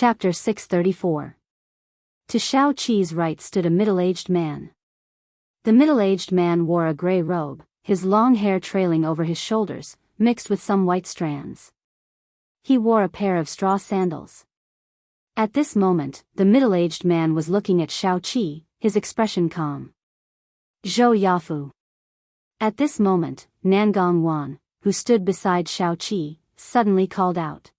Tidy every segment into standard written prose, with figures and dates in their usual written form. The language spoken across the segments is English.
Chapter 634. To Shao Qi's right stood a middle-aged man. The middle-aged man wore a gray robe, his long hair trailing over his shoulders, mixed with some white strands. He wore a pair of straw sandals. At this moment, the middle-aged man was looking at Shao Qi, his expression calm. Zhou Yafu. At this moment, Nangong Wan, who stood beside Shao Qi, suddenly called out.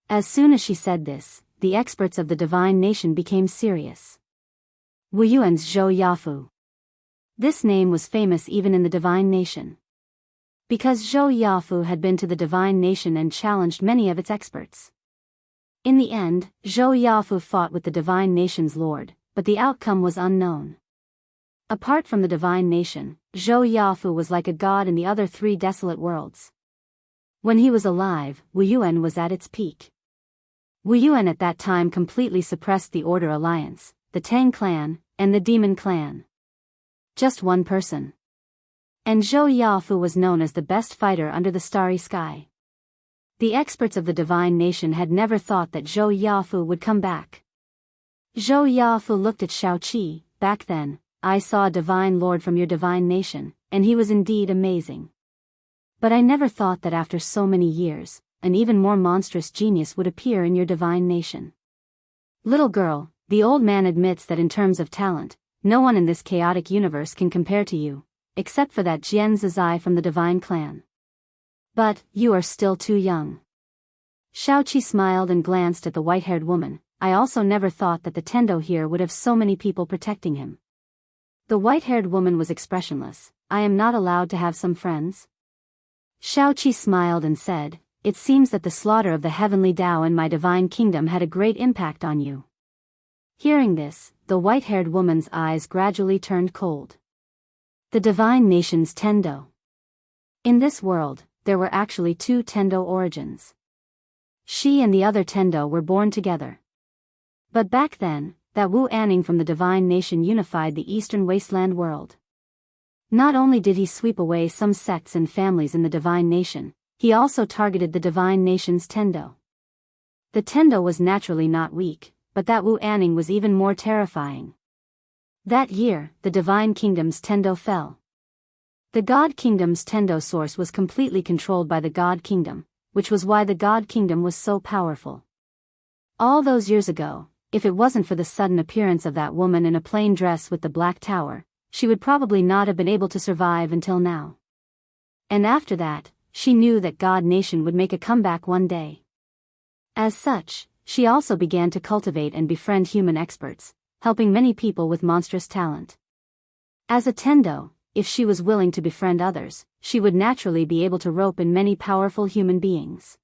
As soon as she said this, the experts of the divine nation became serious. Wu Yuan's Zhou Yafu. This name was famous even in the divine nation. Because Zhou Yafu had been to the divine nation and challenged many of its experts. In the end, Zhou Yafu fought with the divine nation's lord, but the outcome was unknown. Apart from the divine nation, Zhou Yafu was like a god in the other three desolate worlds. When he was alive, Wu Yuan was at its peak. Wu Yuan at that time completely suppressed the Order Alliance, the Tang clan, and the Demon clan. Just one person. And Zhou Yafu was known as the best fighter under the starry sky. The experts of the divine nation had never thought that Zhou Yafu would come back. Zhou Yafu looked at Shao Qi. Back then, I saw a divine lord from your divine nation, and he was indeed amazing. But I never thought that after so many years, an even more monstrous genius would appear in your divine nation. Little girl, the old man admits that in terms of talent, no one in this chaotic universe can compare to you, except for that Jian Zizai from the divine clan. But, you are still too young. Shao Qi smiled and glanced at the white-haired woman. I also never thought that the Tendo here would have so many people protecting him. The white-haired woman was expressionless. I am not allowed to have some friends? Shao Qi smiled and said, it seems that the slaughter of the heavenly Dao in my divine kingdom had a great impact on you. Hearing this, the white-haired woman's eyes gradually turned cold. The divine nation's Tendo. In this world, there were actually two Tendo origins. She and the other Tendo were born together. But back then, that Wu Anning from the divine nation unified the eastern wasteland world. Not only did he sweep away some sects and families in the divine nation, he also targeted the divine nation's Tendo. The Tendo was naturally not weak, but that Wu Anning was even more terrifying. That year, the divine kingdom's Tendo fell. The God Kingdom's Tendo source was completely controlled by the God Kingdom, which was why the God Kingdom was so powerful. All those years ago, if it wasn't for the sudden appearance of that woman in a plain dress with the Black Tower, she would probably not have been able to survive until now. And after that, she knew that God Nation would make a comeback one day. As such, she also began to cultivate and befriend human experts, helping many people with monstrous talent. As a Tendo, if she was willing to befriend others, she would naturally be able to rope in many powerful human beings.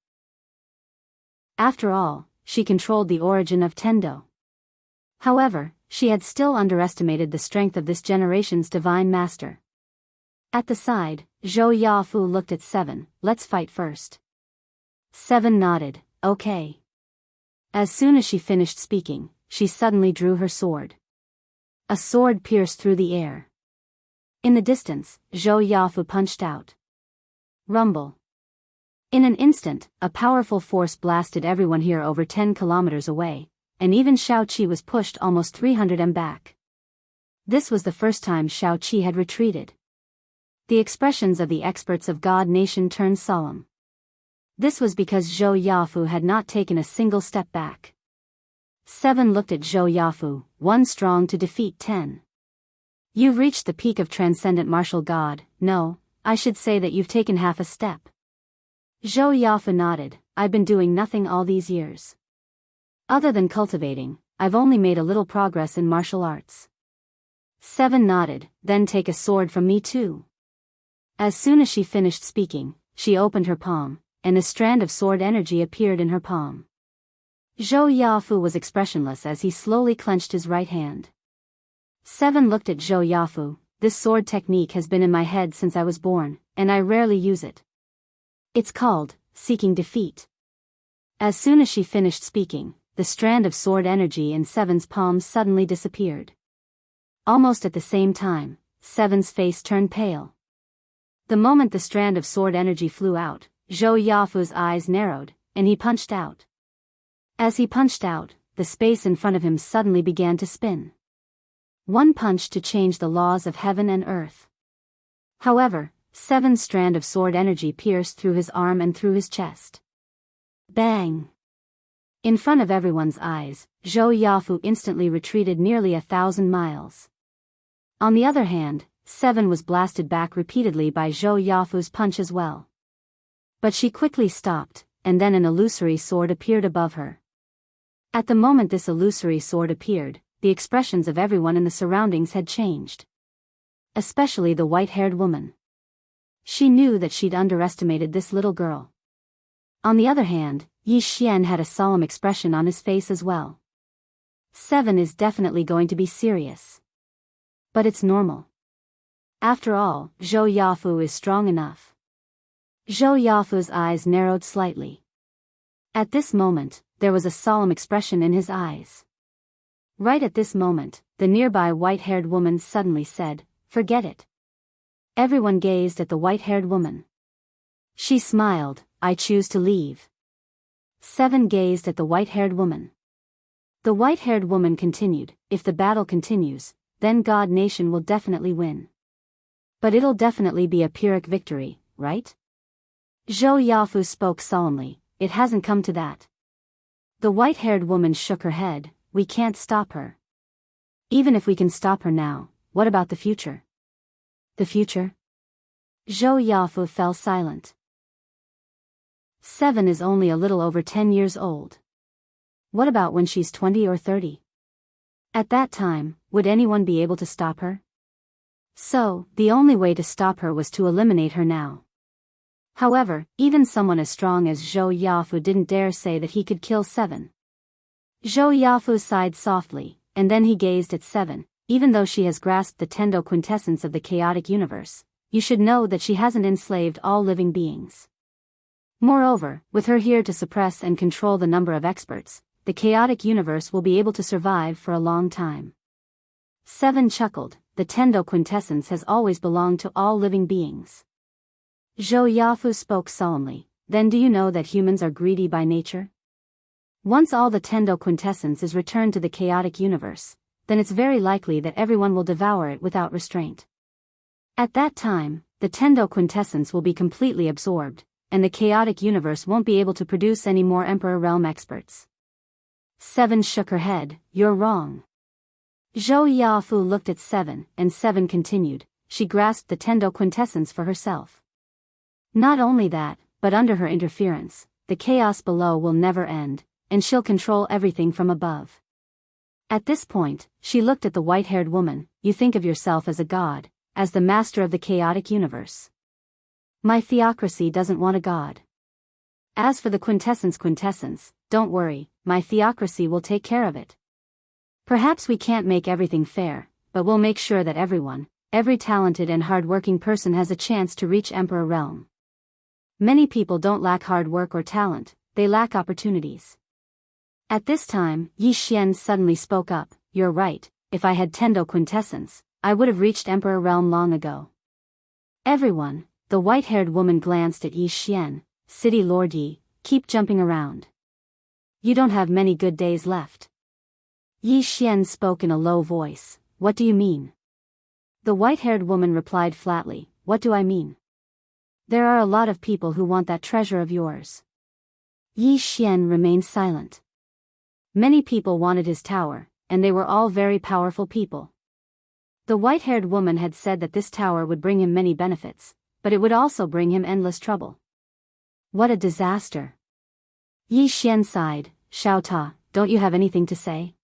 After all, she controlled the origin of Tendo. However, she had still underestimated the strength of this generation's divine master. At the side, Zhou Yafu looked at Seven. Let's fight first. Seven nodded, okay. As soon as she finished speaking, she suddenly drew her sword. A sword pierced through the air. In the distance, Zhou Yafu punched out. Rumble. In an instant, a powerful force blasted everyone here over 10 kilometers away, and even Shao Qi was pushed almost 300 m back. This was the first time Shao Qi had retreated. The expressions of the experts of God Nation turned solemn. This was because Zhou Yafu had not taken a single step back. Seven looked at Zhou Yafu, 1 strong to defeat 10. You've reached the peak of transcendent martial god. No, I should say that you've taken half a step. Zhou Yafu nodded. I've been doing nothing all these years. Other than cultivating, I've only made a little progress in martial arts. Seven nodded. Then take a sword from me too. As soon as she finished speaking, she opened her palm, and a strand of sword energy appeared in her palm. Zhou Yafu was expressionless as he slowly clenched his right hand. Seven looked at Zhou Yafu. This sword technique has been in my head since I was born, and I rarely use it. It's called seeking defeat. As soon as she finished speaking, the strand of sword energy in Seven's palm suddenly disappeared. Almost at the same time, Seven's face turned pale. The moment the strand of sword energy flew out, Zhou Yafu's eyes narrowed, and he punched out. As he punched out, the space in front of him suddenly began to spin. One punch to change the laws of heaven and earth. However, 7 strands of sword energy pierced through his arm and through his chest. Bang! In front of everyone's eyes, Zhou Yafu instantly retreated nearly 1,000 miles. On the other hand, 7 was blasted back repeatedly by Zhou Yafu's punch as well. But she quickly stopped, and then an illusory sword appeared above her. At the moment this illusory sword appeared, the expressions of everyone in the surroundings had changed. Especially the white-haired woman. She knew that she'd underestimated this little girl. On the other hand, Yi Xian had a solemn expression on his face as well. 7 is definitely going to be serious. But it's normal. After all, Zhou Yafu is strong enough. Zhou Yafu's eyes narrowed slightly. At this moment, there was a solemn expression in his eyes. Right at this moment, the nearby white-haired woman suddenly said, "Forget it." Everyone gazed at the white-haired woman. She smiled, "I choose to leave." 7 gazed at the white-haired woman. The white-haired woman continued, "If the battle continues, then God Nation will definitely win. But it'll definitely be a Pyrrhic victory, right?" Zhou Yafu spoke solemnly, "It hasn't come to that." The white-haired woman shook her head, "We can't stop her. Even if we can stop her now, what about the future?" "The future?" Zhou Yafu fell silent. 7 is only a little over 10 years old. What about when she's 20 or 30? At that time, would anyone be able to stop her? So, the only way to stop her was to eliminate her now. However, even someone as strong as Zhou Yafu didn't dare say that he could kill 7. Zhou Yafu sighed softly, and then he gazed at 7. "Even though she has grasped the Tendo quintessence of the chaotic universe, you should know that she hasn't enslaved all living beings. Moreover, with her here to suppress and control the number of experts, the chaotic universe will be able to survive for a long time." 7 chuckled, "The Tendo quintessence has always belonged to all living beings." Zhou Yafu spoke solemnly, "Then do you know that humans are greedy by nature? Once all the Tendo quintessence is returned to the chaotic universe, then it's very likely that everyone will devour it without restraint. At that time, the Tendo quintessence will be completely absorbed, and the chaotic universe won't be able to produce any more Emperor Realm experts." 7 shook her head, "You're wrong." Zhou Yafu looked at 7, and 7 continued, "She grasped the Tendo quintessence for herself. Not only that, but under her interference, the chaos below will never end, and she'll control everything from above." At this point, she looked at the white-haired woman, "You think of yourself as a god, as the master of the chaotic universe. My theocracy doesn't want a god. As for the quintessence, don't worry, my theocracy will take care of it. Perhaps we can't make everything fair, but we'll make sure that every talented and hard-working person has a chance to reach Emperor Realm. Many people don't lack hard work or talent, they lack opportunities." At this time, Yi Xian suddenly spoke up, "You're right, if I had Tendo quintessence, I would have reached Emperor Realm long ago." Everyone, the white-haired woman glanced at Yi Xian, "City Lord Yi, keep jumping around. You don't have many good days left." Yi Xian spoke in a low voice, "What do you mean?" The white-haired woman replied flatly, "What do I mean? There are a lot of people who want that treasure of yours." Yi Xian remained silent. Many people wanted his tower, and they were all very powerful people. The white-haired woman had said that this tower would bring him many benefits, but it would also bring him endless trouble. What a disaster. Yi Xian sighed, "Xiao Ta, don't you have anything to say?"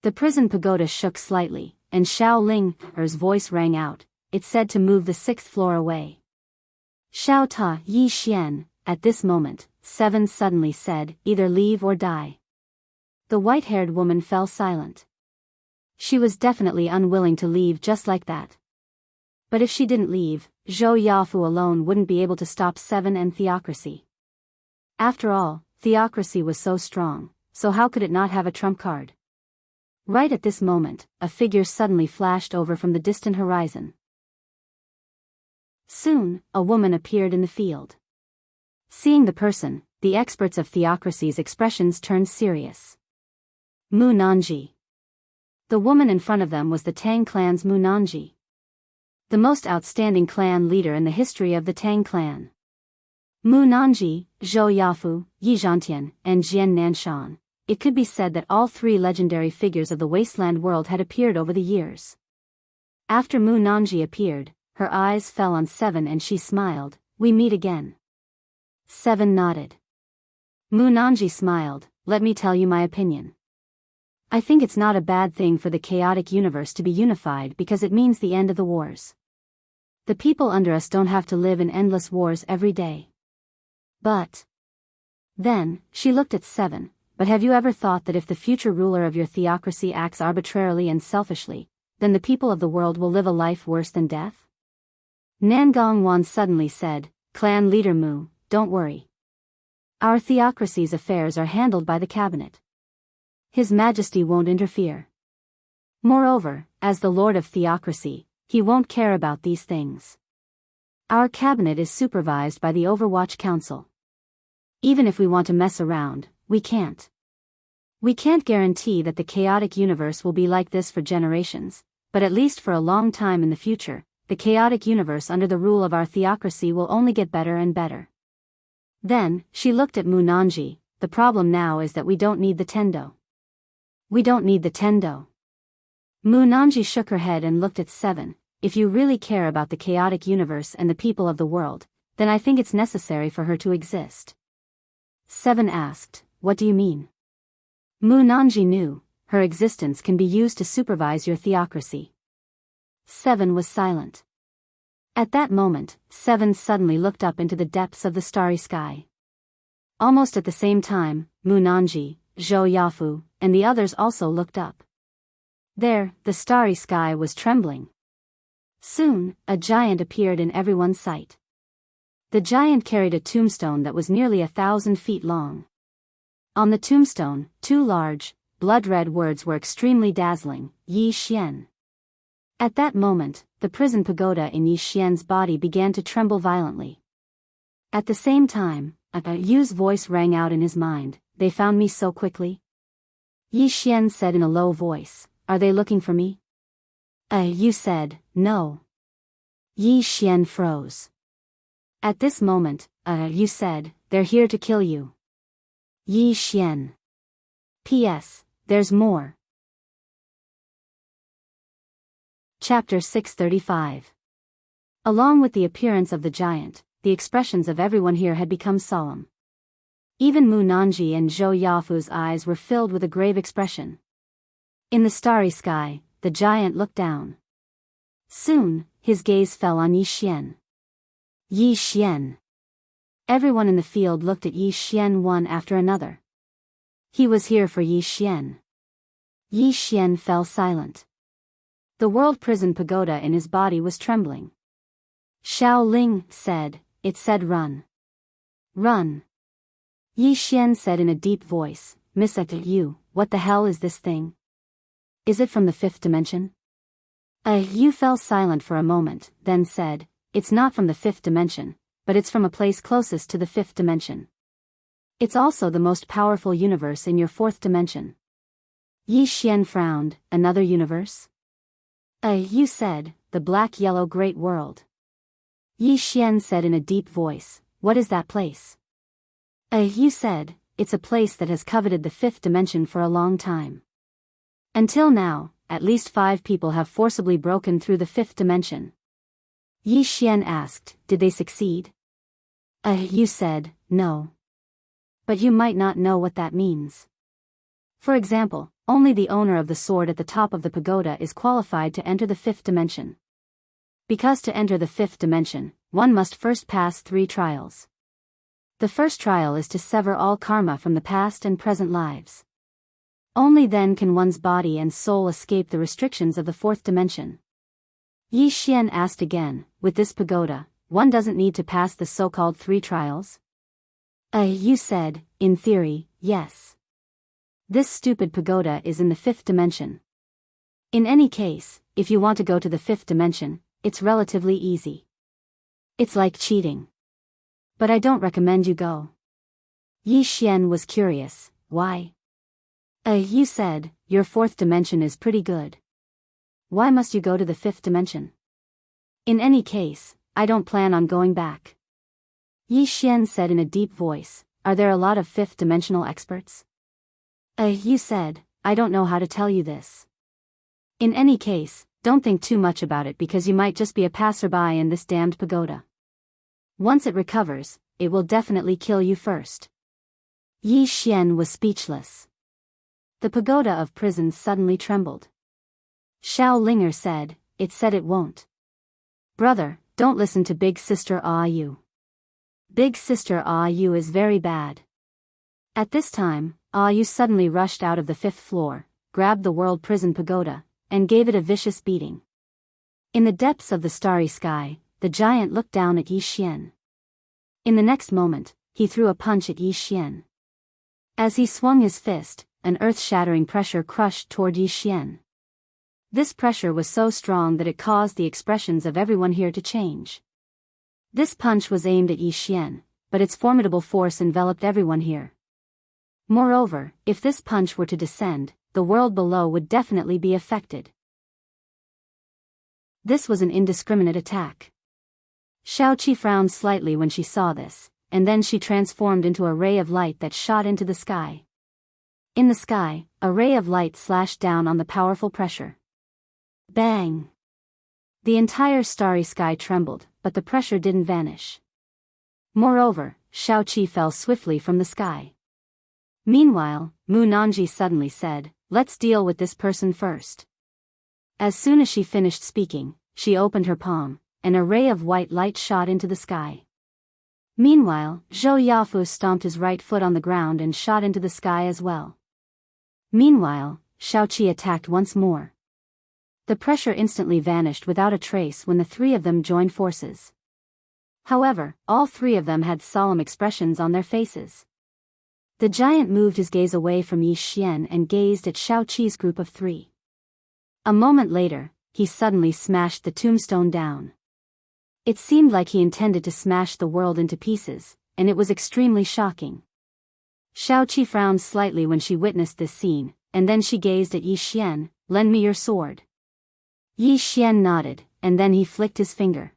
The prison pagoda shook slightly, and Xiao Ling's voice rang out. It said to move the 6th floor away. "Xiao Ta, Yi Xian." At this moment, 7 suddenly said, "Either leave or die." The white-haired woman fell silent. She was definitely unwilling to leave just like that. But if she didn't leave, Zhou Yafu alone wouldn't be able to stop 7 and theocracy. After all, theocracy was so strong, so how could it not have a trump card? Right at this moment, a figure suddenly flashed over from the distant horizon. Soon, a woman appeared in the field. Seeing the person, the experts of theocracy's expressions turned serious. Mu Nanji. The woman in front of them was the Tang clan's Mu Nanji, the most outstanding clan leader in the history of the Tang clan. Mu Nanji, Zhou Yafu, Yi Zhantian, and Jian Nanshan. It could be said that all three legendary figures of the wasteland world had appeared over the years. After Mu Nanji appeared, her eyes fell on Seven and she smiled. "We meet again." Seven nodded. Mu Nanji smiled. "Let me tell you my opinion. I think it's not a bad thing for the chaotic universe to be unified because it means the end of the wars. The people under us don't have to live in endless wars every day. But..." Then, she looked at Seven. "But have you ever thought that if the future ruler of your theocracy acts arbitrarily and selfishly, then the people of the world will live a life worse than death?" Nangong Wan suddenly said, "Clan leader Mu, don't worry. Our theocracy's affairs are handled by the cabinet. His Majesty won't interfere. Moreover, as the Lord of Theocracy, he won't care about these things. Our cabinet is supervised by the Overwatch Council. Even if we want to mess around, we can't. We can't guarantee that the chaotic universe will be like this for generations, but at least for a long time in the future, the chaotic universe under the rule of our theocracy will only get better and better." Then, she looked at Mu Nanji. "The problem now is that we don't need the Tendo." "We don't need the Tendo." Mu Nanji shook her head and looked at Seven. "If you really care about the chaotic universe and the people of the world, then I think it's necessary for her to exist." Seven asked, "What do you mean?" Mu Nanji knew, "Her existence can be used to supervise your theocracy." Seven was silent. At that moment, Seven suddenly looked up into the depths of the starry sky. Almost at the same time, Mu Nanji, Zhou Yafu, and the others also looked up. There, the starry sky was trembling. Soon, a giant appeared in everyone's sight. The giant carried a tombstone that was nearly 1,000 feet long. On the tombstone, two large, blood-red words were extremely dazzling: Yi Xian. At that moment, the prison pagoda in Yi Xian's body began to tremble violently. At the same time, a Yu's voice rang out in his mind: "They found me so quickly?" Yi Xian said in a low voice, "Are they looking for me?" Yu said, "No." Yi Xian froze. At this moment, Yu said, "They're here to kill you." Yi Xian. P.S. There's more. Chapter 635. Along with the appearance of the giant, the expressions of everyone here had become solemn. Even Mu Nanji and Zhou Yafu's eyes were filled with a grave expression. In the starry sky, the giant looked down. Soon, his gaze fell on Yi Xian. Yi Xian. Everyone in the field looked at Yi Xian one after another. He was here for Yi Xian. Yi Xian fell silent. The world prison pagoda in his body was trembling. Xiao Ling said, "It said run. Run." Yi Xian said in a deep voice, "Miss Yu, what the hell is this thing? Is it from the fifth dimension?" Yu fell silent for a moment, then said, "It's not from the fifth dimension, but it's from a place closest to the fifth dimension. It's also the most powerful universe in your fourth dimension." Yi Xian frowned. "Another universe?" Yu said, "The black-yellow great world." Yi Xian said in a deep voice, "What is that place?" Yu said, "It's a place that has coveted the fifth dimension for a long time. Until now, at least 5 people have forcibly broken through the fifth dimension." Yi Xian asked, "Did they succeed?" Yu said, "No. But you might not know what that means. For example, only the owner of the sword at the top of the pagoda is qualified to enter the fifth dimension. Because to enter the fifth dimension, one must first pass 3 trials. The first trial is to sever all karma from the past and present lives. Only then can one's body and soul escape the restrictions of the fourth dimension." Yi Xian asked again, "With this pagoda, one doesn't need to pass the so-called 3 trials?" Yu said, "In theory, yes. This stupid pagoda is in the fifth dimension. In any case, if you want to go to the fifth dimension, it's relatively easy. It's like cheating. But I don't recommend you go." Yi Xian was curious. Why? You said, your fourth dimension is pretty good. Why must you go to the fifth dimension? In any case, I don't plan on going back. Yi Xian said in a deep voice, are there a lot of fifth dimensional experts? You said, I don't know how to tell you this. In any case, don't think too much about it because you might just be a passerby in this damned pagoda. Once it recovers, it will definitely kill you first. Yi Xian was speechless. The pagoda of prisons suddenly trembled. Xiao Linger said, it said it won't. Brother, don't listen to Big Sister Yu. Big Sister Yu is very bad. At this time, Yu suddenly rushed out of the fifth floor, grabbed the world prison pagoda, and gave it a vicious beating. In the depths of the starry sky, the giant looked down at Yi Xian. In the next moment, he threw a punch at Yi Xian. As he swung his fist, an earth-shattering pressure crushed toward Yi Xian. This pressure was so strong that it caused the expressions of everyone here to change. This punch was aimed at Yi Xian, but its formidable force enveloped everyone here. Moreover, if this punch were to descend, the world below would definitely be affected. This was an indiscriminate attack. Xiaoqi frowned slightly when she saw this, and then she transformed into a ray of light that shot into the sky. In the sky, a ray of light slashed down on the powerful pressure. Bang! The entire starry sky trembled, but the pressure didn't vanish. Moreover, Xiaoqi fell swiftly from the sky. Meanwhile, Mu Nanji suddenly said, let's deal with this person first. As soon as she finished speaking, she opened her palm, and a ray of white light shot into the sky. Meanwhile, Zhou Yafu stomped his right foot on the ground and shot into the sky as well. Meanwhile, Xiaoqi attacked once more. The pressure instantly vanished without a trace when the three of them joined forces. However, all three of them had solemn expressions on their faces. The giant moved his gaze away from Yi Xian and gazed at Xiaoqi's group of three. A moment later, he suddenly smashed the tombstone down. It seemed like he intended to smash the world into pieces, and it was extremely shocking. Xiaoqi frowned slightly when she witnessed this scene, and then she gazed at Yi Xian, lend me your sword. Yi Xian nodded, and then he flicked his finger.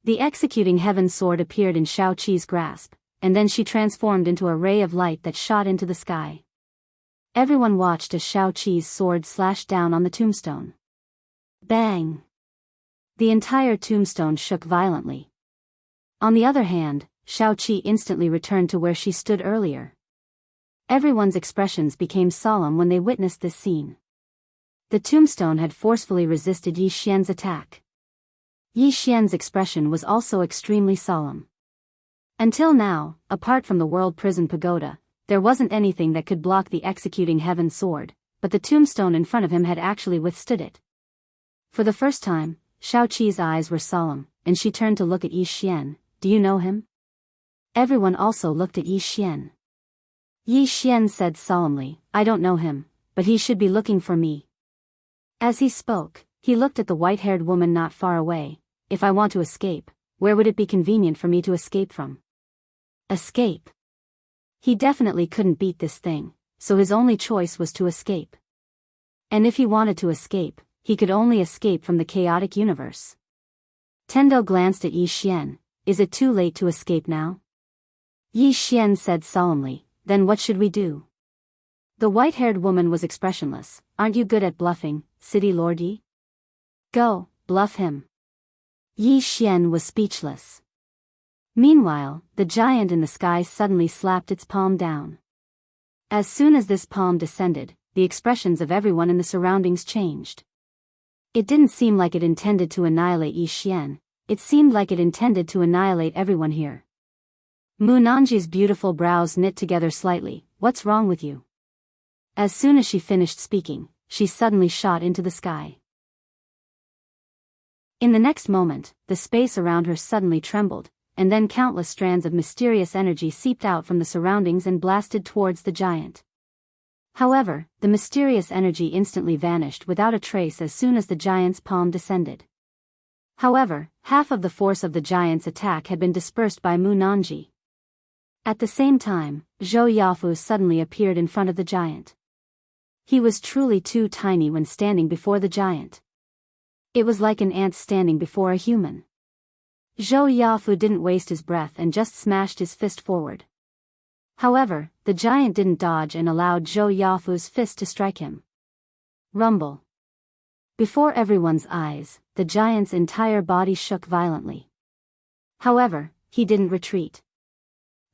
The executing heaven sword appeared in Xiaoqi's grasp, and then she transformed into a ray of light that shot into the sky. Everyone watched as Xiaoqi's sword slashed down on the tombstone. Bang! The entire tombstone shook violently. On the other hand, Xiaoqi instantly returned to where she stood earlier. Everyone's expressions became solemn when they witnessed this scene. The tombstone had forcefully resisted Yi Xian's attack. Yi Xian's expression was also extremely solemn. Until now, apart from the world prison pagoda, there wasn't anything that could block the executing heaven sword, but the tombstone in front of him had actually withstood it. For the first time, Xiaoqi's eyes were solemn, and she turned to look at Yi Xian. Do you know him? Everyone also looked at Yi Xian. Yi Xian said solemnly, I don't know him, but he should be looking for me. As he spoke, he looked at the white-haired woman not far away. If I want to escape, where would it be convenient for me to escape from? Escape. He definitely couldn't beat this thing, so his only choice was to escape. And if he wanted to escape, he could only escape from the chaotic universe. Tendo glanced at Yi Xian. Is it too late to escape now? Yi Xian said solemnly, then what should we do? The white-haired woman was expressionless. Aren't you good at bluffing, City Lord Yi? Go, bluff him. Yi Xian was speechless. Meanwhile, the giant in the sky suddenly slapped its palm down. As soon as this palm descended, the expressions of everyone in the surroundings changed. It didn't seem like it intended to annihilate Yi Xian, it seemed like it intended to annihilate everyone here. Mu Nanji's beautiful brows knit together slightly. What's wrong with you? As soon as she finished speaking, she suddenly shot into the sky. In the next moment, the space around her suddenly trembled, and then countless strands of mysterious energy seeped out from the surroundings and blasted towards the giant. However, the mysterious energy instantly vanished without a trace as soon as the giant's palm descended. However, half of the force of the giant's attack had been dispersed by Mu Nanji. At the same time, Zhou Yafu suddenly appeared in front of the giant. He was truly too tiny when standing before the giant. It was like an ant standing before a human. Zhou Yafu didn't waste his breath and just smashed his fist forward. However, the giant didn't dodge and allowed Zhou Yafu's fist to strike him. Rumble. Before everyone's eyes, the giant's entire body shook violently. However, he didn't retreat.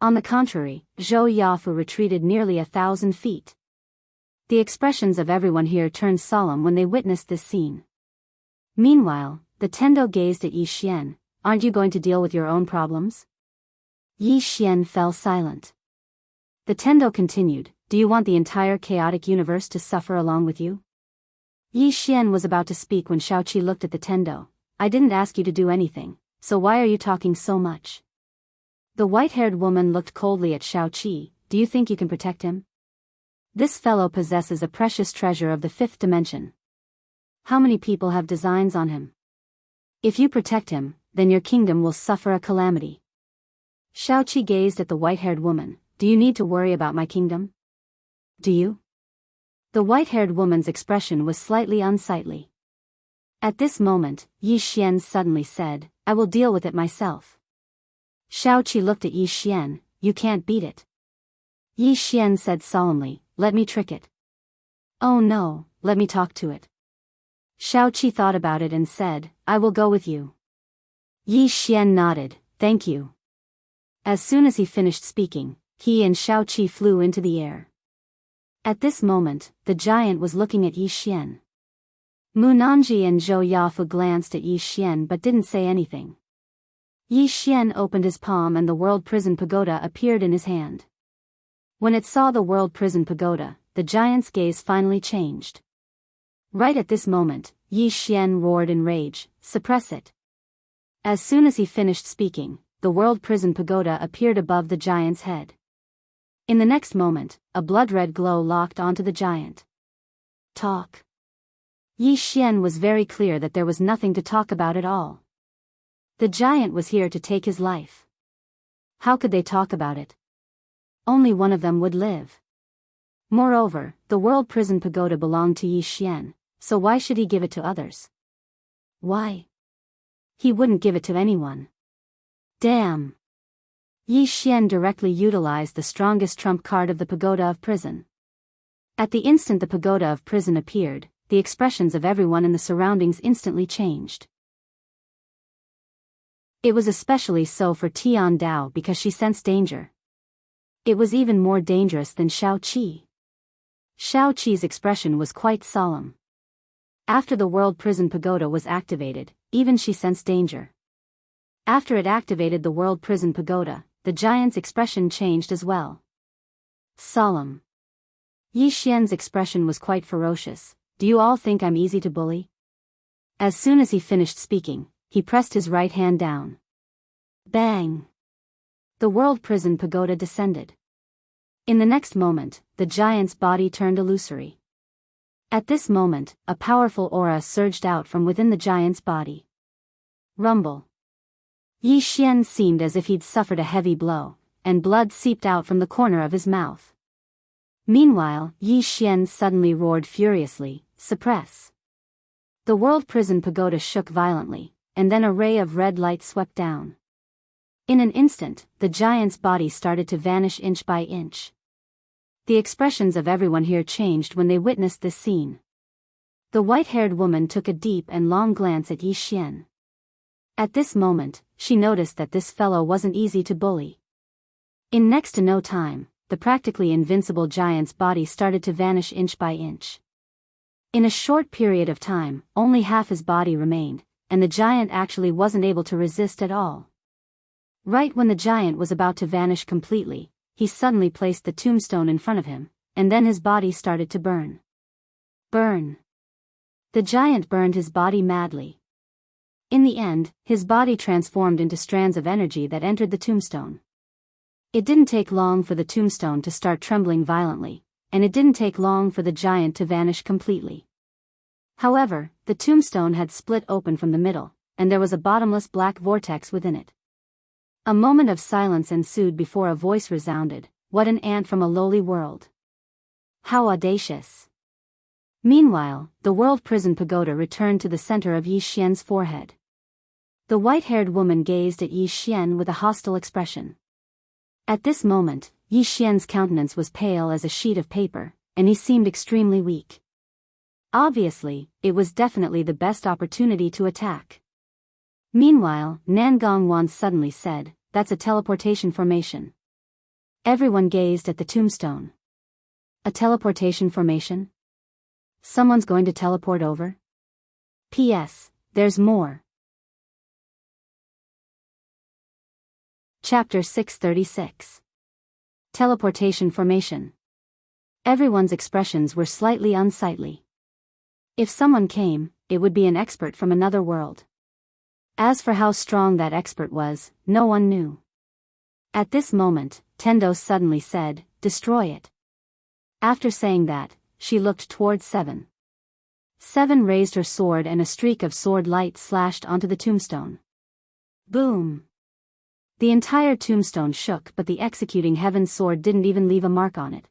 On the contrary, Zhou Yafu retreated nearly 1,000 feet. The expressions of everyone here turned solemn when they witnessed this scene. Meanwhile, the Tendo gazed at Yi Xian. Aren't you going to deal with your own problems? Yi Xian fell silent. The Tendo continued, do you want the entire chaotic universe to suffer along with you? Yi Xian was about to speak when Shaoqi looked at the Tendo. I didn't ask you to do anything, so why are you talking so much? The white-haired woman looked coldly at Shaoqi. Do you think you can protect him? This fellow possesses a precious treasure of the fifth dimension. How many people have designs on him? If you protect him, then your kingdom will suffer a calamity. Shaoqi gazed at the white-haired woman. Do you need to worry about my kingdom? Do you? The white-haired woman's expression was slightly unsightly. At this moment, Yi Xian suddenly said, I will deal with it myself. Shaoqi looked at Yi Xian. You can't beat it. Yi Xian said solemnly, let me trick it. Oh no, let me talk to it. Shaoqi thought about it and said, I will go with you. Yi Xian nodded, thank you. As soon as he finished speaking, he and Shaoqi flew into the air. At this moment, the giant was looking at Yi Xian. Mu Nanji and Zhou Yafu glanced at Yi Xian but didn't say anything. Yi Xian opened his palm and the World Prison Pagoda appeared in his hand. When it saw the World Prison Pagoda, the giant's gaze finally changed. Right at this moment, Yi Xian roared in rage, suppress it. As soon as he finished speaking, the World Prison Pagoda appeared above the giant's head. In the next moment, a blood-red glow locked onto the giant. Talk. Yi Xian was very clear that there was nothing to talk about at all. The giant was here to take his life. How could they talk about it? Only one of them would live. Moreover, the World Prison Pagoda belonged to Yi Xian, so why should he give it to others? Why? He wouldn't give it to anyone. Damn. Yi Xian directly utilized the strongest trump card of the Pagoda of Prison. At the instant the Pagoda of Prison appeared, the expressions of everyone in the surroundings instantly changed. It was especially so for Tian Dao because she sensed danger. It was even more dangerous than Shaoqi. Shaoqi's expression was quite solemn. After the World Prison Pagoda was activated, even she sensed danger. After it activated the World Prison Pagoda, the giant's expression changed as well. Solemn. Yi Xian's expression was quite ferocious. Do you all think I'm easy to bully? As soon as he finished speaking, he pressed his right hand down. Bang! The World Prison Pagoda descended. In the next moment, the giant's body turned illusory. At this moment, a powerful aura surged out from within the giant's body. Rumble. Yi Xian seemed as if he'd suffered a heavy blow, and blood seeped out from the corner of his mouth. Meanwhile, Yi Xian suddenly roared furiously, suppress. The World Prison Pagoda shook violently, and then a ray of red light swept down. In an instant, the giant's body started to vanish inch by inch. The expressions of everyone here changed when they witnessed this scene. The white-haired woman took a deep and long glance at Yi Xian. At this moment, she noticed that this fellow wasn't easy to bully. In next to no time, the practically invincible giant's body started to vanish inch by inch. In a short period of time, only half his body remained, and the giant actually wasn't able to resist at all. Right when the giant was about to vanish completely, he suddenly placed the tombstone in front of him, and then his body started to burn. Burn. The giant burned his body madly. In the end, his body transformed into strands of energy that entered the tombstone. It didn't take long for the tombstone to start trembling violently, and it didn't take long for the giant to vanish completely. However, the tombstone had split open from the middle, and there was a bottomless black vortex within it. A moment of silence ensued before a voice resounded, "What an ant from a lowly world! How audacious!" Meanwhile, the world prison pagoda returned to the center of Yi Xian's forehead. The white-haired woman gazed at Yi Xian with a hostile expression. At this moment, Yi Xian's countenance was pale as a sheet of paper, and he seemed extremely weak. Obviously, it was definitely the best opportunity to attack. Meanwhile, Nan Gongwan suddenly said, "That's a teleportation formation." Everyone gazed at the tombstone. A teleportation formation? Someone's going to teleport over? P.S. There's more. Chapter 636. Teleportation formation. Everyone's expressions were slightly unsightly. If someone came, it would be an expert from another world. As for how strong that expert was, no one knew. At this moment, Tendo suddenly said, "Destroy it." After saying that, she looked toward Seven. Seven raised her sword and a streak of sword light slashed onto the tombstone. Boom! The entire tombstone shook, but the executing heaven's sword didn't even leave a mark on it.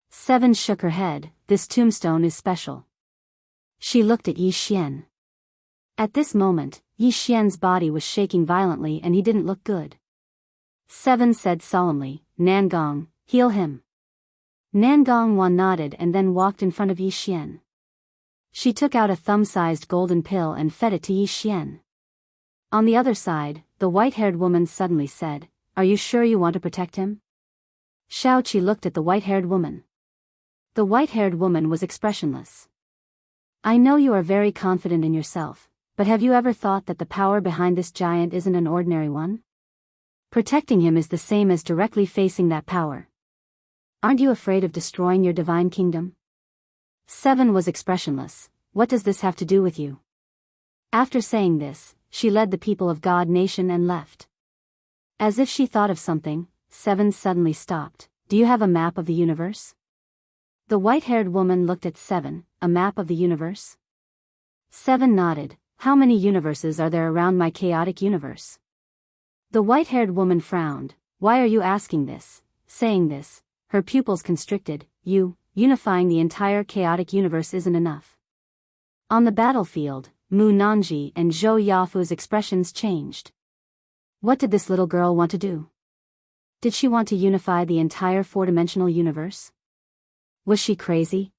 Seven shook her head. "This tombstone is special." She looked at Yi Xian. At this moment, Yi Xian's body was shaking violently and he didn't look good. Seven said solemnly, "Nangong, heal him." Nangong nodded and then walked in front of Yi Xian. She took out a thumb-sized golden pill and fed it to Yi Xian. On the other side, the white-haired woman suddenly said, "Are you sure you want to protect him?" Shao Qi looked at the white-haired woman. The white-haired woman was expressionless. "I know you are very confident in yourself, but have you ever thought that the power behind this giant isn't an ordinary one? Protecting him is the same as directly facing that power. Aren't you afraid of destroying your divine kingdom?" Seven was expressionless. "What does this have to do with you?" After saying this, she led the people of God Nation and left. As if she thought of something, Seven suddenly stopped. "Do you have a map of the universe?" The white-haired woman looked at Seven. "A map of the universe?" Seven nodded. "How many universes are there around my chaotic universe?" The white-haired woman frowned. "Why are you asking this?" Saying this, her pupils constricted. Unifying the entire chaotic universe isn't enough." On the battlefield, Mu Nanji and Zhou Yafu's expressions changed. What did this little girl want to do? Did she want to unify the entire four-dimensional universe? Was she crazy?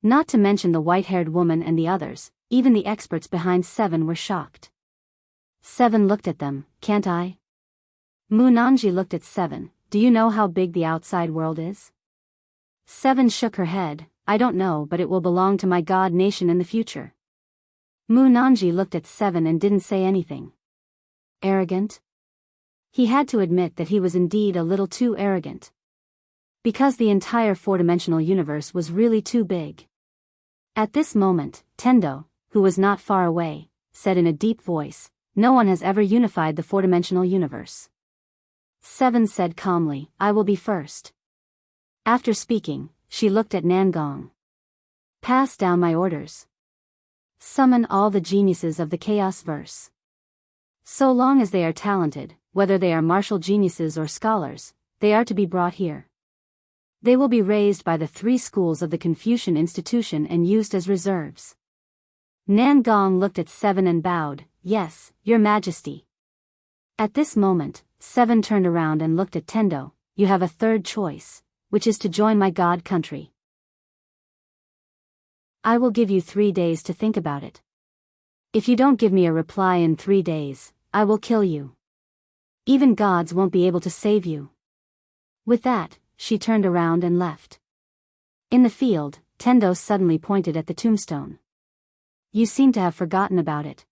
Not to mention the white-haired woman and the others, even the experts behind Seven were shocked. Seven looked at them. "Can't I?" Mu Nanji looked at Seven. "Do you know how big the outside world is?" Seven shook her head. "I don't know, but it will belong to my God Nation in the future." Mu Nanji looked at Seven and didn't say anything. Arrogant? He had to admit that he was indeed a little too arrogant. Because the entire four-dimensional universe was really too big. At this moment, Tendo, who was not far away, said in a deep voice, "No one has ever unified the four-dimensional universe." Seven said calmly, "I will be first." After speaking, she looked at Nangong. "Pass down my orders. Summon all the geniuses of the Chaos Verse. So long as they are talented, whether they are martial geniuses or scholars, they are to be brought here. They will be raised by the 3 schools of the Confucian institution and used as reserves." Nangong looked at Seven and bowed. "Yes, Your Majesty." At this moment, Seven turned around and looked at Tendo. "You have a third choice, which is to join my God country. I will give you 3 days to think about it. If you don't give me a reply in 3 days, I will kill you. Even gods won't be able to save you." With that, she turned around and left. In the field, Tendo suddenly pointed at the tombstone. "You seem to have forgotten about it."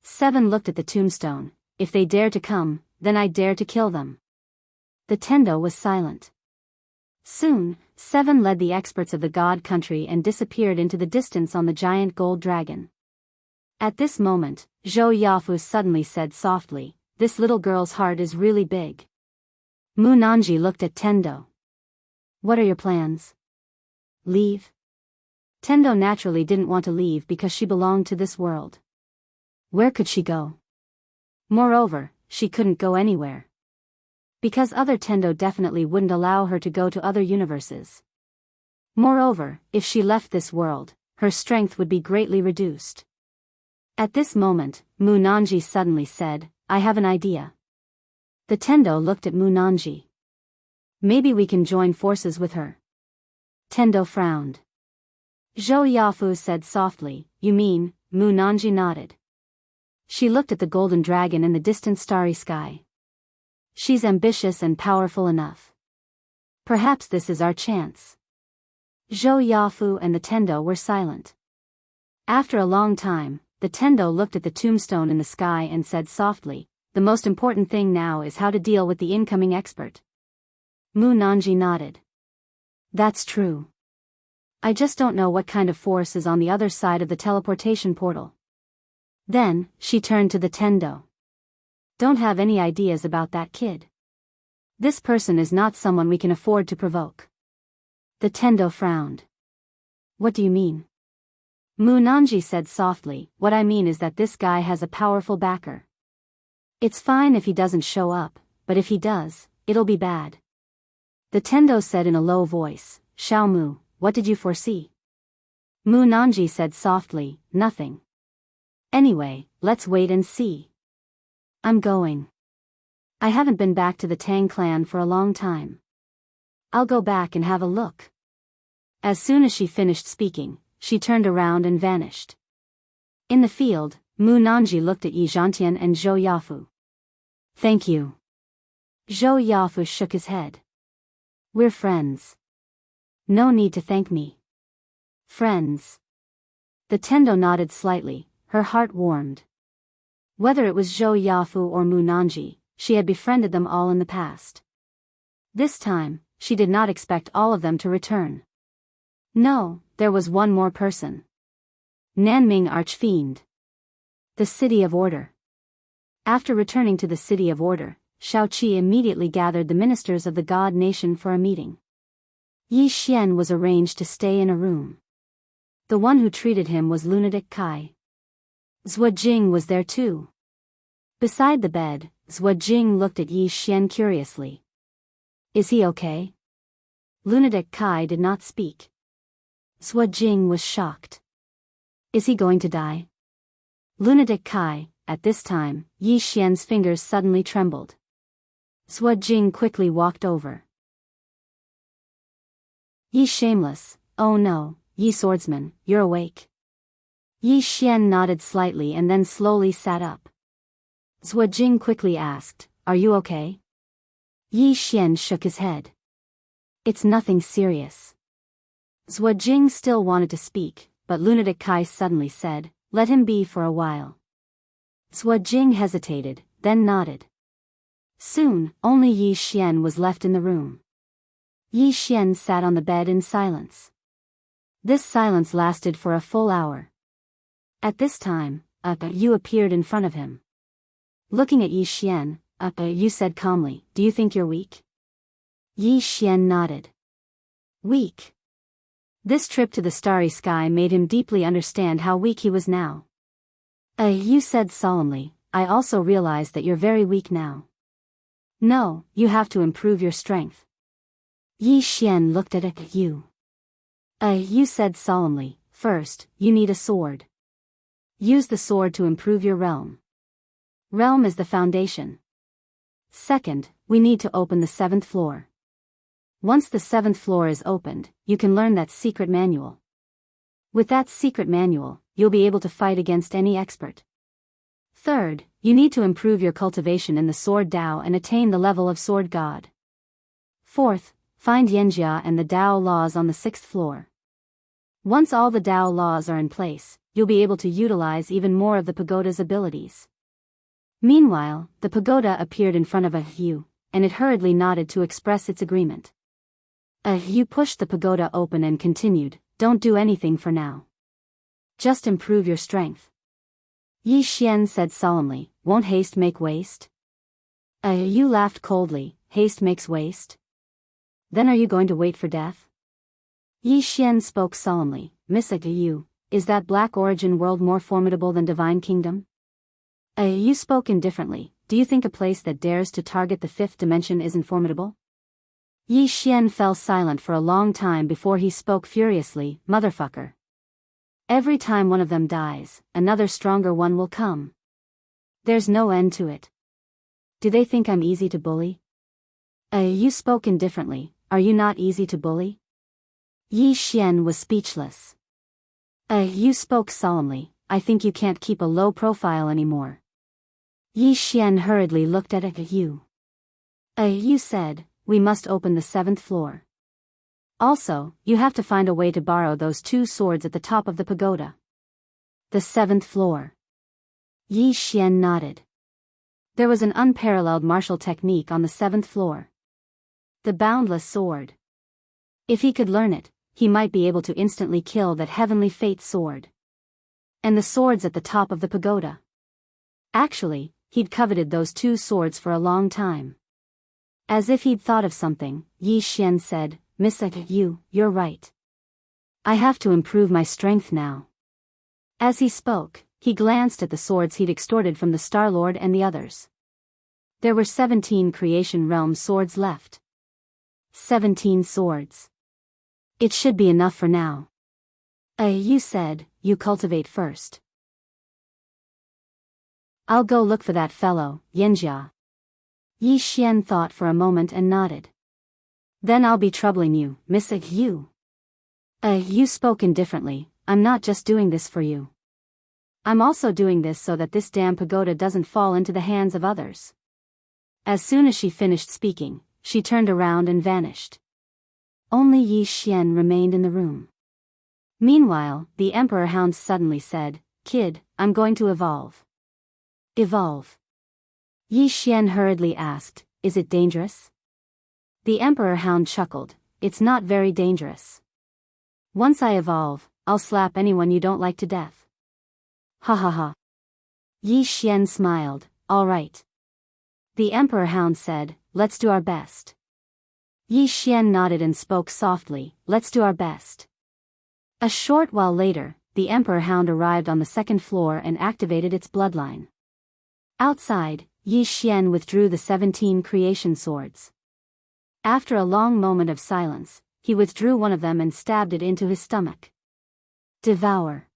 Seven looked at the tombstone. "If they dare to come, then I dare to kill them." The Tendo was silent. Soon, Seven led the experts of the God country and disappeared into the distance on the giant gold dragon. At this moment, Zhou Yafu suddenly said softly, "This little girl's heart is really big." Mu Nanji looked at Tendo. "What are your plans? Leave?" Tendo naturally didn't want to leave because she belonged to this world. Where could she go? Moreover, she couldn't go anywhere. Because other Tendo definitely wouldn't allow her to go to other universes. Moreover, if she left this world, her strength would be greatly reduced. At this moment, Mu Nanji suddenly said, I have an idea. The Tendo looked at Mu Nanji. Maybe we can join forces with her. Tendo frowned. Zhou Yafu said softly, you mean? Mu Nanji nodded. She looked at the golden dragon in the distant starry sky. She's ambitious and powerful enough. Perhaps this is our chance. Zhou Yafu and the Tendo were silent. After a long time, the Tendo looked at the tombstone in the sky and said softly, the most important thing now is how to deal with the incoming expert. Mu Nanji nodded. That's true. I just don't know what kind of force is on the other side of the teleportation portal. Then, she turned to the Tendo. Don't have any ideas about that kid. This person is not someone we can afford to provoke. The Tendo frowned. What do you mean? Mu Nanji said softly, what I mean is that this guy has a powerful backer. It's fine if he doesn't show up, but if he does, it'll be bad. The Tendo said in a low voice, Xiao Mu, what did you foresee? Mu Nanji said softly, nothing. Anyway, let's wait and see. I'm going. I haven't been back to the Tang clan for a long time. I'll go back and have a look. As soon as she finished speaking, she turned around and vanished. In the field, Mu Nanji looked at Yi Zhantian and Zhou Yafu. Thank you. Zhou Yafu shook his head. We're friends. No need to thank me. Friends. The Tendo nodded slightly, her heart warmed. Whether it was Zhou Yafu or Mu Nanji, she had befriended them all in the past. This time, she did not expect all of them to return. No, there was one more person. Nanming Archfiend. The City of Order. After returning to the City of Order, Shaoqi immediately gathered the ministers of the God Nation for a meeting. Yi Xian was arranged to stay in a room. The one who treated him was lunatic Kai. Zhuo Jing was there too. Beside the bed, Zhuo Jing looked at Yi Xian curiously. Is he okay? Lunatic Kai did not speak. Zhuo Jing was shocked. Is he going to die? Lunatic Kai, at this time, Yi Xian's fingers suddenly trembled. Zhuo Jing quickly walked over. Yi Shameless, oh no, Yi Swordsman, you're awake. Yi Xian nodded slightly and then slowly sat up. Zhuo Jing quickly asked, are you okay? Yi Xian shook his head. It's nothing serious. Zhuo Jing still wanted to speak, but Lunatic Kai suddenly said, let him be for a while. Zhuo Jing hesitated, then nodded. Soon, only Yi Xian was left in the room. Yi Xian sat on the bed in silence. This silence lasted for a full hour. At this time, Yu appeared in front of him. Looking at Yi Xian, Yu said calmly, do you think you're weak? Yi Xian nodded. Weak. This trip to the starry sky made him deeply understand how weak he was now. Yu said solemnly, I also realize that you're very weak now. No, you have to improve your strength. Yi Xian looked at Yu. Yu said solemnly, first, you need a sword. Use the sword to improve your realm. Realm is the foundation. Second, we need to open the 7th floor. Once the 7th floor is opened, you can learn that secret manual. With that secret manual, you'll be able to fight against any expert. Third, you need to improve your cultivation in the Sword Dao and attain the level of Sword God. Fourth, find Yanjia and the Dao laws on the 6th floor. Once all the Dao laws are in place, you'll be able to utilize even more of the pagoda's abilities. Meanwhile, the pagoda appeared in front of Yu, and it hurriedly nodded to express its agreement. Yu pushed the pagoda open and continued, don't do anything for now. Just improve your strength. Yi Xian said solemnly, won't haste make waste? Yu laughed coldly, haste makes waste? Then are you going to wait for death? Yi Xian spoke solemnly, Miss Yu, is that Black Origin world more formidable than Divine Kingdom? Yu spoke indifferently, do you think a place that dares to target the fifth dimension isn't formidable? Yi Xian fell silent for a long time before he spoke furiously, motherfucker. Every time one of them dies, another stronger one will come. There's no end to it. Do they think I'm easy to bully? You spoke indifferently, are you not easy to bully? Yi Xian was speechless. You spoke solemnly, I think you can't keep a low profile anymore. Yi Xian hurriedly looked at you. You said, we must open the 7th floor. Also, you have to find a way to borrow those 2 swords at the top of the pagoda. The 7th floor. Yi Xian nodded. There was an unparalleled martial technique on the 7th floor. The boundless sword. If he could learn it, he might be able to instantly kill that heavenly fate sword. And the swords at the top of the pagoda. Actually, he'd coveted those 2 swords for a long time. As if he'd thought of something, Yi Xian said, Miss you're right. I have to improve my strength now. As he spoke, he glanced at the swords he'd extorted from the Star-Lord and the others. There were 17 Creation Realm swords left. 17 swords. It should be enough for now. You said, you cultivate first. I'll go look for that fellow, Yanjia. Yi Xian thought for a moment and nodded. Then I'll be troubling you, Miss Yu. You spoke indifferently, I'm not just doing this for you. I'm also doing this so that this damn pagoda doesn't fall into the hands of others. As soon as she finished speaking, she turned around and vanished. Only Yi Xian remained in the room. Meanwhile, the Emperor Hound suddenly said, Kid, I'm going to evolve. Evolve? Yi Xian hurriedly asked, is it dangerous? The Emperor Hound chuckled, it's not very dangerous. Once I evolve, I'll slap anyone you don't like to death. Ha ha ha. Yi Xian smiled, all right. The Emperor Hound said, let's do our best. Yi Xian nodded and spoke softly, let's do our best. A short while later, the Emperor Hound arrived on the 2nd floor and activated its bloodline. Outside, Yi Xian withdrew the 17 creation swords. After a long moment of silence, he withdrew one of them and stabbed it into his stomach. Devour.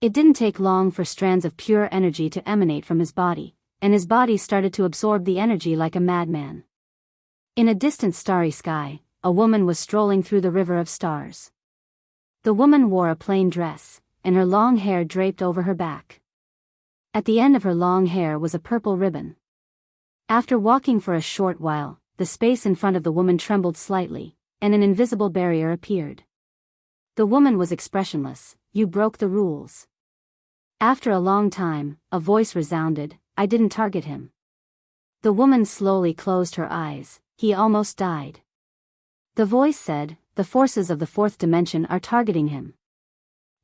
It didn't take long for strands of pure energy to emanate from his body, and his body started to absorb the energy like a madman. In a distant starry sky, a woman was strolling through the river of stars. The woman wore a plain dress, and her long hair draped over her back. At the end of her long hair was a purple ribbon. After walking for a short while, the space in front of the woman trembled slightly, and an invisible barrier appeared. The woman was expressionless, you broke the rules. After a long time, a voice resounded, I didn't target him. The woman slowly closed her eyes, he almost died. The voice said, the forces of the 4th dimension are targeting him.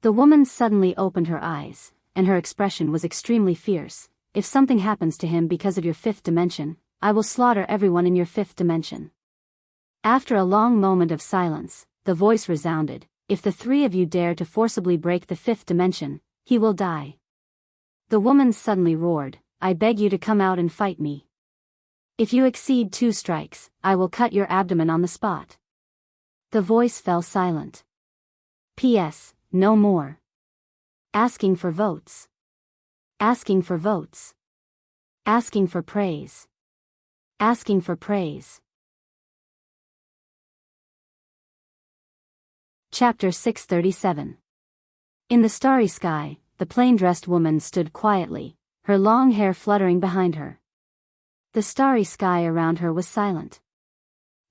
The woman suddenly opened her eyes, and her expression was extremely fierce. If something happens to him because of your 5th dimension, I will slaughter everyone in your 5th dimension. After a long moment of silence, the voice resounded, if the 3 of you dare to forcibly break the 5th dimension, he will die. The woman suddenly roared, I beg you to come out and fight me. If you exceed 2 strikes, I will cut your abdomen on the spot. The voice fell silent. P.S. No more. Asking for votes. Asking for votes. Asking for praise. Asking for praise. Chapter 637. In the starry sky, the plain-dressed woman stood quietly, her long hair fluttering behind her. The starry sky around her was silent.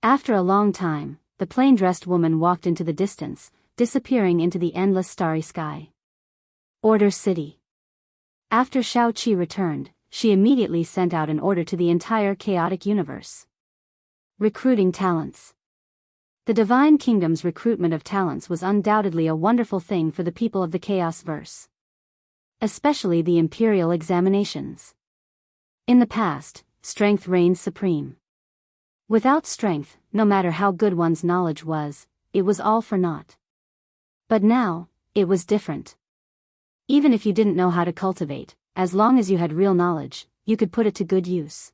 After a long time, the plain-dressed woman walked into the distance, disappearing into the endless starry sky. Order City. After Shao Qi returned, she immediately sent out an order to the entire chaotic universe. Recruiting talents. The Divine Kingdom's recruitment of talents was undoubtedly a wonderful thing for the people of the Chaos-verse. Especially the Imperial examinations. In the past, strength reigned supreme. Without strength, no matter how good one's knowledge was, it was all for naught. But now, it was different. Even if you didn't know how to cultivate, as long as you had real knowledge, you could put it to good use.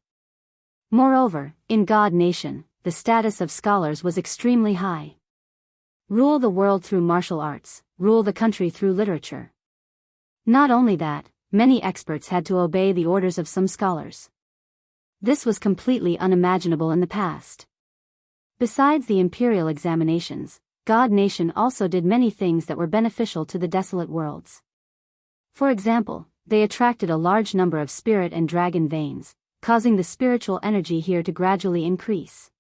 Moreover, in God Nation, the status of scholars was extremely high. Rule the world through martial arts, rule the country through literature. Not only that, many experts had to obey the orders of some scholars. This was completely unimaginable in the past. Besides the imperial examinations, God Nation also did many things that were beneficial to the desolate worlds. For example, they attracted a large number of spirit and dragon veins, causing the spiritual energy here to gradually increase.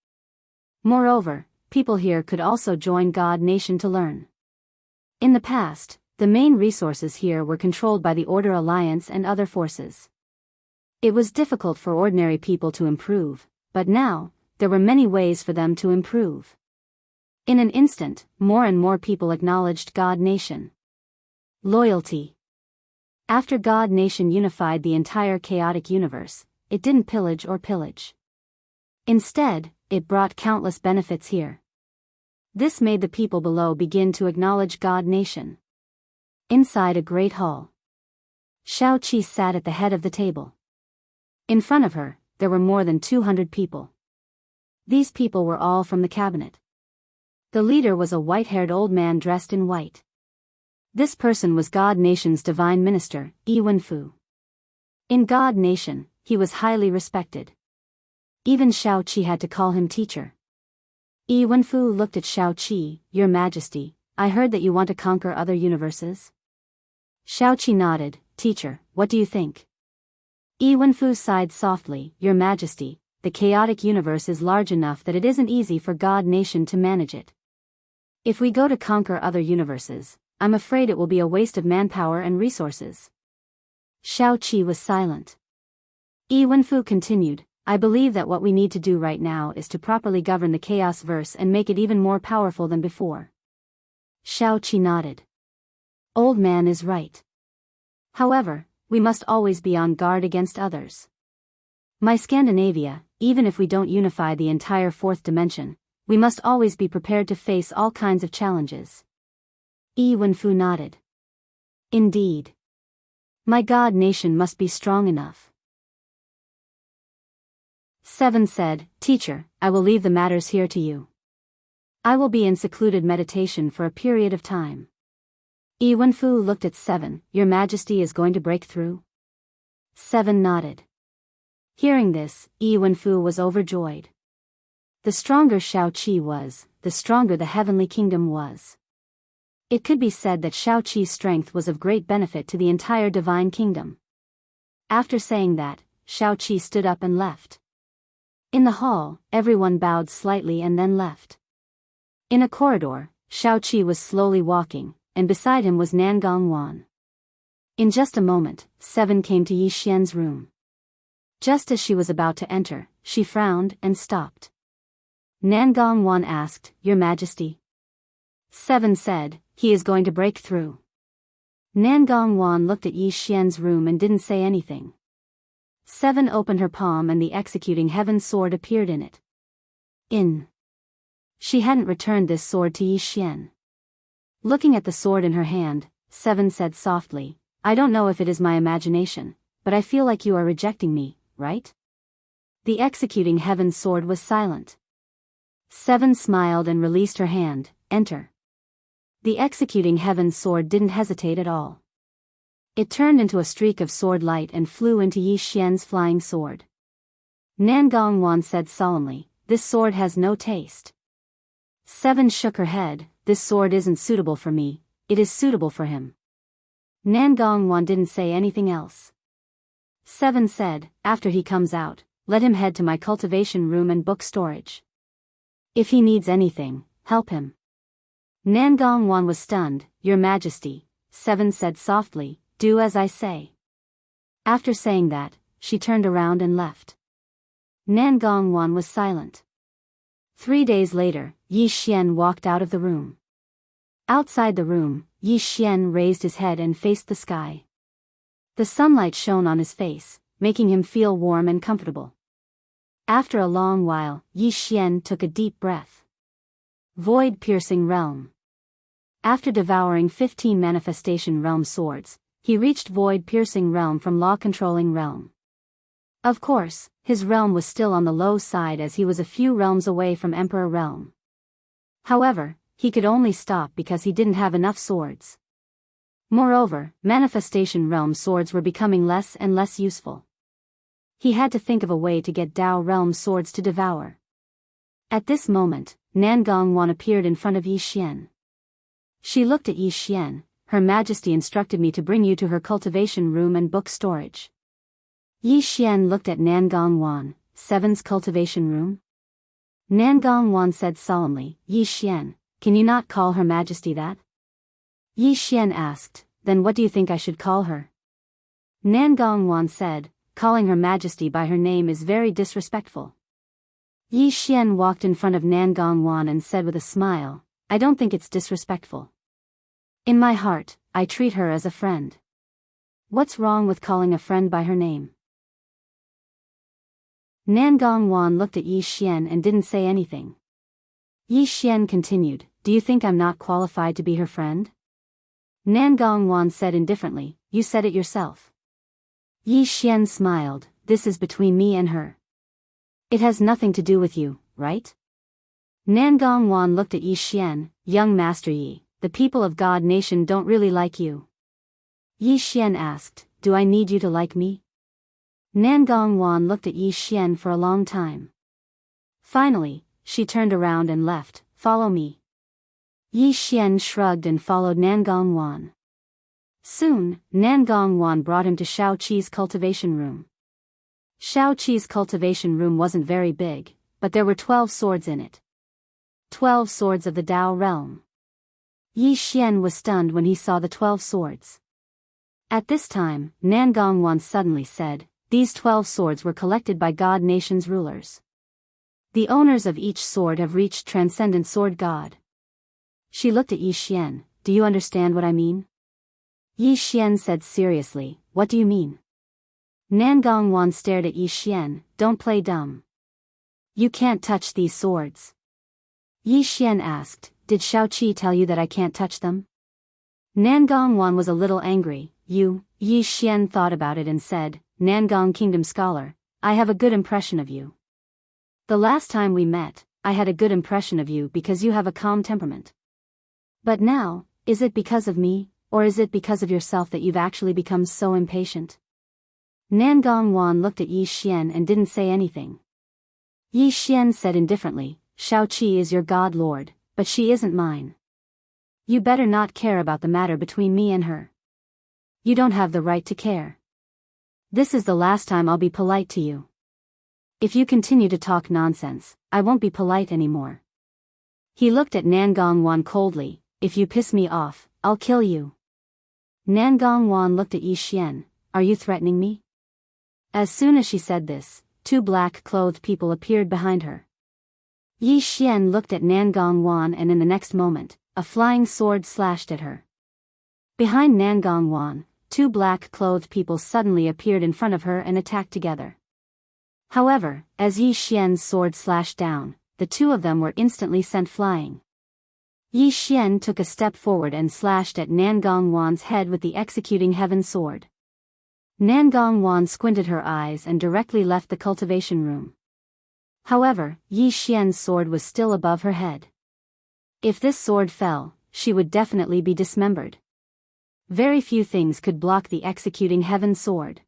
Moreover, people here could also join God Nation to learn. In the past, the main resources here were controlled by the Order Alliance and other forces. It was difficult for ordinary people to improve, but now, there were many ways for them to improve. In an instant, more and more people acknowledged God Nation. Loyalty. After God Nation unified the entire chaotic universe, it didn't pillage or pillage. Instead, it brought countless benefits here. This made the people below begin to acknowledge God Nation. Inside a great hall, Xiao Qi sat at the head of the table. In front of her, there were more than 200 people. These people were all from the cabinet. The leader was a white-haired old man dressed in white. This person was God Nation's divine minister, Yi Wenfu. In God Nation, he was highly respected. Even Xiao Qi had to call him teacher. Yi Wenfu looked at Xiao Qi. Your Majesty, I heard that you want to conquer other universes? Xiao Qi nodded. Teacher, what do you think? Yi Wenfu sighed softly. Your Majesty, the chaotic universe is large enough that it isn't easy for God Nation to manage it. If we go to conquer other universes, I'm afraid it will be a waste of manpower and resources. Xiao Qi was silent. Yi Wenfu continued, I believe that what we need to do right now is to properly govern the chaos verse and make it even more powerful than before. Xiao Qi nodded. Old man is right. However, we must always be on guard against others. My Scandinavia, even if we don't unify the entire fourth dimension, we must always be prepared to face all kinds of challenges. Yi Wenfu nodded. Indeed. My God Nation must be strong enough. 7 said, Teacher, I will leave the matters here to you. I will be in secluded meditation for a period of time. Yi Wenfu looked at 7, Your Majesty is going to break through? 7 nodded. Hearing this, Yi Wenfu was overjoyed. The stronger Xiao Qi was, the stronger the heavenly kingdom was. It could be said that Xiao Qi's strength was of great benefit to the entire divine kingdom. After saying that, Xiao Qi stood up and left. In the hall, everyone bowed slightly and then left. In a corridor, Xiao Qi was slowly walking, and beside him was Nangong Wan. In just a moment, 7 came to Yi Xian's room. Just as she was about to enter, she frowned and stopped. Nangong Wan asked, Your Majesty? 7 said, He is going to break through. Nangong Wan looked at Yi Xian's room and didn't say anything. 7 opened her palm and the executing heaven sword appeared in it. She hadn't returned this sword to Yi Xian. Looking at the sword in her hand, 7 said softly, I don't know if it is my imagination, but I feel like you are rejecting me, right? The executing heaven sword was silent. 7 smiled and released her hand. Enter. The executing heaven sword didn't hesitate at all. It turned into a streak of sword light and flew into Yi Xian's flying sword. Nangong Wan said solemnly, This sword has no taste. 7 shook her head, This sword isn't suitable for me, it is suitable for him. Nangong Wan didn't say anything else. 7 said, After he comes out, let him head to my cultivation room and book storage. If he needs anything, help him. Nangong Wan was stunned. Your Majesty, 7 said softly, do as I say. After saying that, she turned around and left. Nangong Wan was silent. 3 days later, Yi Xian walked out of the room. Outside the room, Yi Xian raised his head and faced the sky. The sunlight shone on his face, making him feel warm and comfortable. After a long while, Yi Xian took a deep breath. Void-piercing realm. After devouring 15 manifestation realm swords, he reached void-piercing realm from law-controlling realm. Of course, his realm was still on the low side as he was a few realms away from Emperor Realm. However, he could only stop because he didn't have enough swords. Moreover, Manifestation Realm swords were becoming less and less useful. He had to think of a way to get Dao Realm swords to devour. At this moment, Nangong Wan appeared in front of Yi Xian. She looked at Yi Xian. Her Majesty instructed me to bring you to her cultivation room and book storage. Yi Xian looked at Nangong Wan. Seven's cultivation room? Nangong Wan said solemnly, Yi Xian, can you not call Her Majesty that? Yi Xian asked, then what do you think I should call her? Nangong Wan said, calling Her Majesty by her name is very disrespectful. Yi Xian walked in front of Nangong Wan and said with a smile, I don't think it's disrespectful. In my heart, I treat her as a friend. What's wrong with calling a friend by her name? Nangong Wan looked at Yi Xian and didn't say anything. Yi Xian continued, do you think I'm not qualified to be her friend? Nangong Wan said indifferently, you said it yourself. Yi Xian smiled, this is between me and her. It has nothing to do with you, right? Nangong Wan looked at Yi Xian, young Master Yi, the people of God Nation don't really like you. Yi Xian asked, do I need you to like me? Nangong Wan looked at Yi Xian for a long time. Finally, she turned around and left, follow me. Yi Xian shrugged and followed Nangong Wan. Soon, Nangong Wan brought him to Shao Qi's cultivation room. Shao Qi's cultivation room wasn't very big, but there were 12 swords in it. 12 swords of the Dao realm. Yi Xian was stunned when he saw the 12 swords. At this time, Nangong Wan suddenly said, these 12 swords were collected by God Nation's rulers. The owners of each sword have reached Transcendent Sword God. She looked at Yi Xian, do you understand what I mean? Yi Xian said seriously, what do you mean? Nangong Wan stared at Yi Xian, don't play dumb. You can't touch these swords. Yi Xian asked, did Shao Qi tell you that I can't touch them? Nangong Wan was a little angry. Yi Xian thought about it and said, Nangong Kingdom Scholar, I have a good impression of you. The last time we met, I had a good impression of you because you have a calm temperament. But now, is it because of me, or is it because of yourself that you've actually become so impatient? Nangong Wan looked at Yi Xian and didn't say anything. Yi Xian said indifferently, Shao Qi is your god lord, but she isn't mine. You better not care about the matter between me and her. You don't have the right to care. This is the last time I'll be polite to you. If you continue to talk nonsense, I won't be polite anymore. He looked at Nangong Wan coldly, if you piss me off, I'll kill you. Nangong Wan looked at Yi Xian, are you threatening me? As soon as she said this, 2 black-clothed people appeared behind her. Yi Xian looked at Nangong Wan and in the next moment, a flying sword slashed at her. Behind Nangong Wan, 2 black-clothed people suddenly appeared in front of her and attacked together. However, as Yi Xian's sword slashed down, the 2 of them were instantly sent flying. Yi Xian took a step forward and slashed at Nangong Wan's head with the executing heaven sword. Nangong Wan squinted her eyes and directly left the cultivation room. However, Yi Xian's sword was still above her head. If this sword fell, she would definitely be dismembered. Very few things could block the executing heaven sword.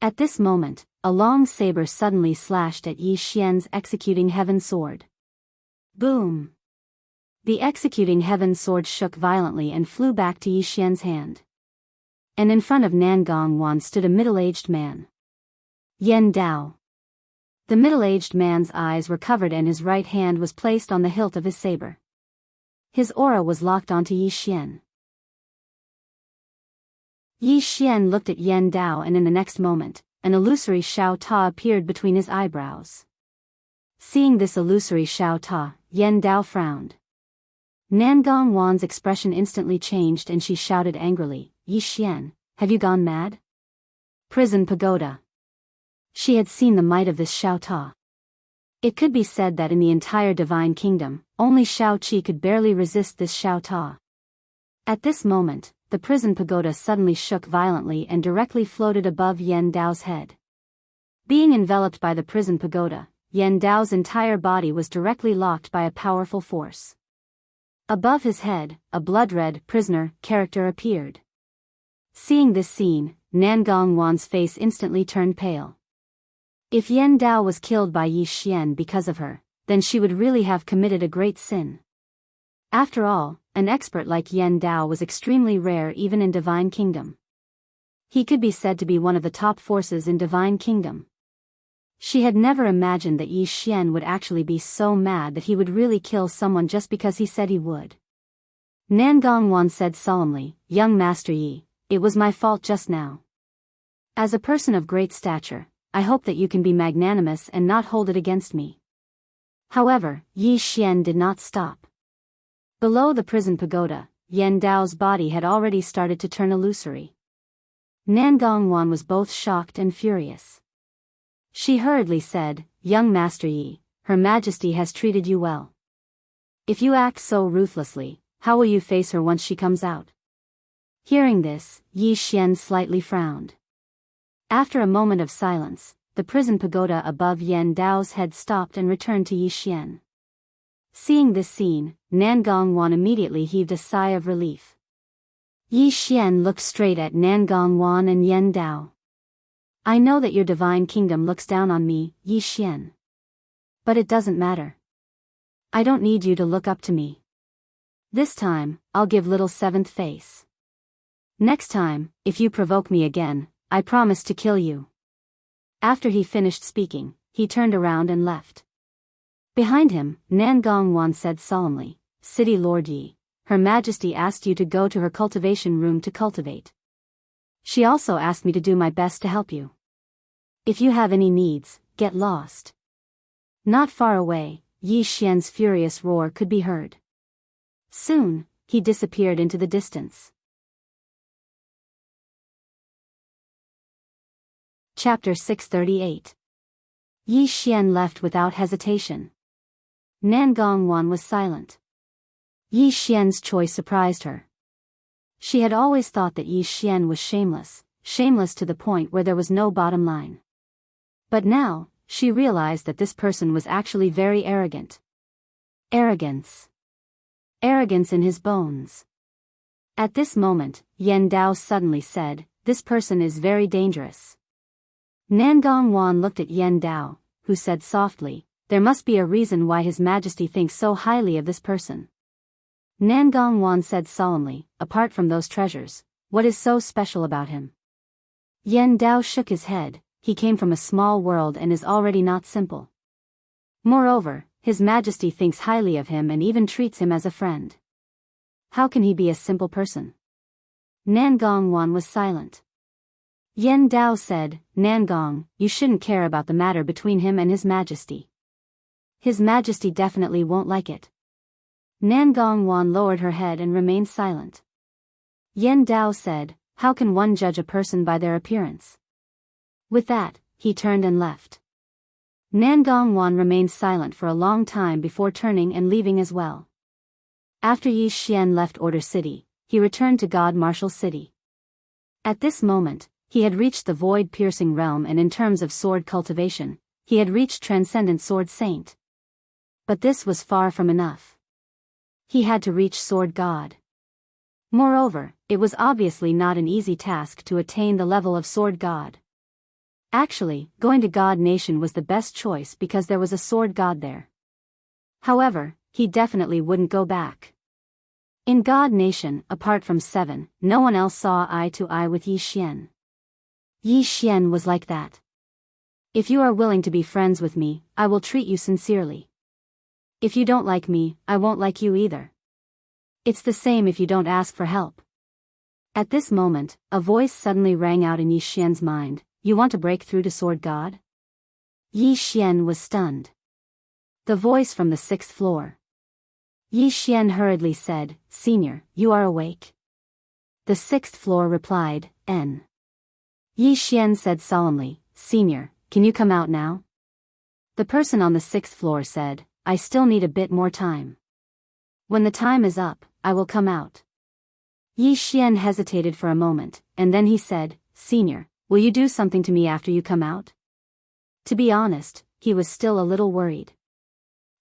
At this moment, a long saber suddenly slashed at Yi Xian's executing heaven sword. Boom! The executing heaven sword shook violently and flew back to Yi Xian's hand. And in front of Nangong Wan stood a middle-aged man. Yen Dao. The middle-aged man's eyes were covered and his right hand was placed on the hilt of his saber. His aura was locked onto Yi Xian. Yi Xian looked at Yen Dao and in the next moment, an illusory Shao Ta appeared between his eyebrows. Seeing this illusory Shao Ta, Yen Dao frowned. Nangong Wan's expression instantly changed and she shouted angrily, Yi Xian, have you gone mad? Prison pagoda. She had seen the might of this Shao Ta. It could be said that in the entire divine kingdom, only Shao Qi could barely resist this Shao Ta. At this moment, the prison pagoda suddenly shook violently and directly floated above Yen Dao's head. Being enveloped by the prison pagoda, Yan Dao's entire body was directly locked by a powerful force. Above his head, a blood-red prisoner character appeared. Seeing this scene, Nan Gongwan's face instantly turned pale. If Yan Dao was killed by Yi Xian because of her, then she would really have committed a great sin. After all, an expert like Yan Dao was extremely rare even in Divine Kingdom. He could be said to be one of the top forces in Divine Kingdom. She had never imagined that Yi Xian would actually be so mad that he would really kill someone just because he said he would. Nan Gongwan said solemnly, "Young Master Yi, it was my fault just now. As a person of great stature, I hope that you can be magnanimous and not hold it against me." However, Yi Xian did not stop. Below the prison pagoda, Yan Dao's body had already started to turn illusory. Nan Gongwan was both shocked and furious. She hurriedly said, "Young Master Yi, Her Majesty has treated you well. If you act so ruthlessly, how will you face her once she comes out?" Hearing this, Yi Xian slightly frowned. After a moment of silence, the prison pagoda above Yan Dao's head stopped and returned to Yi Xian. Seeing this scene, Nan Gongwan immediately heaved a sigh of relief. Yi Xian looked straight at Nan Gongwan and Yan Dao. "I know that your divine kingdom looks down on me, Yi Xian. But it doesn't matter. I don't need you to look up to me. This time, I'll give little seventh face. Next time, if you provoke me again, I promise to kill you." After he finished speaking, he turned around and left. Behind him, Nan Gongwan said solemnly, "City Lord Yi, Her Majesty asked you to go to her cultivation room to cultivate. She also asked me to do my best to help you. If you have any needs, get lost." Not far away, Yi Xian's furious roar could be heard. Soon, he disappeared into the distance. Chapter 638. Yi Xian left without hesitation. Nan Gongwan was silent. Yi Xian's choice surprised her. She had always thought that Yi Xian was shameless to the point where there was no bottom line. But now, she realized that this person was actually very arrogant. Arrogance. Arrogance in his bones. At this moment, Yan Dao suddenly said, "This person is very dangerous." Nan Gongwan looked at Yan Dao, who said softly, "There must be a reason why His Majesty thinks so highly of this person." Nan Gongwan said solemnly, "Apart from those treasures, what is so special about him?" Yan Dao shook his head. "He came from a small world and is already not simple. Moreover, His Majesty thinks highly of him and even treats him as a friend. How can he be a simple person?" Nan Gongwan was silent. Yan Dao said, "Nan Gong, you shouldn't care about the matter between him and His Majesty. His Majesty definitely won't like it." Nan Gongwan lowered her head and remained silent. Yan Dao said, "How can one judge a person by their appearance?" With that, he turned and left. Nan Gongwan remained silent for a long time before turning and leaving as well. After Yi Xian left Order City, he returned to God Martial City. At this moment, he had reached the void-piercing realm, and in terms of sword cultivation, he had reached Transcendent Sword Saint. But this was far from enough. He had to reach Sword God. Moreover, it was obviously not an easy task to attain the level of Sword God. Actually, going to God Nation was the best choice because there was a Sword God there. However, he definitely wouldn't go back. In God Nation, apart from Seven, no one else saw eye to eye with Yi Xian. Yi Xian was like that. "If you are willing to be friends with me, I will treat you sincerely. If you don't like me, I won't like you either. It's the same if you don't ask for help." At this moment, a voice suddenly rang out in Yi Xian's mind, "You want to break through to Sword God?" Yi Xian was stunned. The voice from the 6th floor. Yi Xian hurriedly said, "Senior, you are awake?" The 6th floor replied, "N." Yi Xian said solemnly, "Senior, can you come out now?" The person on the 6th floor said, "I still need a bit more time. When the time is up, I will come out." Yi Xian hesitated for a moment, and then he said, "Senior, will you do something to me after you come out?" To be honest, he was still a little worried.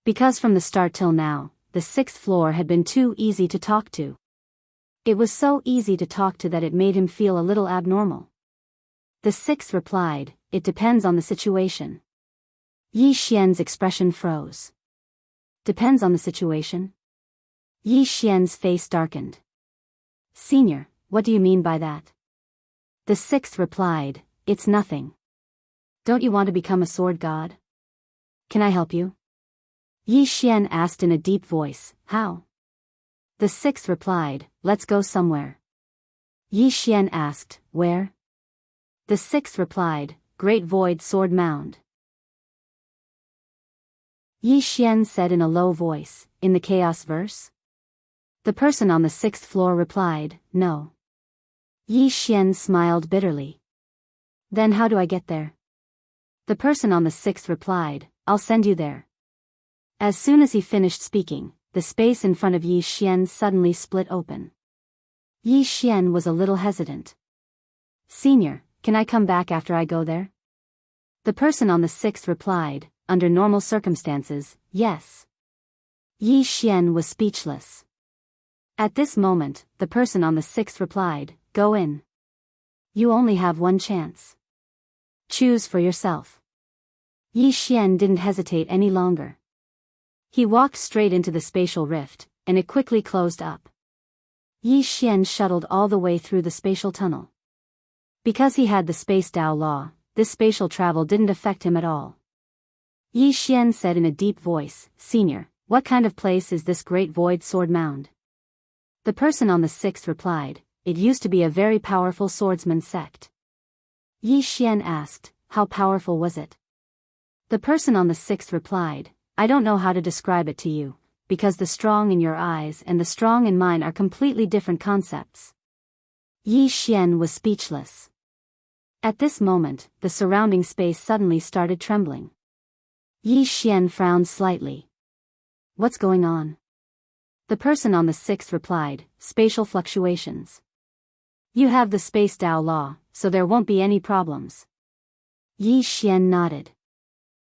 Because from the start till now, the 6th floor had been too easy to talk to. It was so easy to talk to that it made him feel a little abnormal. The 6th replied, "It depends on the situation." Yi Xian's expression froze. Depends on the situation? Yi Xian's face darkened. Senior, what do you mean by that? The 6th replied, "It's nothing. Don't you want to become a sword god? Can I help you?" Yi Xian asked in a deep voice, "How?" The 6th replied, "Let's go somewhere." Yi Xian asked, "Where?" The 6th replied, "Great Void Sword Mound." Yi Xian said in a low voice, "In the chaos verse?" The person on the 6th floor replied, "No." Yi Xian smiled bitterly. "Then how do I get there?" The person on the 6th replied, "I'll send you there." As soon as he finished speaking, the space in front of Yi Xian suddenly split open. Yi Xian was a little hesitant. "Senior, can I come back after I go there?" The person on the 6th replied, "Under normal circumstances, yes." Yi Xian was speechless. At this moment, the person on the 6th replied, "Go in. You only have one chance. Choose for yourself." Yi Xian didn't hesitate any longer. He walked straight into the spatial rift, and it quickly closed up. Yi Xian shuttled all the way through the spatial tunnel. Because he had the Space Dao law, this spatial travel didn't affect him at all. Yi Xian said in a deep voice, "Senior, what kind of place is this Great Void Sword Mound?" The person on the 6th replied, "It used to be a very powerful swordsman sect." Yi Xian asked, "How powerful was it?" The person on the 6th replied, "I don't know how to describe it to you, because the strong in your eyes and the strong in mine are completely different concepts." Yi Xian was speechless. At this moment, the surrounding space suddenly started trembling. Yi Xian frowned slightly. "What's going on?" The person on the 6th replied, "Spatial fluctuations. You have the Space Dao law, so there won't be any problems." Yi Xian nodded.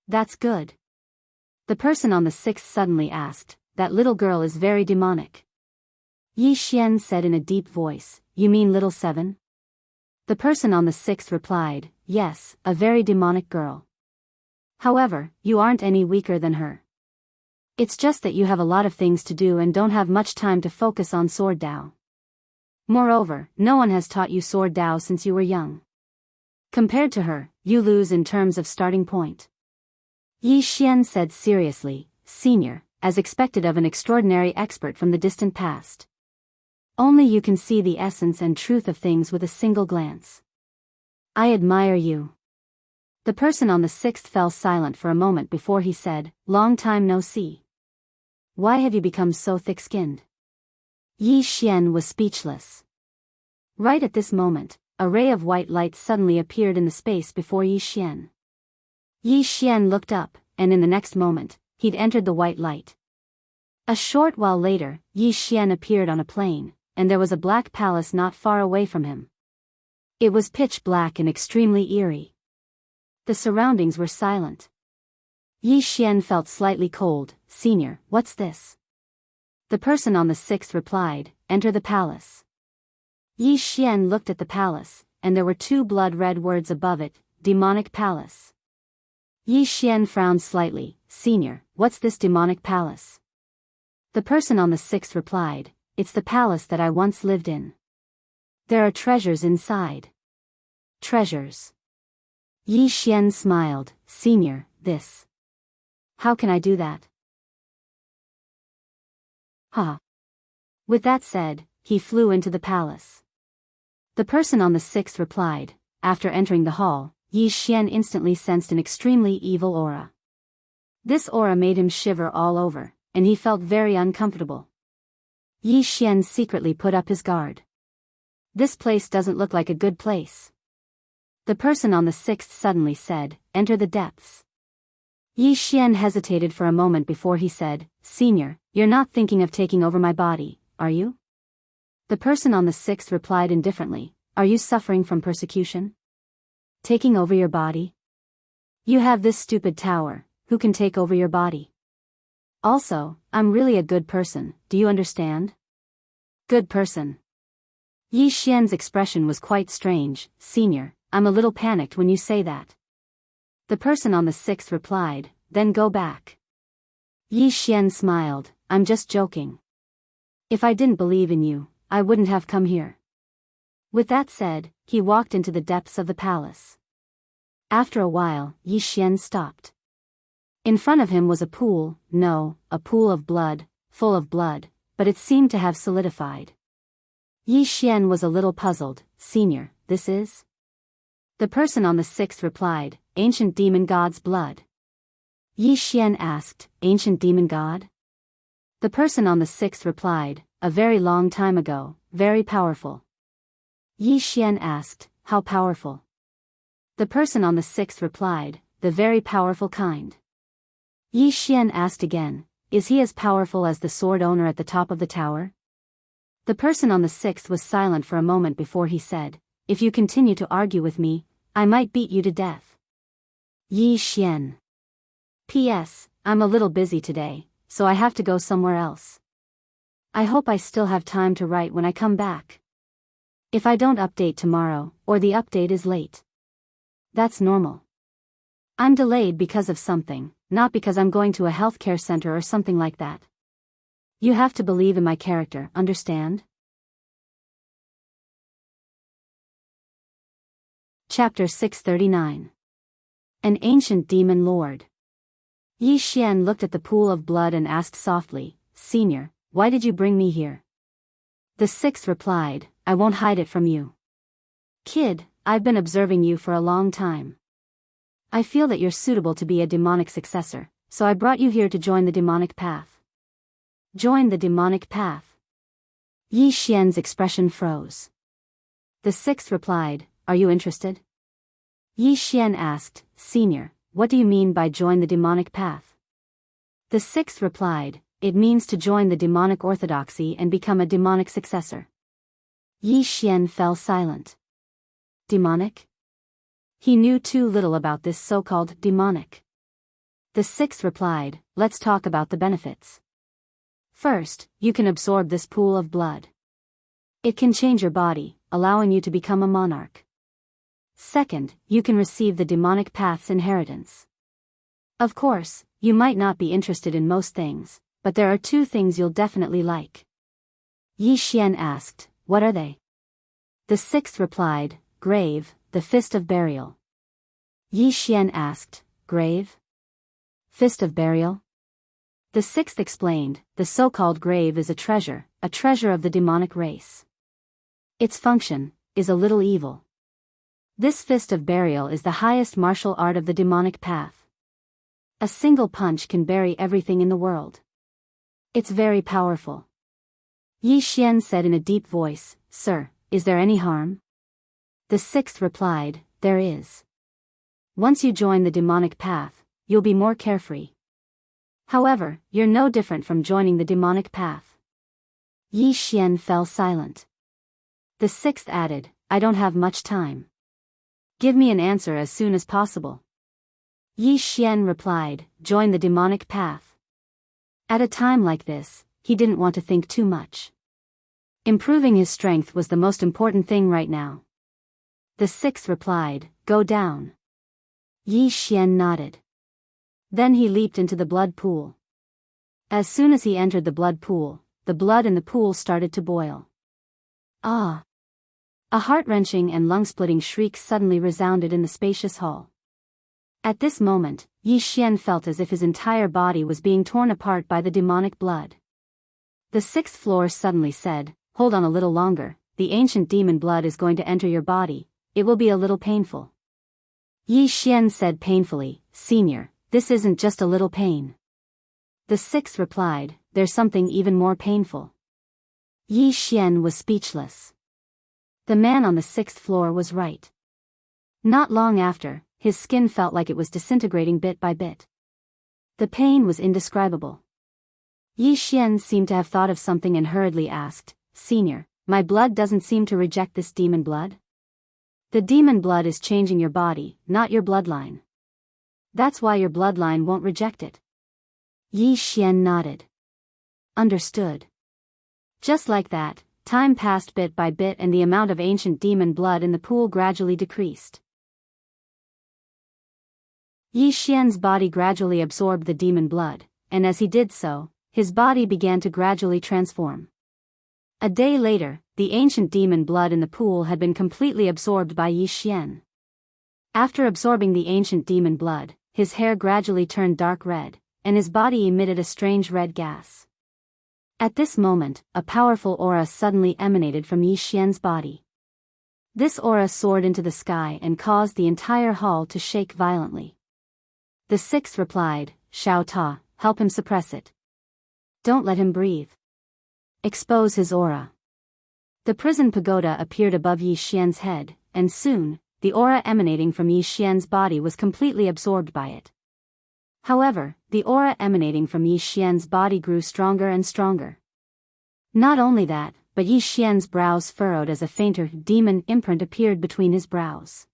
"That's good." The person on the 6th suddenly asked, "That little girl is very demonic." Yi Xian said in a deep voice, "You mean little 7?" The person on the 6th replied, "Yes, a very demonic girl. However, you aren't any weaker than her. It's just that you have a lot of things to do and don't have much time to focus on Sword Dao. Moreover, no one has taught you Sword Dao since you were young. Compared to her, you lose in terms of starting point." Yi Xian said seriously, "Senior, as expected of an extraordinary expert from the distant past. Only you can see the essence and truth of things with a single glance. I admire you." The person on the 6th fell silent for a moment before he said, "Long time no see. Why have you become so thick-skinned?" Yi Xian was speechless. Right at this moment, a ray of white light suddenly appeared in the space before Yi Xian. Yi Xian looked up, and in the next moment, he'd entered the white light. A short while later, Yi Xian appeared on a plain, and there was a black palace not far away from him. It was pitch black and extremely eerie. The surroundings were silent. Yi Xian felt slightly cold. "Senior, what's this?" The person on the 6th replied, "Enter the palace." Yi Xian looked at the palace, and there were 2 blood-red words above it, "Demonic Palace." Yi Xian frowned slightly. "Senior, what's this demonic palace?" The person on the 6th replied, "It's the palace that I once lived in. There are treasures inside." "Treasures?" Yi Xian smiled. "Senior, this. How can I do that?" "Ha." With that said, he flew into the palace. The person on the 6th replied, "After entering the hall, Yi Xian instantly sensed an extremely evil aura. This aura made him shiver all over, and he felt very uncomfortable. Yi Xian secretly put up his guard. This place doesn't look like a good place. The person on the 6th suddenly said, "Enter the depths." Yi Xian hesitated for a moment before he said, "Senior, you're not thinking of taking over my body, are you?" The person on the 6th replied indifferently, "Are you suffering from persecution? Taking over your body?" You have this stupid tower, who can take over your body? Also, I'm really a good person, do you understand? Good person. Yi Xian's expression was quite strange. Senior, I'm a little panicked when you say that. The person on the sixth replied, then go back. Yi Xian smiled, I'm just joking. If I didn't believe in you, I wouldn't have come here. With that said, he walked into the depths of the palace. After a while, Yi Xian stopped. In front of him was a pool, a pool of blood, full of blood, but it seemed to have solidified. Yi Xian was a little puzzled. Senior, this is? The person on the sixth replied, ancient demon god's blood. Yi Xian asked, ancient demon god? The person on the sixth replied, a very long time ago, very powerful. Yi Xian asked, how powerful? The person on the sixth replied, the very powerful kind. Yi Xian asked again, is he as powerful as the sword owner at the top of the tower? The person on the sixth was silent for a moment before he said, if you continue to argue with me, I might beat you to death. Yi Xian. P.S. I'm a little busy today, so I have to go somewhere else. I hope I still have time to write when I come back. If I don't update tomorrow, or the update is late. That's normal. I'm delayed because of something, not because I'm going to a healthcare center or something like that. You have to believe in my character, understand? Chapter 639. An Ancient Demon Lord. Yi Xian looked at the pool of blood and asked softly, Senior, why did you bring me here? The sixth replied, I won't hide it from you. Kid, I've been observing you for a long time. I feel that you're suitable to be a demonic successor, so I brought you here to join the demonic path. Join the demonic path. Yi Xian's expression froze. The sixth replied, are you interested? Yi Xian asked, Senior, what do you mean by join the demonic path? The sixth replied, it means to join the demonic orthodoxy and become a demonic successor. Yi Xian fell silent. Demonic? He knew too little about this so-called demonic. The sixth replied, let's talk about the benefits. First, you can absorb this pool of blood. It can change your body, allowing you to become a monarch. Second, you can receive the demonic path's inheritance. Of course, you might not be interested in most things, but there are two things you'll definitely like. Yi Xian asked, what are they? The sixth replied, grave, the fist of burial. Yi Xian asked, grave? Fist of burial? The sixth explained, the so-called grave is a treasure of the demonic race. Its function is a little evil. This fist of burial is the highest martial art of the demonic path. A single punch can bury everything in the world. It's very powerful. Yi Xian said in a deep voice, Sir, is there any harm? The sixth replied, there is. Once you join the demonic path, you'll be more carefree. However, you're no different from joining the demonic path. Yi Xian fell silent. The sixth added, I don't have much time. Give me an answer as soon as possible. Yi Xian replied, join the demonic path. At a time like this, he didn't want to think too much. Improving his strength was the most important thing right now. The sixth replied, go down. Yi Xian nodded. Then he leaped into the blood pool. As soon as he entered the blood pool, the blood in the pool started to boil. Ah! A heart-wrenching and lung-splitting shriek suddenly resounded in the spacious hall. At this moment, Yi Xian felt as if his entire body was being torn apart by the demonic blood. The sixth floor suddenly said, hold on a little longer, the ancient demon blood is going to enter your body, it will be a little painful. Yi Xian said painfully, Senior, this isn't just a little pain. The sixth replied, there's something even more painful. Yi Xian was speechless. The man on the sixth floor was right. Not long after, his skin felt like it was disintegrating bit by bit. The pain was indescribable. Yi Xian seemed to have thought of something and hurriedly asked, Senior, my blood doesn't seem to reject this demon blood? The demon blood is changing your body, not your bloodline. That's why your bloodline won't reject it. Yi Xian nodded. Understood. Just like that, time passed bit by bit and the amount of ancient demon blood in the pool gradually decreased. Yi Xian's body gradually absorbed the demon blood, and as he did so, his body began to gradually transform. A day later, the ancient demon blood in the pool had been completely absorbed by Yi Xian. After absorbing the ancient demon blood, his hair gradually turned dark red, and his body emitted a strange red gas. At this moment, a powerful aura suddenly emanated from Yi Xian's body. This aura soared into the sky and caused the entire hall to shake violently. The sixth replied, "Xiao Ta, help him suppress it. Don't let him breathe. Expose his aura." The prison pagoda appeared above Yi Xian's head, and soon, the aura emanating from Yi Xian's body was completely absorbed by it. However, the aura emanating from Yi Xian's body grew stronger and stronger. Not only that, but Yi Xian's brows furrowed as a fainter demon imprint appeared between his brows.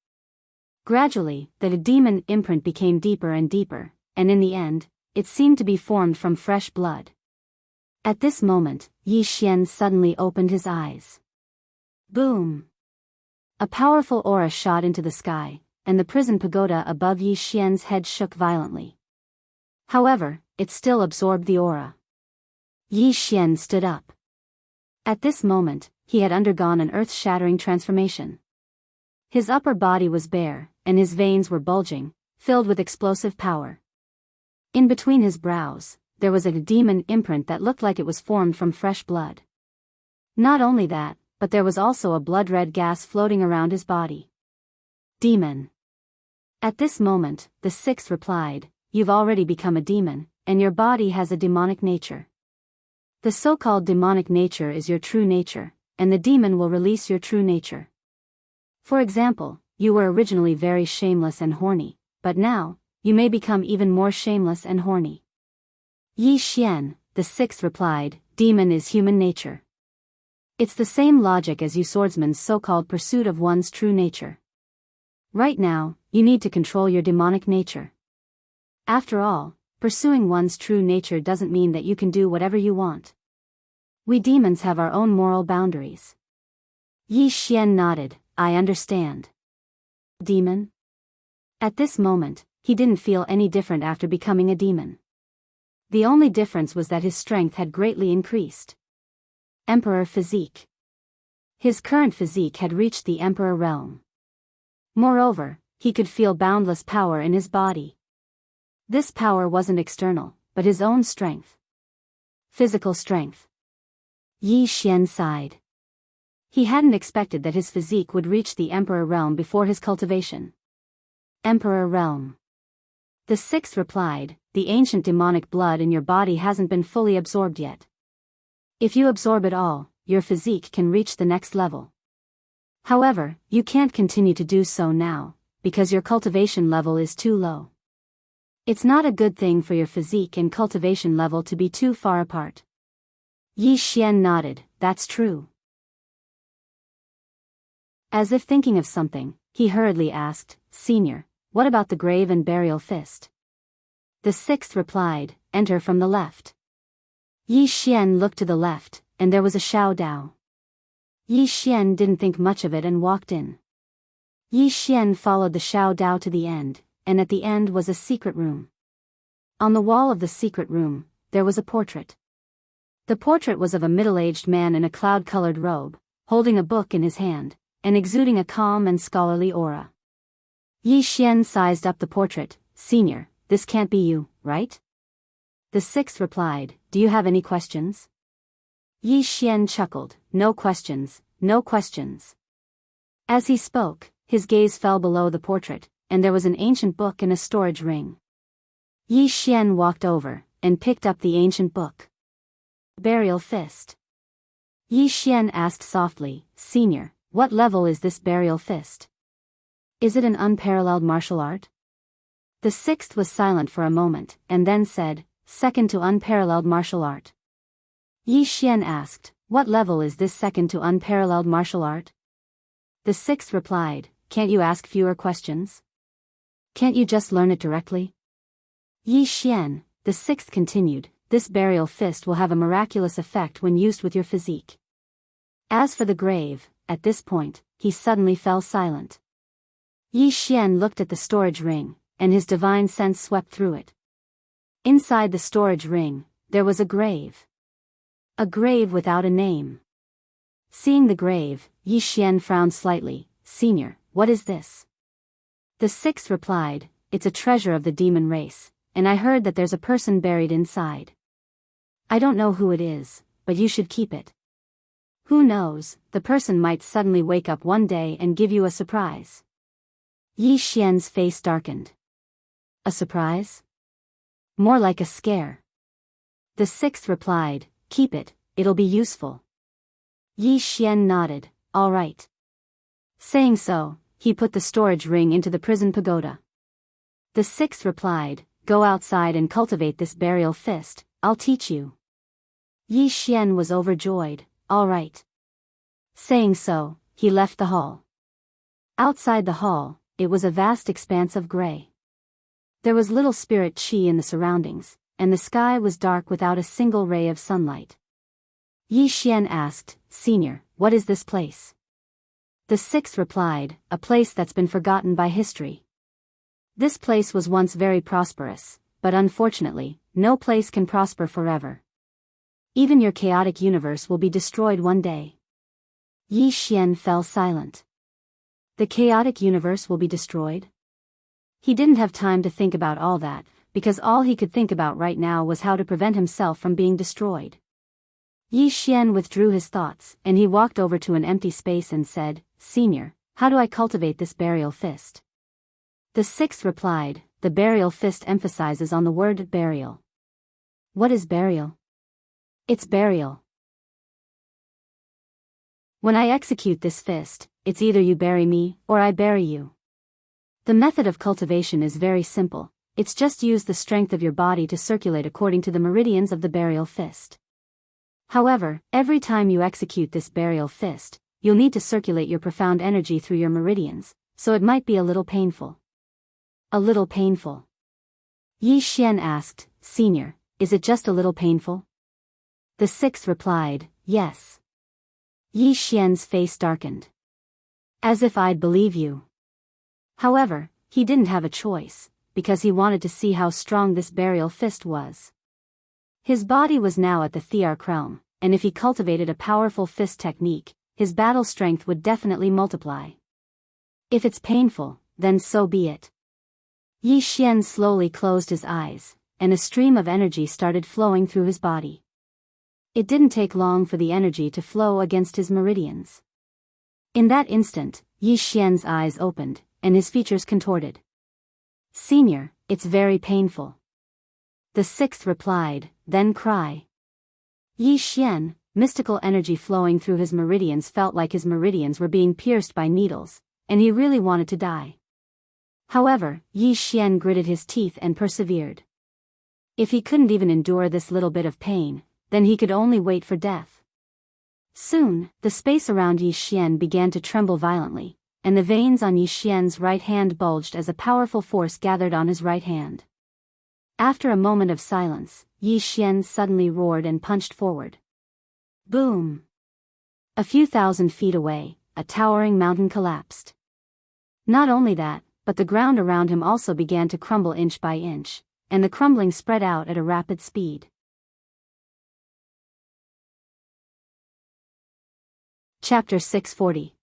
Gradually, the demon imprint became deeper and deeper, and in the end, it seemed to be formed from fresh blood. At this moment, Yi Xian suddenly opened his eyes. Boom! A powerful aura shot into the sky, and the prison pagoda above Yi Xian's head shook violently. However, it still absorbed the aura. Yi Xian stood up. At this moment, he had undergone an earth-shattering transformation. His upper body was bare, and his veins were bulging, filled with explosive power. In between his brows, there was a demon imprint that looked like it was formed from fresh blood. Not only that, but there was also a blood-red gas floating around his body. Demon. At this moment, the sixth replied, "You've already become a demon, and your body has a demonic nature. The so-called demonic nature is your true nature, and the demon will release your true nature. For example, you were originally very shameless and horny, but now, you may become even more shameless and horny." Yi Xian, the sixth replied, "Demon is human nature. It's the same logic as you swordsman's so-called pursuit of one's true nature. Right now, you need to control your demonic nature. After all, pursuing one's true nature doesn't mean that you can do whatever you want. We demons have our own moral boundaries." Yi Xian nodded, "I understand." Demon? At this moment, he didn't feel any different after becoming a demon. The only difference was that his strength had greatly increased. Emperor physique. His current physique had reached the emperor realm. Moreover, he could feel boundless power in his body. This power wasn't external, but his own strength. Physical strength. Yi Xian sighed. He hadn't expected that his physique would reach the emperor realm before his cultivation. Emperor realm. The sixth replied, "The ancient demonic blood in your body hasn't been fully absorbed yet. If you absorb it all, your physique can reach the next level. However, you can't continue to do so now, because your cultivation level is too low. It's not a good thing for your physique and cultivation level to be too far apart." Yi Xian nodded, "That's true." As if thinking of something, he hurriedly asked, "Senior, what about the grave and burial fist?" The sixth replied, "Enter from the left." Yi Xian looked to the left, and there was a Xiao Dao. Yi Xian didn't think much of it and walked in. Yi Xian followed the Xiao Dao to the end, and at the end was a secret room. On the wall of the secret room, there was a portrait. The portrait was of a middle-aged man in a cloud-colored robe, holding a book in his hand, and exuding a calm and scholarly aura. Yi Xian sized up the portrait, "Senior, this can't be you, right?" The sixth replied, "Do you have any questions?" Yi Xian chuckled, "No questions, no questions." As he spoke, his gaze fell below the portrait, and there was an ancient book in a storage ring. Yi Xian walked over, and picked up the ancient book. Burial fist. Yi Xian asked softly, "Senior, what level is this burial fist? Is it an unparalleled martial art?" The sixth was silent for a moment, and then said, "Second to unparalleled martial art." Yi Xian asked, "What level is this second to unparalleled martial art?" The sixth replied, "Can't you ask fewer questions?" Can't you just learn it directly? Yi Xian, the sixth continued, this burial fist will have a miraculous effect when used with your physique. As for the grave, at this point, he suddenly fell silent. Yi Xian looked at the storage ring, and his divine sense swept through it. Inside the storage ring, there was a grave. A grave without a name. Seeing the grave, Yi Xian frowned slightly. Senior, what is this? The sixth replied, it's a treasure of the demon race, and I heard that there's a person buried inside. I don't know who it is, but you should keep it. Who knows, the person might suddenly wake up one day and give you a surprise. Yi Xian's face darkened. A surprise? More like a scare. The sixth replied, keep it, it'll be useful. Yi Xian nodded, all right. Saying so, he put the storage ring into the prison pagoda. The sixth replied, go outside and cultivate this burial fist, I'll teach you. Yi Xian was overjoyed, all right. Saying so, he left the hall. Outside the hall, it was a vast expanse of gray. There was little spirit chi in the surroundings, and the sky was dark without a single ray of sunlight. Yi Xian asked, Senior, what is this place? The sixth replied, a place that's been forgotten by history. This place was once very prosperous, but unfortunately, no place can prosper forever. Even your chaotic universe will be destroyed one day. Yi Xian fell silent. The chaotic universe will be destroyed? He didn't have time to think about all that, because all he could think about right now was how to prevent himself from being destroyed. Yi Xian withdrew his thoughts, and he walked over to an empty space and said, Senior, how do I cultivate this burial fist? The sixth replied, the burial fist emphasizes on the word burial. What is burial? It's burial. When I execute this fist, it's either you bury me, or I bury you. The method of cultivation is very simple, it's just use the strength of your body to circulate according to the meridians of the burial fist. However, every time you execute this burial fist, you'll need to circulate your profound energy through your meridians, so it might be a little painful. A little painful. Yi Xian asked, Senior, is it just a little painful? The sixth replied, yes. Yi Xian's face darkened. As if I'd believe you. However, he didn't have a choice, because he wanted to see how strong this burial fist was. His body was now at the Thearch realm, and if he cultivated a powerful fist technique, his battle strength would definitely multiply. If it's painful, then so be it. Yi Xian slowly closed his eyes, and a stream of energy started flowing through his body. It didn't take long for the energy to flow against his meridians. In that instant, Yi Xian's eyes opened, and his features contorted. Senior, it's very painful. The sixth replied, then cry. Yi Xian, mystical energy flowing through his meridians felt like his meridians were being pierced by needles, and he really wanted to die. However, Yi Xian gritted his teeth and persevered. If he couldn't even endure this little bit of pain, then he could only wait for death. Soon, the space around Yi Xian began to tremble violently, and the veins on Yi Xian's right hand bulged as a powerful force gathered on his right hand. After a moment of silence, Yi Xian suddenly roared and punched forward. Boom! A few thousand feet away, a towering mountain collapsed. Not only that, but the ground around him also began to crumble inch by inch, and the crumbling spread out at a rapid speed. Chapter 640.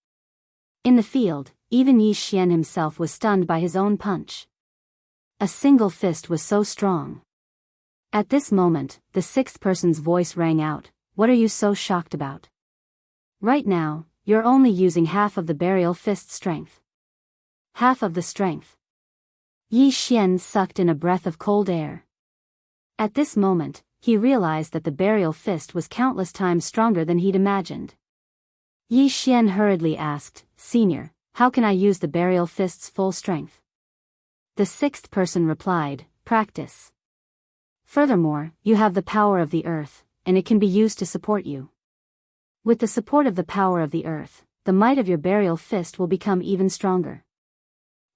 In the field, even Yi Xian himself was stunned by his own punch. A single fist was so strong. At this moment, the sixth person's voice rang out, what are you so shocked about? Right now, you're only using half of the burial fist's strength. Half of the strength. Yi Xian sucked in a breath of cold air. At this moment, he realized that the burial fist was countless times stronger than he'd imagined. Yi Xian hurriedly asked, Senior, how can I use the burial fist's full strength? The sixth person replied, practice. Furthermore, you have the power of the earth, and it can be used to support you. With the support of the power of the earth, the might of your burial fist will become even stronger.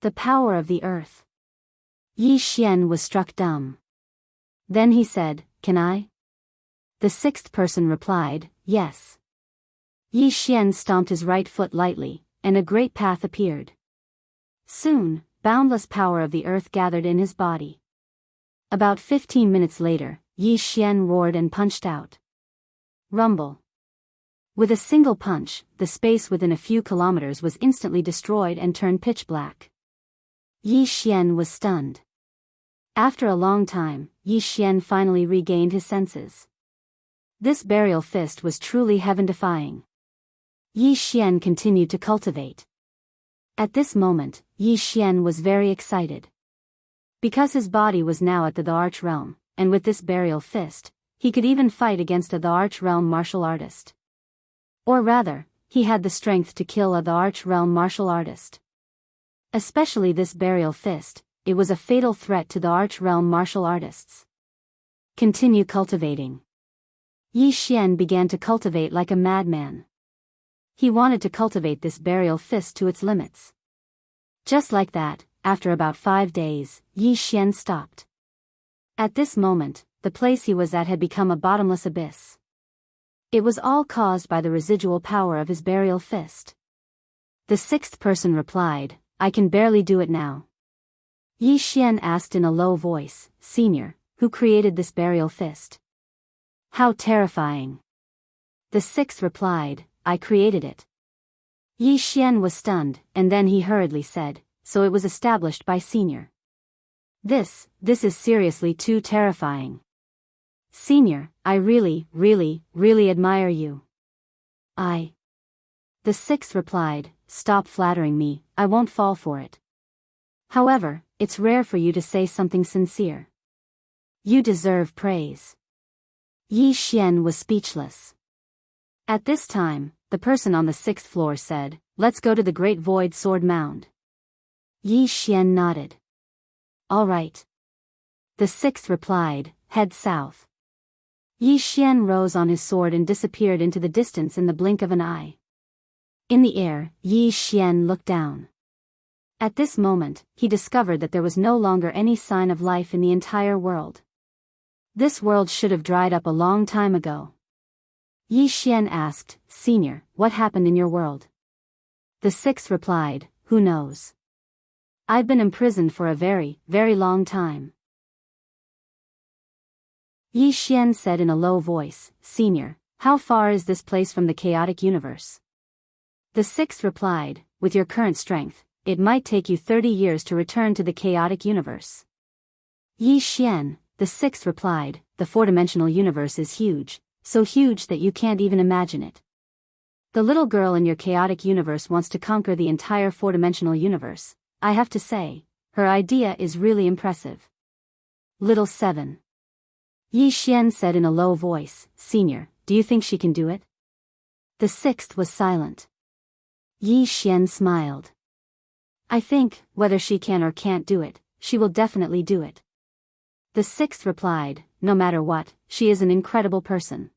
The power of the earth. Yi Xian was struck dumb. Then he said, "Can I?" The sixth person replied, "Yes." Yi Xian stomped his right foot lightly, and a great path appeared. Soon, boundless power of the earth gathered in his body. About 15 minutes later, Yi Xian roared and punched out. Rumble. With a single punch, the space within a few kilometers was instantly destroyed and turned pitch black. Yi Xian was stunned. After a long time, Yi Xian finally regained his senses. This burial fist was truly heaven-defying. Yi Xian continued to cultivate. At this moment, Yi Xian was very excited. Because his body was now at the Arch Realm, and with this burial fist, he could even fight against the Arch Realm martial artist. Or rather, he had the strength to kill the Arch Realm martial artist. Especially this burial fist, it was a fatal threat to the Arch Realm martial artists. Continue cultivating. Yi Xian began to cultivate like a madman. He wanted to cultivate this burial fist to its limits. Just like that, after about 5 days, Yi Xian stopped. At this moment, the place he was at had become a bottomless abyss. It was all caused by the residual power of his burial fist. The sixth person replied, "I can barely do it now." Yi Xian asked in a low voice, "Senior, who created this burial fist?" "How terrifying." The sixth replied, "I created it." Yi Xian was stunned, and then he hurriedly said, "So it was established by Senior." This is seriously too terrifying. Senior, I really admire you." The sixth replied, "Stop flattering me, I won't fall for it. However, it's rare for you to say something sincere. You deserve praise." Yi Xian was speechless. At this time, the person on the 6th floor said, "Let's go to the Great Void Sword Mound." Yi Xian nodded. "All right." The 6th replied, "Head south." Yi Xian rose on his sword and disappeared into the distance in the blink of an eye. In the air, Yi Xian looked down. At this moment, he discovered that there was no longer any sign of life in the entire world. This world should have dried up a long time ago. Yi Xian asked, "Senior, what happened in your world?" The sixth replied, "Who knows? I've been imprisoned for a very long time." Yi Xian said in a low voice, "Senior, how far is this place from the chaotic universe?" The sixth replied, "With your current strength, it might take you 30 years to return to the chaotic universe." Yi Xian, the sixth replied, "The four-dimensional universe is huge, so huge that you can't even imagine it. The little girl in your chaotic universe wants to conquer the entire four-dimensional universe. I have to say, her idea is really impressive." Little 7. Yi Xian said in a low voice, "Senior, do you think she can do it?" The sixth was silent. Yi Xian smiled. "I think, whether she can or can't do it, she will definitely do it." The sixth replied, "No matter what, she is an incredible person.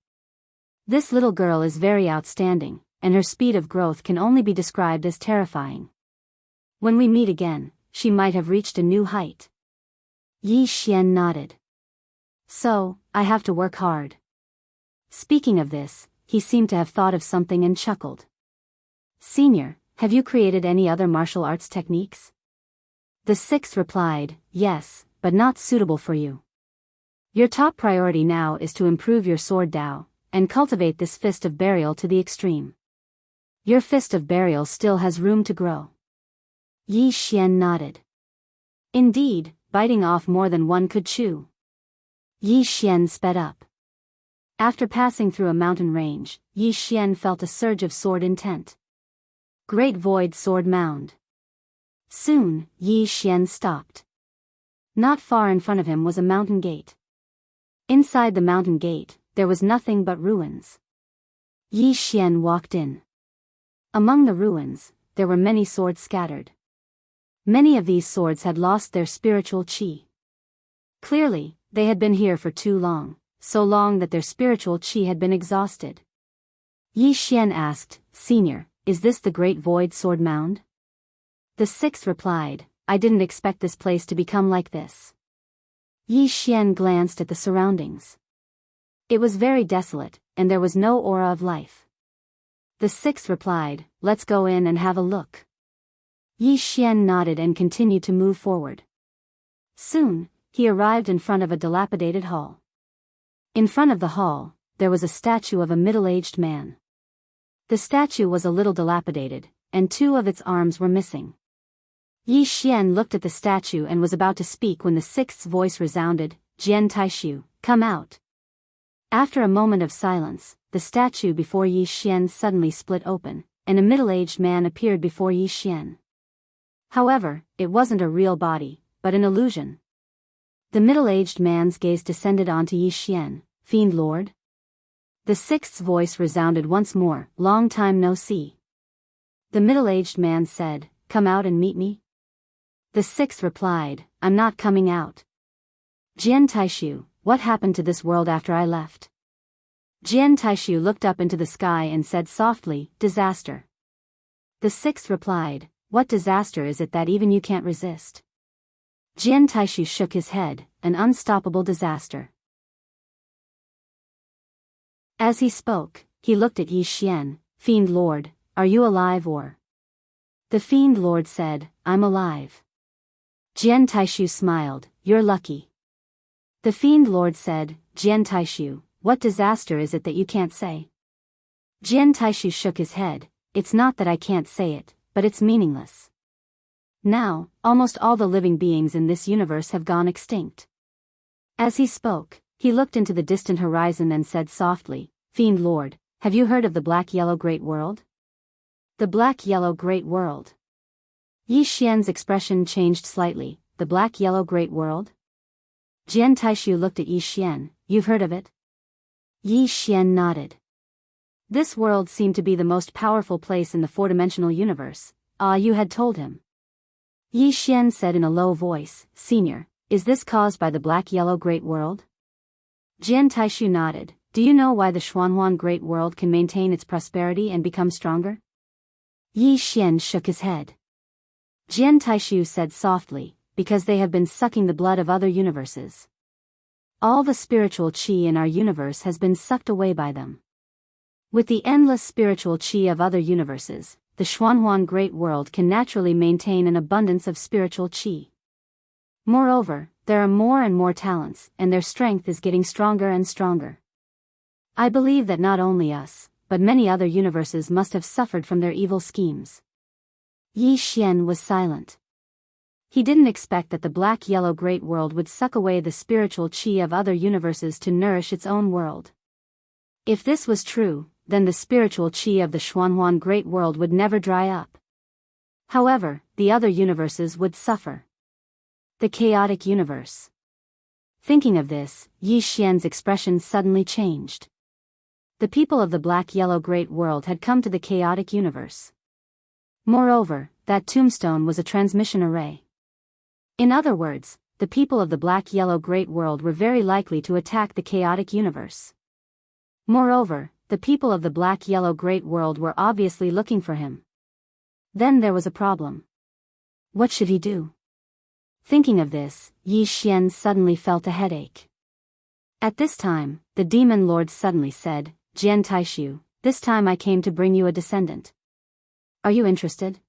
This little girl is very outstanding, and her speed of growth can only be described as terrifying. When we meet again, she might have reached a new height." Yi Xian nodded. "So, I have to work hard." Speaking of this, he seemed to have thought of something and chuckled. "Senior, have you created any other martial arts techniques?" The sixth replied, "Yes, but not suitable for you. Your top priority now is to improve your sword Dao, and cultivate this fist of burial to the extreme. Your fist of burial still has room to grow." Yi Xian nodded. Indeed, biting off more than one could chew. Yi Xian sped up. After passing through a mountain range, Yi Xian felt a surge of sword intent. Great Void Sword Mound. Soon, Yi Xian stopped. Not far in front of him was a mountain gate. Inside the mountain gate, there was nothing but ruins. Yi Xian walked in. Among the ruins, there were many swords scattered. Many of these swords had lost their spiritual qi. Clearly, they had been here for too long, so long that their spiritual qi had been exhausted. Yi Xian asked, "Senior, is this the Great Void Sword Mound?" The sixth replied, I didn't expect this place to become like this. Yi Xian glanced at the surroundings. It was very desolate, and there was no aura of life. The sixth replied, let's go in and have a look. Yi Xian nodded and continued to move forward. Soon, he arrived in front of a dilapidated hall. In front of the hall, there was a statue of a middle-aged man. The statue was a little dilapidated, and two of its arms were missing. Yi Xian looked at the statue and was about to speak when the sixth's voice resounded, Jian Taishu, come out. After a moment of silence, the statue before Yi Xian suddenly split open, and a middle-aged man appeared before Yi Xian. However, it wasn't a real body, but an illusion. The middle-aged man's gaze descended onto Yi Xian, Fiend Lord? The sixth's voice resounded once more, long time no see. The middle-aged man said, come out and meet me? The sixth replied, I'm not coming out. Jian Taishu, what happened to this world after I left? Jian Taishu looked up into the sky and said softly, disaster. The sixth replied, what disaster is it that even you can't resist? Jian Taishu shook his head, an unstoppable disaster. As he spoke, he looked at Yi Xian, Fiend Lord, are you alive or? The Fiend Lord said, I'm alive. Jian Taishu smiled, you're lucky. The Fiend Lord said, Jian Taishu, what disaster is it that you can't say? Jian Taishu shook his head, it's not that I can't say it, but it's meaningless. Now, almost all the living beings in this universe have gone extinct. As he spoke, he looked into the distant horizon and said softly, Fiend Lord, have you heard of the Black-Yellow Great World? The Black-Yellow Great World. Yi Xian's expression changed slightly, the Black-Yellow Great World? Jian Taishu looked at Yi Xian, you've heard of it? Yi Xian nodded. This world seemed to be the most powerful place in the four-dimensional universe. You had told him. Yi Xian said in a low voice, Senior, is this caused by the Black-Yellow Great World? Jian Taishu nodded, do you know why the Xuanhuan Great World can maintain its prosperity and become stronger? Yi Xian shook his head. Jian Taishu said softly, because they have been sucking the blood of other universes. All the spiritual qi in our universe has been sucked away by them. With the endless spiritual qi of other universes, the Xuanhuan Great World can naturally maintain an abundance of spiritual qi. Moreover, there are more and more talents, and their strength is getting stronger and stronger. I believe that not only us, but many other universes must have suffered from their evil schemes. Yi Xian was silent. He didn't expect that the Black-Yellow Great World would suck away the spiritual qi of other universes to nourish its own world. If this was true, then the spiritual qi of the Xuanhuan Great World would never dry up. However, the other universes would suffer. The chaotic universe. Thinking of this, Yi Xian's expression suddenly changed. The people of the Black-Yellow Great World had come to the chaotic universe. Moreover, that tombstone was a transmission array. In other words, the people of the Black-Yellow Great World were very likely to attack the chaotic universe. Moreover, the people of the Black-Yellow Great World were obviously looking for him. Then there was a problem. What should he do? Thinking of this, Yi Xian suddenly felt a headache. At this time, the Demon Lord suddenly said, Jian Taishu, this time I came to bring you a descendant. Are you interested?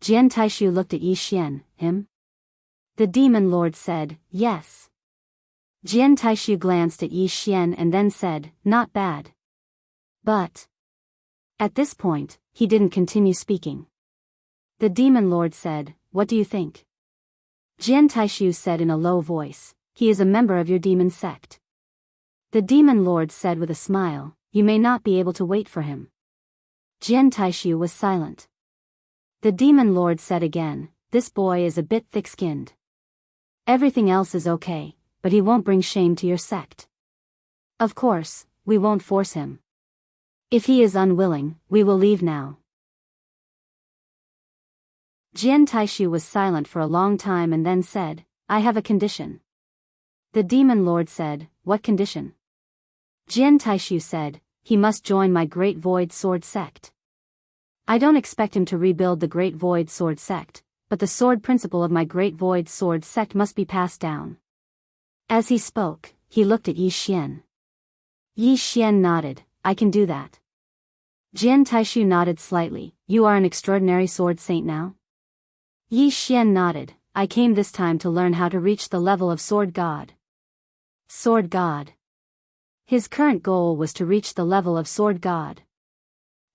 Jian Taishu looked at Yi Xian, him? The Demon Lord said, yes. Jian Taishu glanced at Yi Xian and then said, not bad. But. At this point, he didn't continue speaking. The Demon Lord said, what do you think? Jian Taishu said in a low voice, he is a member of your demon sect. The Demon Lord said with a smile, you may not be able to wait for him. Jian Taishu was silent. The Demon Lord said again, this boy is a bit thick-skinned. Everything else is okay, but he won't bring shame to your sect. Of course, we won't force him. If he is unwilling, we will leave now. Jian Taishu was silent for a long time and then said, I have a condition. The Demon Lord said, what condition? Jian Taishu said, he must join my Great Void Sword sect. I don't expect him to rebuild the Great Void Sword sect, but the sword principle of my great void sword sect must be passed down. As he spoke, he looked at Yi Xian. Yi Xian nodded, I can do that. Jian Taishu nodded slightly, you are an extraordinary sword saint now? Yi Xian nodded, I came this time to learn how to reach the level of sword god. Sword god. His current goal was to reach the level of sword god.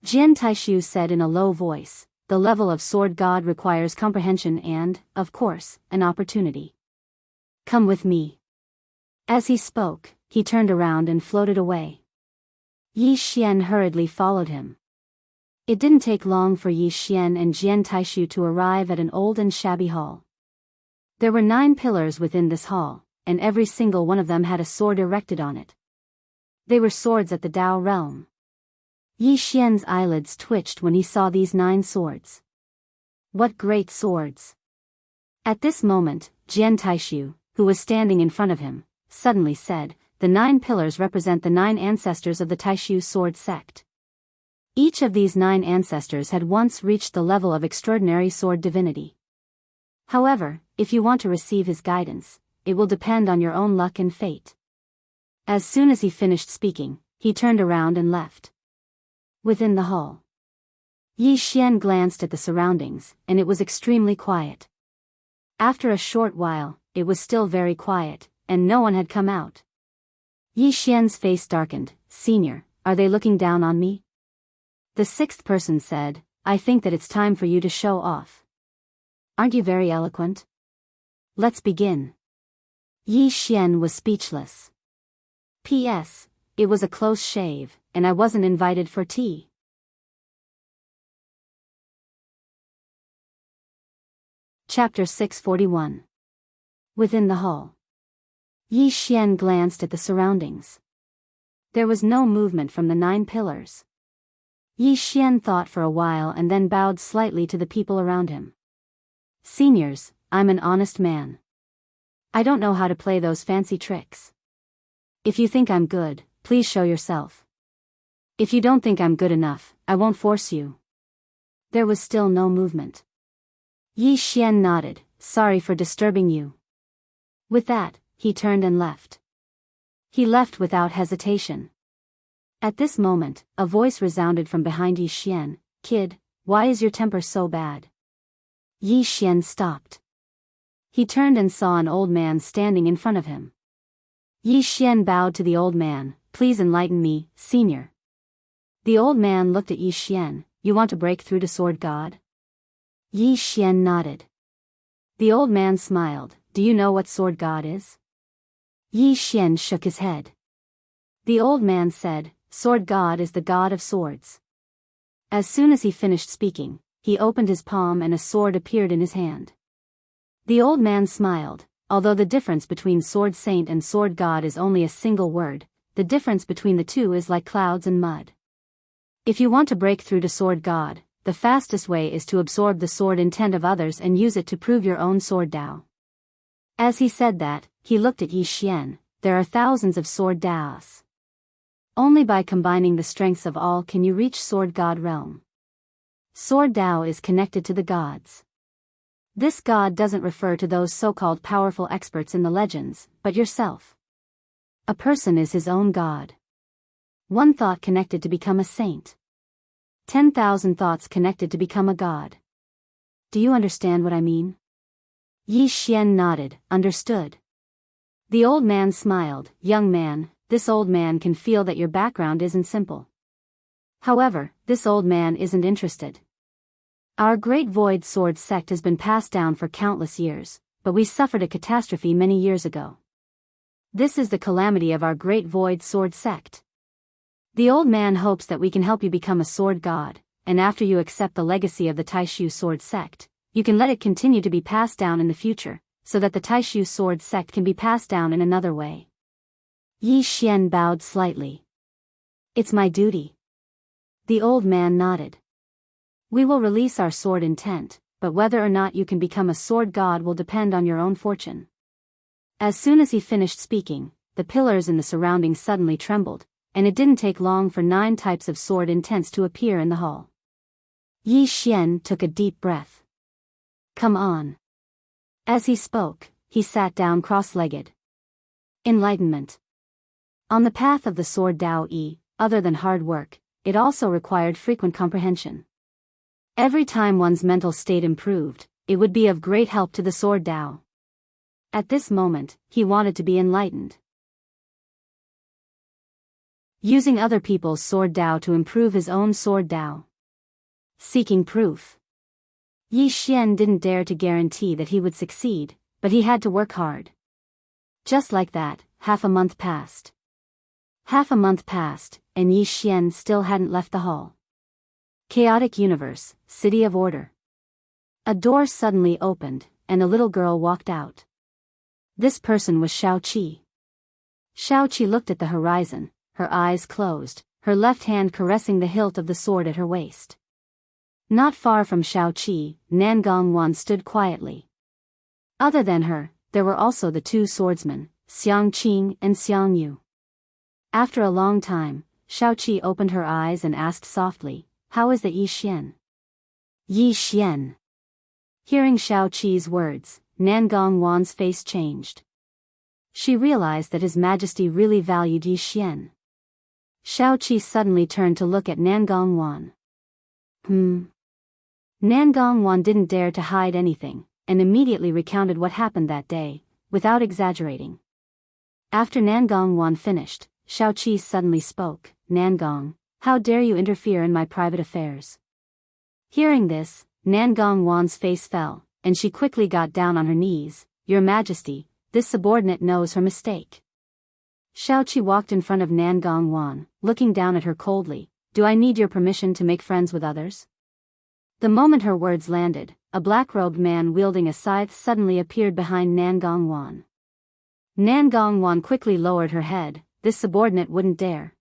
Jian Taishu said in a low voice, the level of sword god requires comprehension and, of course, an opportunity. Come with me. As he spoke, he turned around and floated away. Yi Xian hurriedly followed him. It didn't take long for Yi Xian and Jian Taishu to arrive at an old and shabby hall. There were 9 pillars within this hall, and every single one of them had a sword erected on it. They were swords at the Dao realm. Yi Xian's eyelids twitched when he saw these 9 swords. What great swords! At this moment, Jian Taishu, who was standing in front of him, suddenly said, the 9 pillars represent the 9 ancestors of the Taishu sword sect. Each of these 9 ancestors had once reached the level of extraordinary sword divinity. However, if you want to receive his guidance, it will depend on your own luck and fate. As soon as he finished speaking, he turned around and left. Within the hall, Yi Xian glanced at the surroundings, and it was extremely quiet. After a short while, it was still very quiet, and no one had come out. Yi Xian's face darkened, Senior, are they looking down on me? The 6th person said, I think that it's time for you to show off. Aren't you very eloquent? Let's begin. Yi Xian was speechless. P.S. It was a close shave, and I wasn't invited for tea. Chapter 641. Within the hall. Yi Xian glanced at the surroundings. There was no movement from the 9 pillars. Yi Xian thought for a while and then bowed slightly to the people around him. Seniors, I'm an honest man. I don't know how to play those fancy tricks. If you think I'm good, please show yourself. If you don't think I'm good enough, I won't force you. There was still no movement. Yi Xian nodded, sorry for disturbing you. With that, he turned and left. He left without hesitation. At this moment, a voice resounded from behind Yi Xian, Kid, why is your temper so bad? Yi Xian stopped. He turned and saw an old man standing in front of him. Yi Xian bowed to the old man, please enlighten me, Senior. The old man looked at Yi Xian, you want to break through to Sword God? Yi Xian nodded. The old man smiled, do you know what Sword God is? Yi Xian shook his head. The old man said, Sword God is the god of swords. As soon as he finished speaking, he opened his palm and a sword appeared in his hand. The old man smiled, although the difference between sword saint and sword god is only a single word, the difference between the two is like clouds and mud. If you want to break through to sword god, the fastest way is to absorb the sword intent of others and use it to prove your own sword Dao. As he said that, he looked at Yi Xian, there are thousands of sword Daos. Only by combining the strengths of all can you reach sword god realm. Sword Dao is connected to the gods. This god doesn't refer to those so-called powerful experts in the legends, but yourself. A person is his own god. One thought connected to become a saint. 10,000 thoughts connected to become a god. Do you understand what I mean? Yi Xian nodded, understood. The old man smiled, young man, this old man can feel that your background isn't simple. However, this old man isn't interested. Our great void sword sect has been passed down for countless years, but we suffered a catastrophe many years ago. This is the calamity of our great void sword sect. The old man hopes that we can help you become a sword god, and after you accept the legacy of the Taishu sword sect, you can let it continue to be passed down in the future, so that the Taishu sword sect can be passed down in another way. Yi Xian bowed slightly. It's my duty. The old man nodded. We will release our sword intent, but whether or not you can become a sword god will depend on your own fortune. As soon as he finished speaking, the pillars in the surroundings suddenly trembled, and it didn't take long for 9 types of sword intents to appear in the hall. Yi Xian took a deep breath. Come on. As he spoke, he sat down cross-legged. Enlightenment. On the path of the sword Dao Yi, other than hard work, it also required frequent comprehension. Every time one's mental state improved, it would be of great help to the sword Dao. At this moment, he wanted to be enlightened. Using other people's sword Dao to improve his own sword Dao. Seeking proof. Yi Xian didn't dare to guarantee that he would succeed, but he had to work hard. Just like that, half a month passed. Half a month passed, and Yi Xian still hadn't left the hall. Chaotic universe, city of order. A door suddenly opened, and a little girl walked out. This person was Xiaoqi. Xiaoqi looked at the horizon, her eyes closed, her left hand caressing the hilt of the sword at her waist. Not far from Xiaoqi, Nangongwan stood quietly. Other than her, there were also the two swordsmen, Xiangqing and Xiangyu. After a long time, Xiaoqi opened her eyes and asked softly, "How is the Yi Xian?" Yi Xian. Hearing Xiaoqi's words, Nangongwan's face changed. She realized that His Majesty really valued Yi Xian. Xiaoqi suddenly turned to look at Nangongwan. Nangongwan didn't dare to hide anything, and immediately recounted what happened that day, without exaggerating. After Nangongwan finished, Xiaoqi suddenly spoke, "Nangong, how dare you interfere in my private affairs?" Hearing this, Nangongwan's face fell, and she quickly got down on her knees. "Your Majesty, this subordinate knows her mistake." Xiaoqi walked in front of Nangongwan, looking down at her coldly. "Do I need your permission to make friends with others?" The moment her words landed, a black-robed man wielding a scythe suddenly appeared behind Nangongwan. Nangongwan quickly lowered her head. This subordinate wouldn't dare.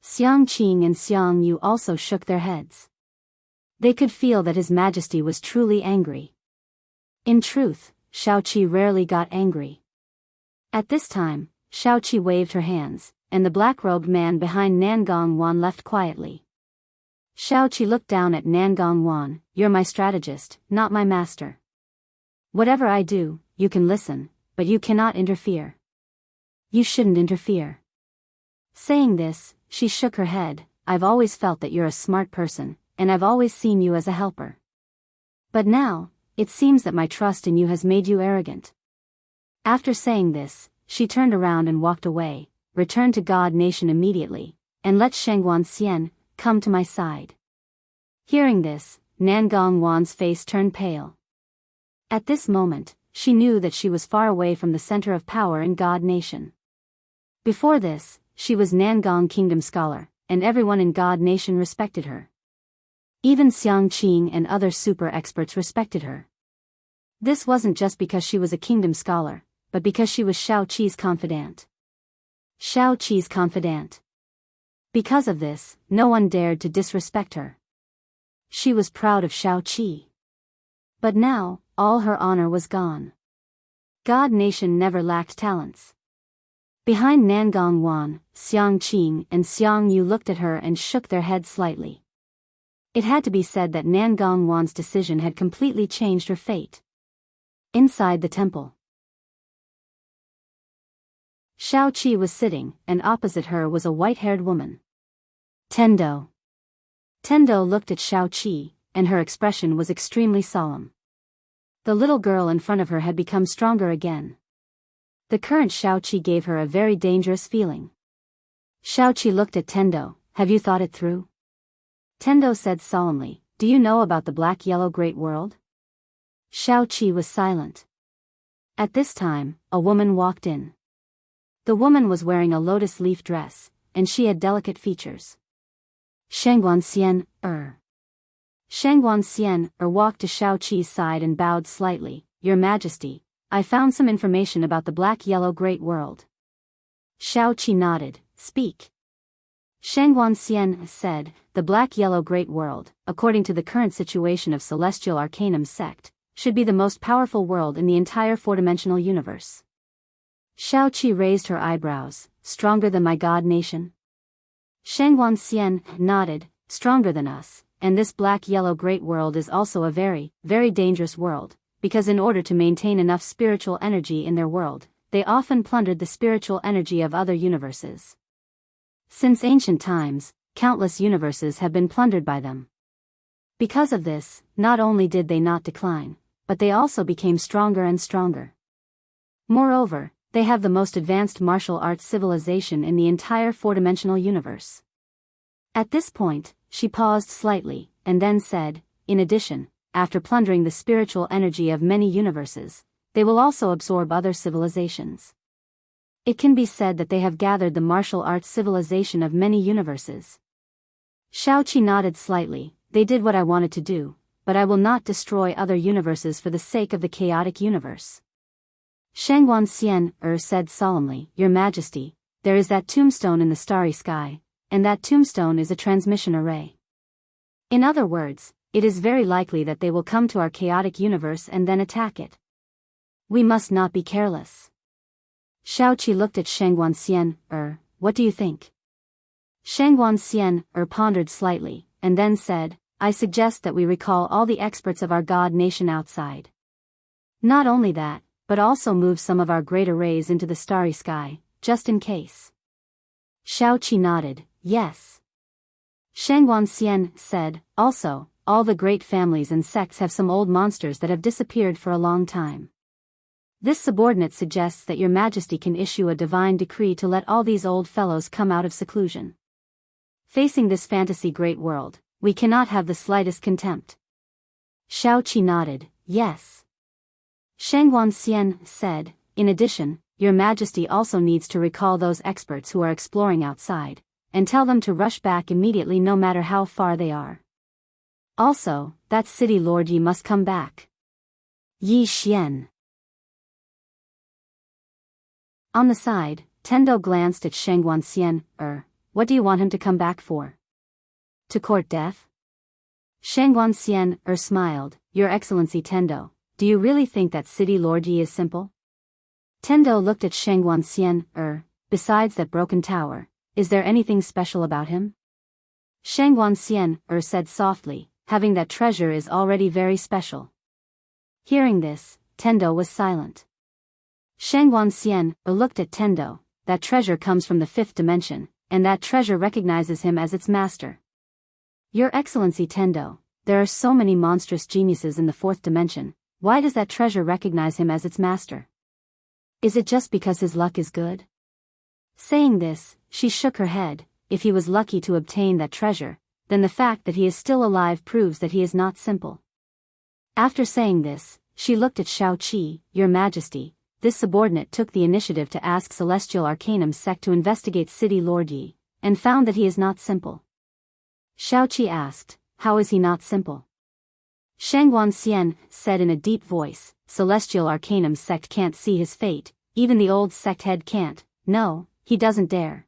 Xiangqing and Xiangyu also shook their heads. They could feel that His Majesty was truly angry. In truth, Xiaoqi rarely got angry. At this time, Xiaoqi waved her hands, and the black-robed man behind Nangongwan left quietly. Xiaoqi looked down at Nangongwan. "You're my strategist, not my master. Whatever I do, you can listen, but you cannot interfere. You shouldn't interfere." Saying this, she shook her head. "I've always felt that you're a smart person, and I've always seen you as a helper. But now, it seems that my trust in you has made you arrogant." After saying this, she turned around and walked away, "Return to God Nation immediately, and let Shengguan Xian come to my side." Hearing this, Nangongwan's face turned pale. At this moment, she knew that she was far away from the center of power in God Nation. Before this, she was Nangong Kingdom scholar, and everyone in God Nation respected her. Even Xiangqing and other super experts respected her. This wasn't just because she was a kingdom scholar, but because she was Xiaoqi's confidant. Xiaoqi's confidant. Because of this, no one dared to disrespect her. She was proud of Xiaoqi. But now, all her honor was gone. God Nation never lacked talents. Behind Nangongwan, Xiangqing and Xiangyu looked at her and shook their heads slightly. It had to be said that Nangongwan's decision had completely changed her fate. Inside the temple, Xiaoqi was sitting, and opposite her was a white-haired woman. Tendo. Tendo looked at Xiaoqi, and her expression was extremely solemn. The little girl in front of her had become stronger again. The current Xiaoqi gave her a very dangerous feeling. Xiaoqi looked at Tendo. "Have you thought it through?" Tendo said solemnly, "Do you know about the black-yellow great world?" Xiaoqi was silent. At this time, a woman walked in. The woman was wearing a lotus leaf dress, and she had delicate features. Shengguan Xian, Shengguan Xian, walked to Xiaoqi's side and bowed slightly. "Your Majesty, I found some information about the black-yellow great world." Xiaoqi nodded. "Speak." Shengguan Xian said, "The black-yellow great world, according to the current situation of Celestial Arcanum sect, should be the most powerful world in the entire four-dimensional universe." Xiaoqi raised her eyebrows. "Stronger than my God Nation?" Shengguan Xian nodded. "Stronger than us, and this black-yellow great world is also a very, very dangerous world, because in order to maintain enough spiritual energy in their world, they often plundered the spiritual energy of other universes. Since ancient times, countless universes have been plundered by them. Because of this, not only did they not decline, but they also became stronger and stronger. Moreover, they have the most advanced martial arts civilization in the entire four-dimensional universe. At this point, she paused slightly, and then said, in addition, after plundering the spiritual energy of many universes, they will also absorb other civilizations. It can be said that they have gathered the martial arts civilization of many universes. Shaoqi nodded slightly. They did what I wanted to do, but I will not destroy other universes for the sake of the chaotic universe. Shangguan Xian said solemnly, Your Majesty, there is that tombstone in the starry sky, and that tombstone is a transmission array. In other words, it is very likely that they will come to our chaotic universe and then attack it. We must not be careless. Shaoqi looked at Shangguan Xian, what do you think? Shangguan Xian pondered slightly, and then said, I suggest that we recall all the experts of our god nation outside. Not only that, but also move some of our great arrays into the starry sky, just in case. Shaoqi nodded, yes. Shangguan Xian said, also, all the great families and sects have some old monsters that have disappeared for a long time. This subordinate suggests that Your Majesty can issue a divine decree to let all these old fellows come out of seclusion. Facing this fantasy great world, we cannot have the slightest contempt. Shaoqi nodded, yes. Shangguan Xian said, in addition, Your Majesty also needs to recall those experts who are exploring outside, and tell them to rush back immediately no matter how far they are. Also, that city lord Yi must come back. Yi Xian. On the side, Tendo glanced at Shangguan Xian, what do you want him to come back for? To court death? Shangguan Xian smiled, Your Excellency Tendo, do you really think that city lord Yi is simple? Tendo looked at Shangguan Xian, besides that broken tower, is there anything special about him? Shangguan Xian said softly, having that treasure is already very special. Hearing this, Tendo was silent. Shangguan Xian looked at Tendo, that treasure comes from the fifth dimension, and that treasure recognizes him as its master. Your Excellency Tendo, there are so many monstrous geniuses in the fourth dimension, why does that treasure recognize him as its master? Is it just because his luck is good? Saying this, she shook her head, if he was lucky to obtain that treasure, then the fact that he is still alive proves that he is not simple. After saying this, she looked at Shaoqi, Your Majesty, this subordinate took the initiative to ask Celestial Arcanum sect to investigate City Lord Yi, and found that he is not simple. Shaoqi asked, how is he not simple? Shangguan Xian said in a deep voice, Celestial Arcanum sect can't see his fate, even the old sect head can't, no, he doesn't dare.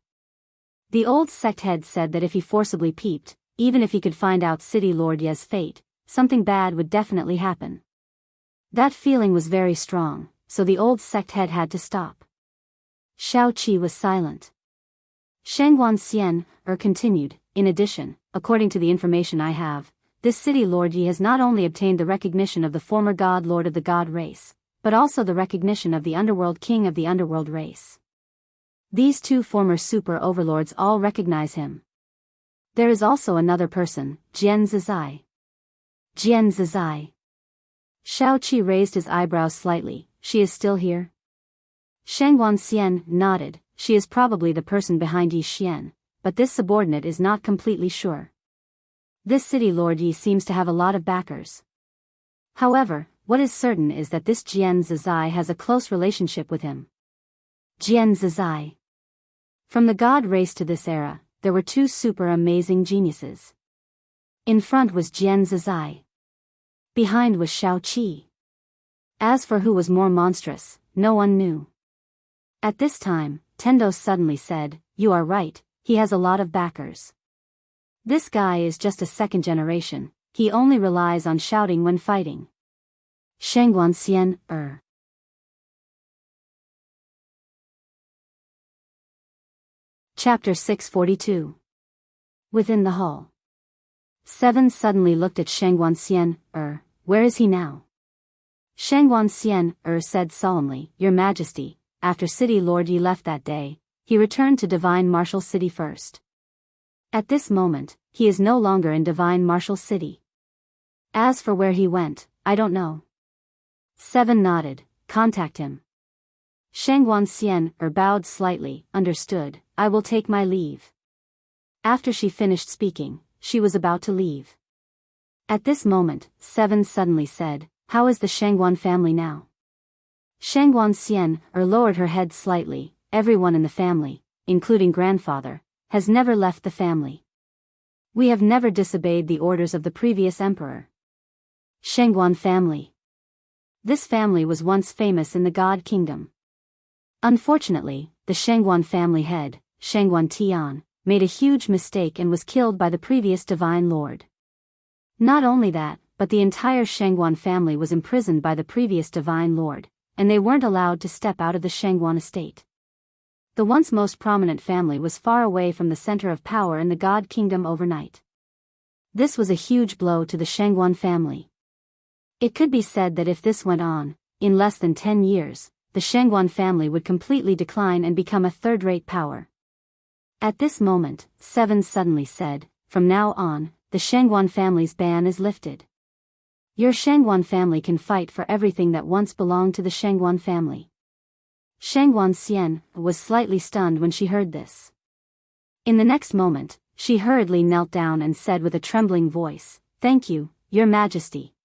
The old sect head said that if he forcibly peeped, even if he could find out City Lord Ye's fate, something bad would definitely happen. That feeling was very strong, so the old sect head had to stop. Shaoqi was silent. Shangguan Xian continued, in addition, according to the information I have, this city Lord Yi has not only obtained the recognition of the former god lord of the god race, but also the recognition of the underworld king of the underworld race. These two former super overlords all recognize him. There is also another person, Jian Zizai. Jian Zizai. Shaoqi raised his eyebrows slightly, she is still here? Shangguan Xian nodded, she is probably the person behind Yi Xian, but this subordinate is not completely sure. This city Lord Yi seems to have a lot of backers. However, what is certain is that this Jian Zizai has a close relationship with him. Jian Zizai. From the god race to this era, there were two super amazing geniuses. In front was Jian Zizai. Behind was Shaoqi. As for who was more monstrous, no one knew. At this time, Tendo suddenly said, you are right, he has a lot of backers. This guy is just a second generation, he only relies on shouting when fighting. Shangguan Xian, Chapter 642. Within the hall. 7 suddenly looked at Shangguan where is he now? Shangguan said solemnly, Your Majesty, after City Lord Yi left that day, he returned to Divine Martial City first. At this moment, he is no longer in Divine Martial City. As for where he went, I don't know. 7 nodded, contact him. Shangguan bowed slightly, understood, I will take my leave. After she finished speaking, she was about to leave. At this moment, 7 suddenly said, How is the Shangguan family now? Shangguan lowered her head slightly, everyone in the family, including grandfather, has never left the family. We have never disobeyed the orders of the previous emperor. Shangguan family. This family was once famous in the God Kingdom. Unfortunately, the Shangguan family head, Shangguan Tian, made a huge mistake and was killed by the previous Divine Lord. Not only that, but the entire Shangguan family was imprisoned by the previous Divine Lord, and they weren't allowed to step out of the Shangguan estate. The once most prominent family was far away from the center of power in the God Kingdom overnight. This was a huge blow to the Shangguan family. It could be said that if this went on, in less than 10 years, the Shangguan family would completely decline and become a third-rate power. At this moment, 7 suddenly said, From now on, the Shangguan family's ban is lifted. Your Shangguan family can fight for everything that once belonged to the Shangguan family. Shangguan was slightly stunned when she heard this. In the next moment, she hurriedly knelt down and said with a trembling voice, Thank you, Your Majesty.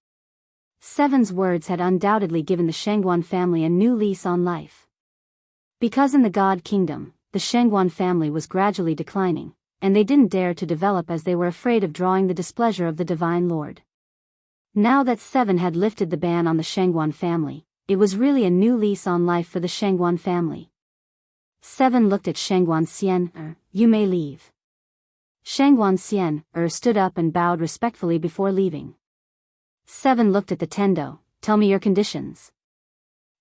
7's words had undoubtedly given the Shangguan family a new lease on life. Because in the God Kingdom, the Shangguan family was gradually declining, and they didn't dare to develop as they were afraid of drawing the displeasure of the Divine Lord. Now that 7 had lifted the ban on the Shangguan family, it was really a new lease on life for the Shangguan family. 7 looked at Shangguan you may leave. Shangguan stood up and bowed respectfully before leaving. 7 looked at the Tendo, Tell me your conditions.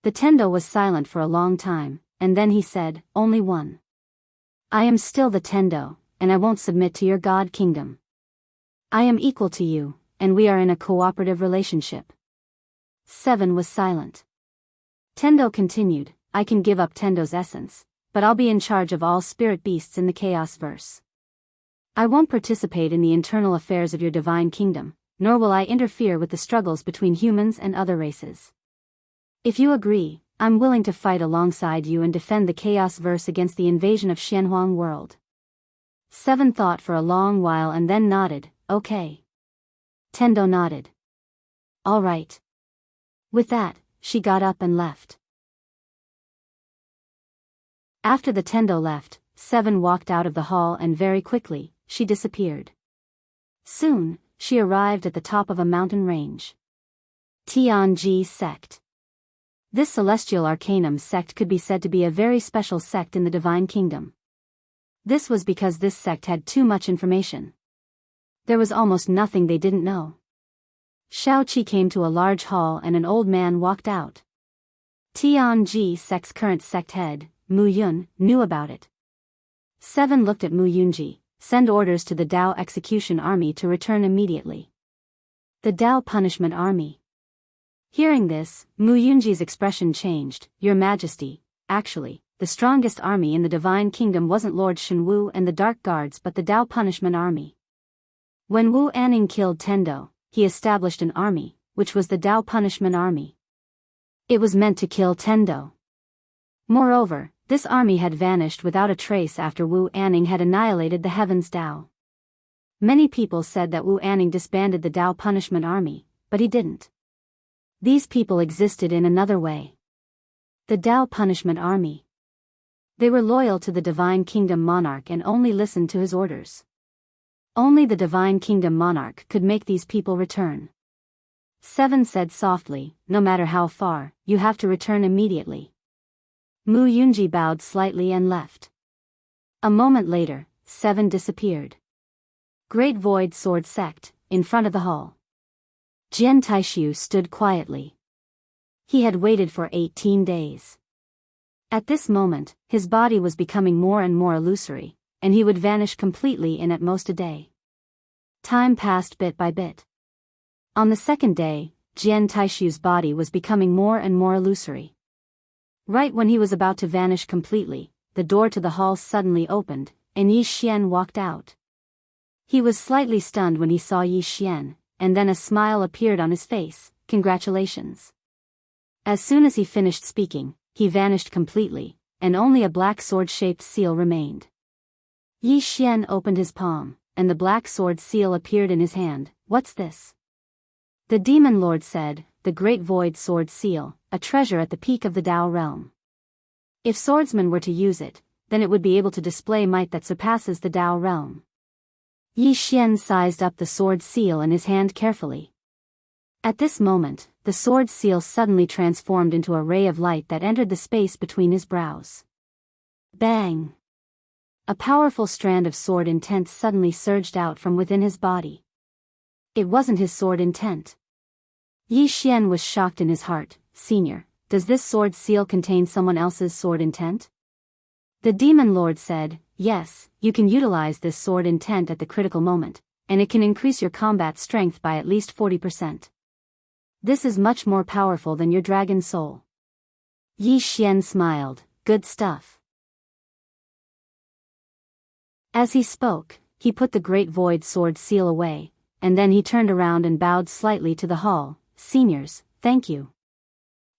The Tendo was silent for a long time, and then he said, Only one. I am still the Tendo, and I won't submit to your God Kingdom. I am equal to you, and we are in a cooperative relationship. 7 was silent. Tendo continued, I can give up Tendo's essence, but I'll be in charge of all spirit beasts in the Chaos Verse. I won't participate in the internal affairs of your divine kingdom, nor will I interfere with the struggles between humans and other races. If you agree, I'm willing to fight alongside you and defend the Chaos Verse against the invasion of Xianhuang world. 7 thought for a long while and then nodded, Okay. Tendo nodded. All right. With that, she got up and left. After the Tendo left, 7 walked out of the hall and very quickly, she disappeared. Soon, she arrived at the top of a mountain range. Tianji sect. This celestial arcanum sect could be said to be a very special sect in the Divine Kingdom. This was because this sect had too much information. There was almost nothing they didn't know. Shao Qi came to a large hall and an old man walked out. Tianji sect's current sect head, Mu Yun, knew about it. 7 looked at Mu Yunji, send orders to the Dao Execution Army to return immediately. The Dao Punishment Army. Hearing this, Mu Yunji's expression changed, Your Majesty, actually, the strongest army in the Divine Kingdom wasn't Lord Shenwu and the Dark Guards but the Dao Punishment Army. When Wu Anning killed Tendo, he established an army, which was the Dao Punishment Army. It was meant to kill Tendo. Moreover, this army had vanished without a trace after Wu Anning had annihilated the Heavens Dao. Many people said that Wu Anning disbanded the Dao Punishment Army, but he didn't. These people existed in another way. The Dao Punishment Army. They were loyal to the Divine Kingdom monarch and only listened to his orders. Only the Divine Kingdom monarch could make these people return. 7 said softly, No matter how far, you have to return immediately. Mu Yunji bowed slightly and left. A moment later, 7 disappeared. Great Void Sword Sect, in front of the hall. Jian Taishu stood quietly. He had waited for 18 days. At this moment, his body was becoming more and more illusory, and he would vanish completely in at most a day. Time passed bit by bit. On the second day, Jian Taishu's body was becoming more and more illusory. Right when he was about to vanish completely, the door to the hall suddenly opened, and Yi Xian walked out. He was slightly stunned when he saw Yi Xian, and then a smile appeared on his face. Congratulations. As soon as he finished speaking, he vanished completely, and only a black sword-shaped seal remained. Yi Xian opened his palm, and the black sword seal appeared in his hand. What's this? The demon lord said, the great void sword seal, a treasure at the peak of the Dao realm. If swordsmen were to use it, then it would be able to display might that surpasses the Dao realm. Yi Xian sized up the sword seal in his hand carefully. At this moment, the sword seal suddenly transformed into a ray of light that entered the space between his brows. Bang! A powerful strand of sword intent suddenly surged out from within his body. It wasn't his sword intent. Yi Xian was shocked in his heart. Senior, does this sword seal contain someone else's sword intent? The demon lord said, yes, you can utilize this sword intent at the critical moment, and it can increase your combat strength by at least 40%. This is much more powerful than your dragon soul. Yi Xian smiled, good stuff. As he spoke, he put the great void sword seal away, and then he turned around and bowed slightly to the hall. Seniors, thank you.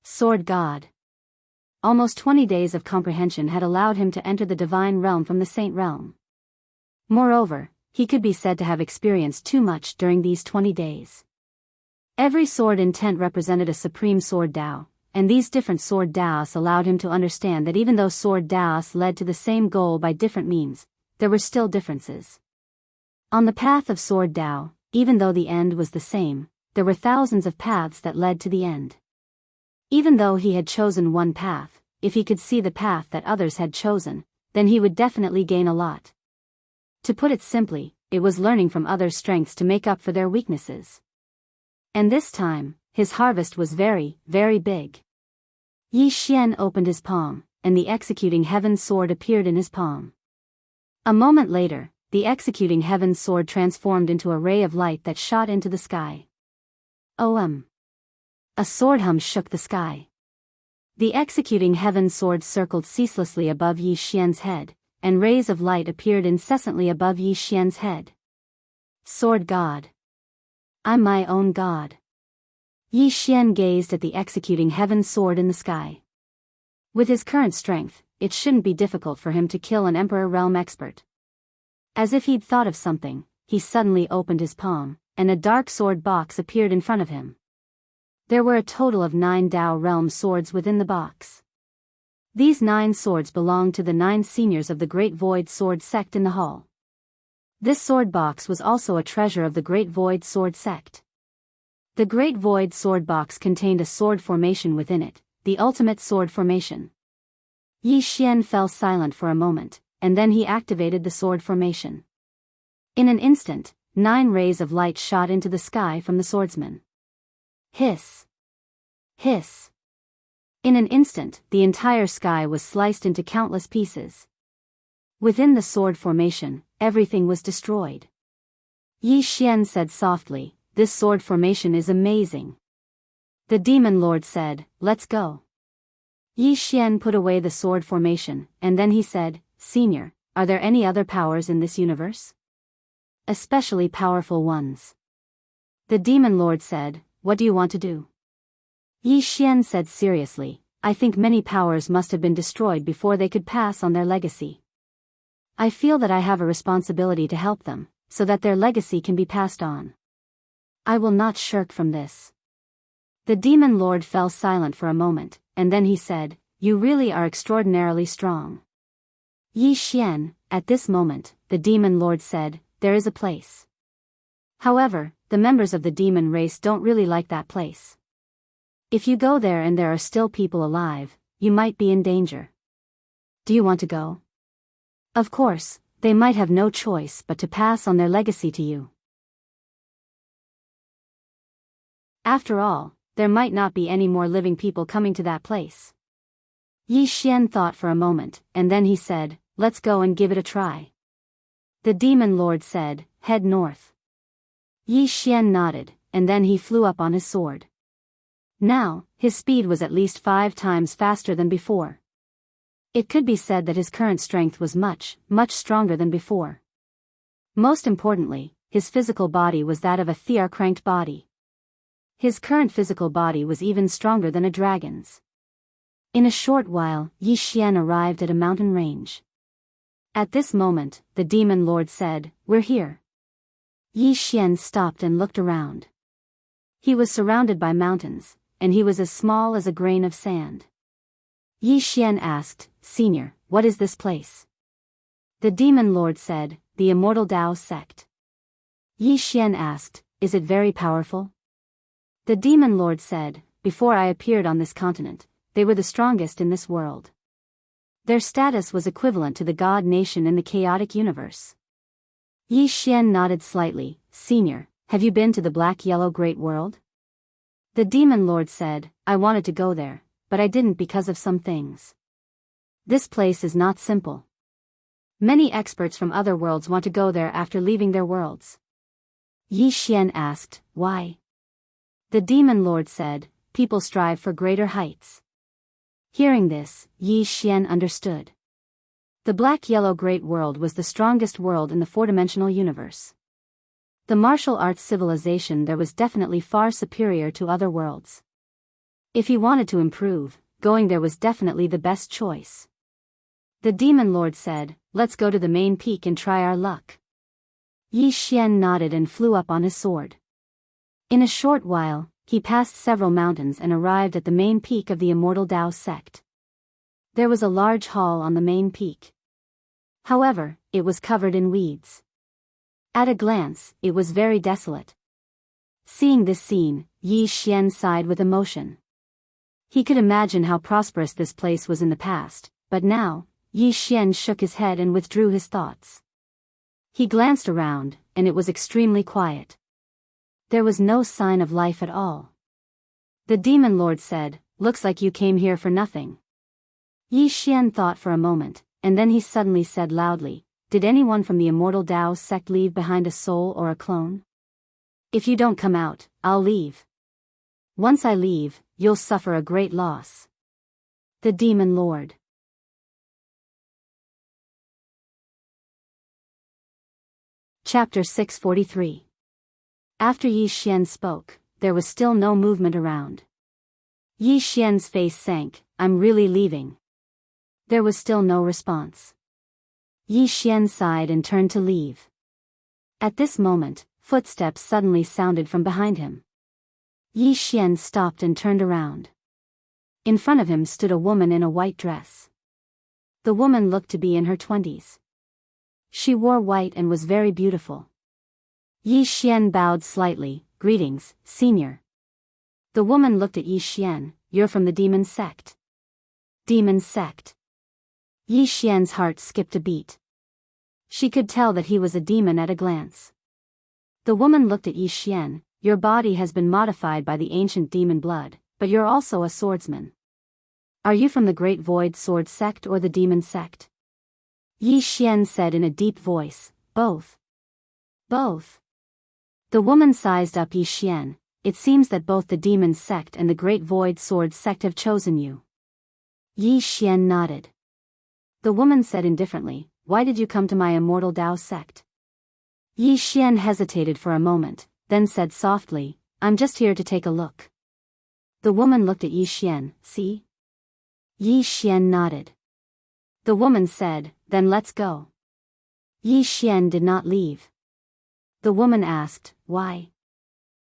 Sword God. Almost 20 days of comprehension had allowed him to enter the divine realm from the saint realm. Moreover, he could be said to have experienced too much during these 20 days. Every sword intent represented a supreme sword Dao, and these different sword Daos allowed him to understand that even though sword Daos led to the same goal by different means, there were still differences. On the path of sword Dao, even though the end was the same, there were thousands of paths that led to the end. Even though he had chosen one path, if he could see the path that others had chosen, then he would definitely gain a lot. To put it simply, it was learning from others' strengths to make up for their weaknesses. And this time, his harvest was very, very big. Yi Xian opened his palm, and the executing heaven's sword appeared in his palm. A moment later, the executing heaven's sword transformed into a ray of light that shot into the sky. A sword hum shook the sky. The executing heaven's sword circled ceaselessly above Yi Xian's head, and rays of light appeared incessantly above Yi Xian's head. Sword God. I'm my own God. Yi Xian gazed at the executing heaven's sword in the sky. With his current strength, it shouldn't be difficult for him to kill an Emperor Realm expert. As if he'd thought of something, he suddenly opened his palm, and a dark sword box appeared in front of him. There were a total of 9 Dao Realm swords within the box. These 9 swords belonged to the 9 seniors of the Great Void Sword Sect in the hall. This sword box was also a treasure of the Great Void Sword Sect. The Great Void Sword Box contained a sword formation within it, the ultimate sword formation. Yi Xian fell silent for a moment, and then he activated the sword formation. In an instant, 9 rays of light shot into the sky from the swordsman. Hiss! Hiss! In an instant, the entire sky was sliced into countless pieces. Within the sword formation, everything was destroyed. Yi Xian said softly, this sword formation is amazing. The demon lord said, let's go. Yi Xian put away the sword formation, and then he said, Senior, are there any other powers in this universe? Especially powerful ones. The demon lord said, what do you want to do? Yi Xian said seriously, I think many powers must have been destroyed before they could pass on their legacy. I feel that I have a responsibility to help them, so that their legacy can be passed on. I will not shirk from this. The demon lord fell silent for a moment, and then he said, you really are extraordinarily strong. Yi Xian, at this moment, the demon lord said, there is a place. However, the members of the demon race don't really like that place. If you go there and there are still people alive, you might be in danger. Do you want to go? Of course, they might have no choice but to pass on their legacy to you. After all, there might not be any more living people coming to that place. Yi Xian thought for a moment, and then he said, let's go and give it a try. The demon lord said, head north. Yi Xian nodded, and then he flew up on his sword. Now, his speed was at least 5 times faster than before. It could be said that his current strength was much, much stronger than before. Most importantly, his physical body was that of a Thear-cranked body. His current physical body was even stronger than a dragon's. In a short while, Yi Xian arrived at a mountain range. At this moment, the demon lord said, "We're here." Yi Xian stopped and looked around. He was surrounded by mountains, and he was as small as a grain of sand. Yi Xian asked, "Senior, what is this place?" The demon lord said, "The Immortal Tao sect." Yi Xian asked, "Is it very powerful?" The demon lord said, "Before I appeared on this continent, they were the strongest in this world. Their status was equivalent to the god nation in the chaotic universe." Yi Xian nodded slightly. "Senior, have you been to the black-yellow great world?" The demon lord said, "I wanted to go there, but I didn't because of some things. This place is not simple. Many experts from other worlds want to go there after leaving their worlds." Yi Xian asked, "Why?" The demon lord said, "People strive for greater heights." Hearing this, Yi Xian understood. The black-yellow great world was the strongest world in the four-dimensional universe. The martial arts civilization there was definitely far superior to other worlds. If he wanted to improve, going there was definitely the best choice. The demon lord said, "Let's go to the main peak and try our luck." Yi Xian nodded and flew up on his sword. In a short while, he passed several mountains and arrived at the main peak of the Immortal Tao sect. There was a large hall on the main peak. However, it was covered in weeds. At a glance, it was very desolate. Seeing this scene, Yi Xian sighed with emotion. He could imagine how prosperous this place was in the past, but now, Yi Xian shook his head and withdrew his thoughts. He glanced around, and it was extremely quiet. There was no sign of life at all. The demon lord said, "Looks like you came here for nothing." Yi Xian thought for a moment, and then he suddenly said loudly, "Did anyone from the Immortal Tao sect leave behind a soul or a clone? If you don't come out, I'll leave. Once I leave, you'll suffer a great loss." The demon lord. Chapter 643. After Yi Xian spoke, there was still no movement around. Yi Xian's face sank. "I'm really leaving." There was still no response. Yi Xian sighed and turned to leave. At this moment, footsteps suddenly sounded from behind him. Yi Xian stopped and turned around. In front of him stood a woman in a white dress. The woman looked to be in her 20s. She wore white and was very beautiful. Yi Xian bowed slightly. "Greetings, senior." The woman looked at Yi Xian. "You're from the demon sect." Demon sect. Yi Xian's heart skipped a beat. She could tell that he was a demon at a glance. The woman looked at Yi Xian. "Your body has been modified by the ancient demon blood, but you're also a swordsman. Are you from the Great Void Sword sect or the demon sect?" Yi Xian said in a deep voice, "Both." "Both." The woman sized up Yi Xian. "It seems that both the demon sect and the Great Void Sword sect have chosen you." Yi Xian nodded. The woman said indifferently, "Why did you come to my Immortal Tao sect?" Yi Xian hesitated for a moment, then said softly, "I'm just here to take a look." The woman looked at Yi Xian. "See?" Yi Xian nodded. The woman said, "Then let's go." Yi Xian did not leave. The woman asked, "Why?"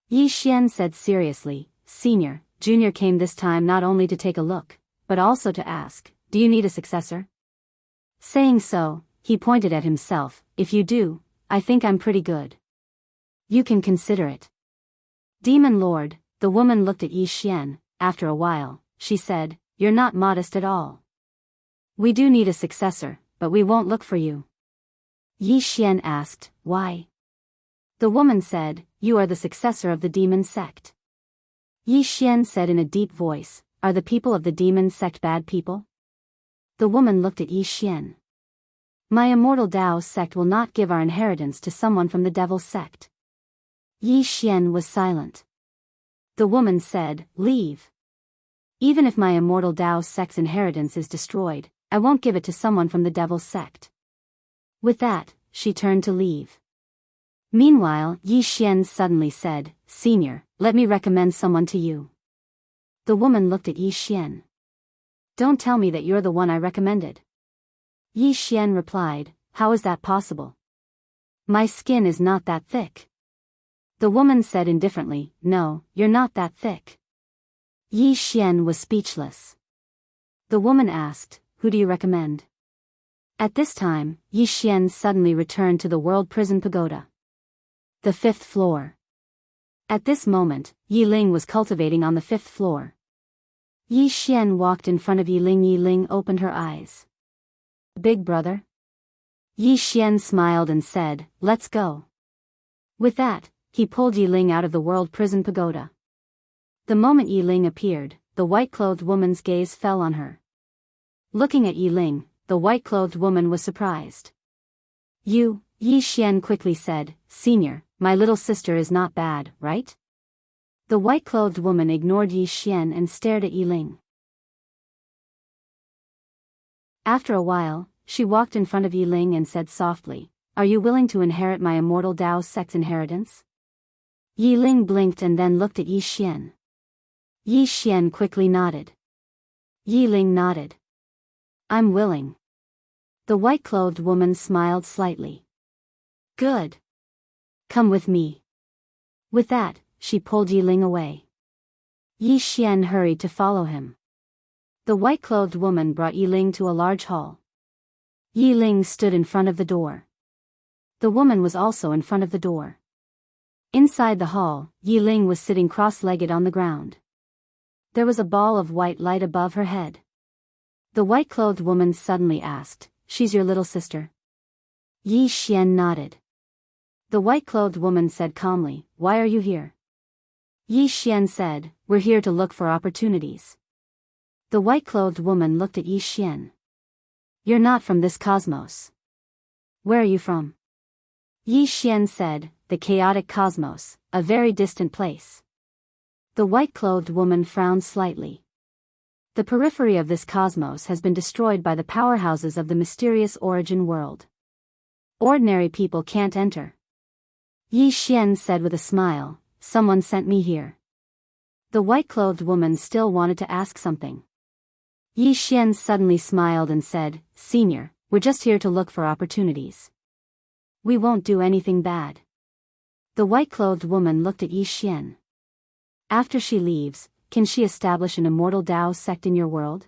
Yi Xian said seriously, "Senior, Junior came this time not only to take a look, but also to ask, do you need a successor?" Saying so, he pointed at himself. "If you do, I think I'm pretty good. You can consider it." "Demon Lord," the woman looked at Yi Xian. After a while, she said, "You're not modest at all. We do need a successor, but we won't look for you." Yi Xian asked, "Why?" The woman said, "You are the successor of the demon sect." Yi Xian said in a deep voice, "Are the people of the demon sect bad people?" The woman looked at Yi Xian. "My Immortal Tao sect will not give our inheritance to someone from the devil sect." Yi Xian was silent. The woman said, "Leave. Even if my immortal Dao sect's inheritance is destroyed, I won't give it to someone from the devil's sect." With that, she turned to leave. Meanwhile, Yi Xian suddenly said, "Senior, let me recommend someone to you." The woman looked at Yi Xian. "Don't tell me that you're the one I recommended." Yi Xian replied, "How is that possible? My skin is not that thick." The woman said indifferently, "No, you're not that thick." Yi Xian was speechless. The woman asked, "Who do you recommend?" At this time, Yi Xian suddenly returned to the World Prison Pagoda. The 5th floor. At this moment, Yi Ling was cultivating on the 5th floor. Yi Xian walked in front of Yi Ling. Yi Ling opened her eyes. "Big brother?" Yi Xian smiled and said, "Let's go." With that, he pulled Yi Ling out of the World Prison Pagoda. The moment Yi Ling appeared, the white-clothed woman's gaze fell on her. Looking at Yi Ling, the white-clothed woman was surprised. "You," Yi Xian quickly said, "Senior, my little sister is not bad, right?" The white-clothed woman ignored Yi Xian and stared at Yi Ling. After a while, she walked in front of Yi Ling and said softly, "Are you willing to inherit my immortal Dao sect's inheritance?" Yi Ling blinked and then looked at Yi Xian. Yi Xian quickly nodded. Yi Ling nodded. "I'm willing." The white-clothed woman smiled slightly. "Good. Come with me." With that, she pulled Yi Ling away. Yi Xian hurried to follow him. The white-clothed woman brought Yi Ling to a large hall. Yi Ling stood in front of the door. The woman was also in front of the door. Inside the hall, Yi Ling was sitting cross-legged on the ground. There was a ball of white light above her head. The white-clothed woman suddenly asked, "She's your little sister?" Yi Xian nodded. The white-clothed woman said calmly, "Why are you here?" Yi Xian said, "We're here to look for opportunities." The white-clothed woman looked at Yi Xian. "You're not from this cosmos. Where are you from?" Yi Xian said, "The chaotic cosmos, a very distant place." The white-clothed woman frowned slightly. "The periphery of this cosmos has been destroyed by the powerhouses of the mysterious origin world. Ordinary people can't enter." Yi Xian said with a smile, "Someone sent me here." The white-clothed woman still wanted to ask something. Yi Xian suddenly smiled and said, "Senior, we're just here to look for opportunities. We won't do anything bad." The white-clothed woman looked at Yi Xian. "After she leaves, can she establish an immortal Dao sect in your world?"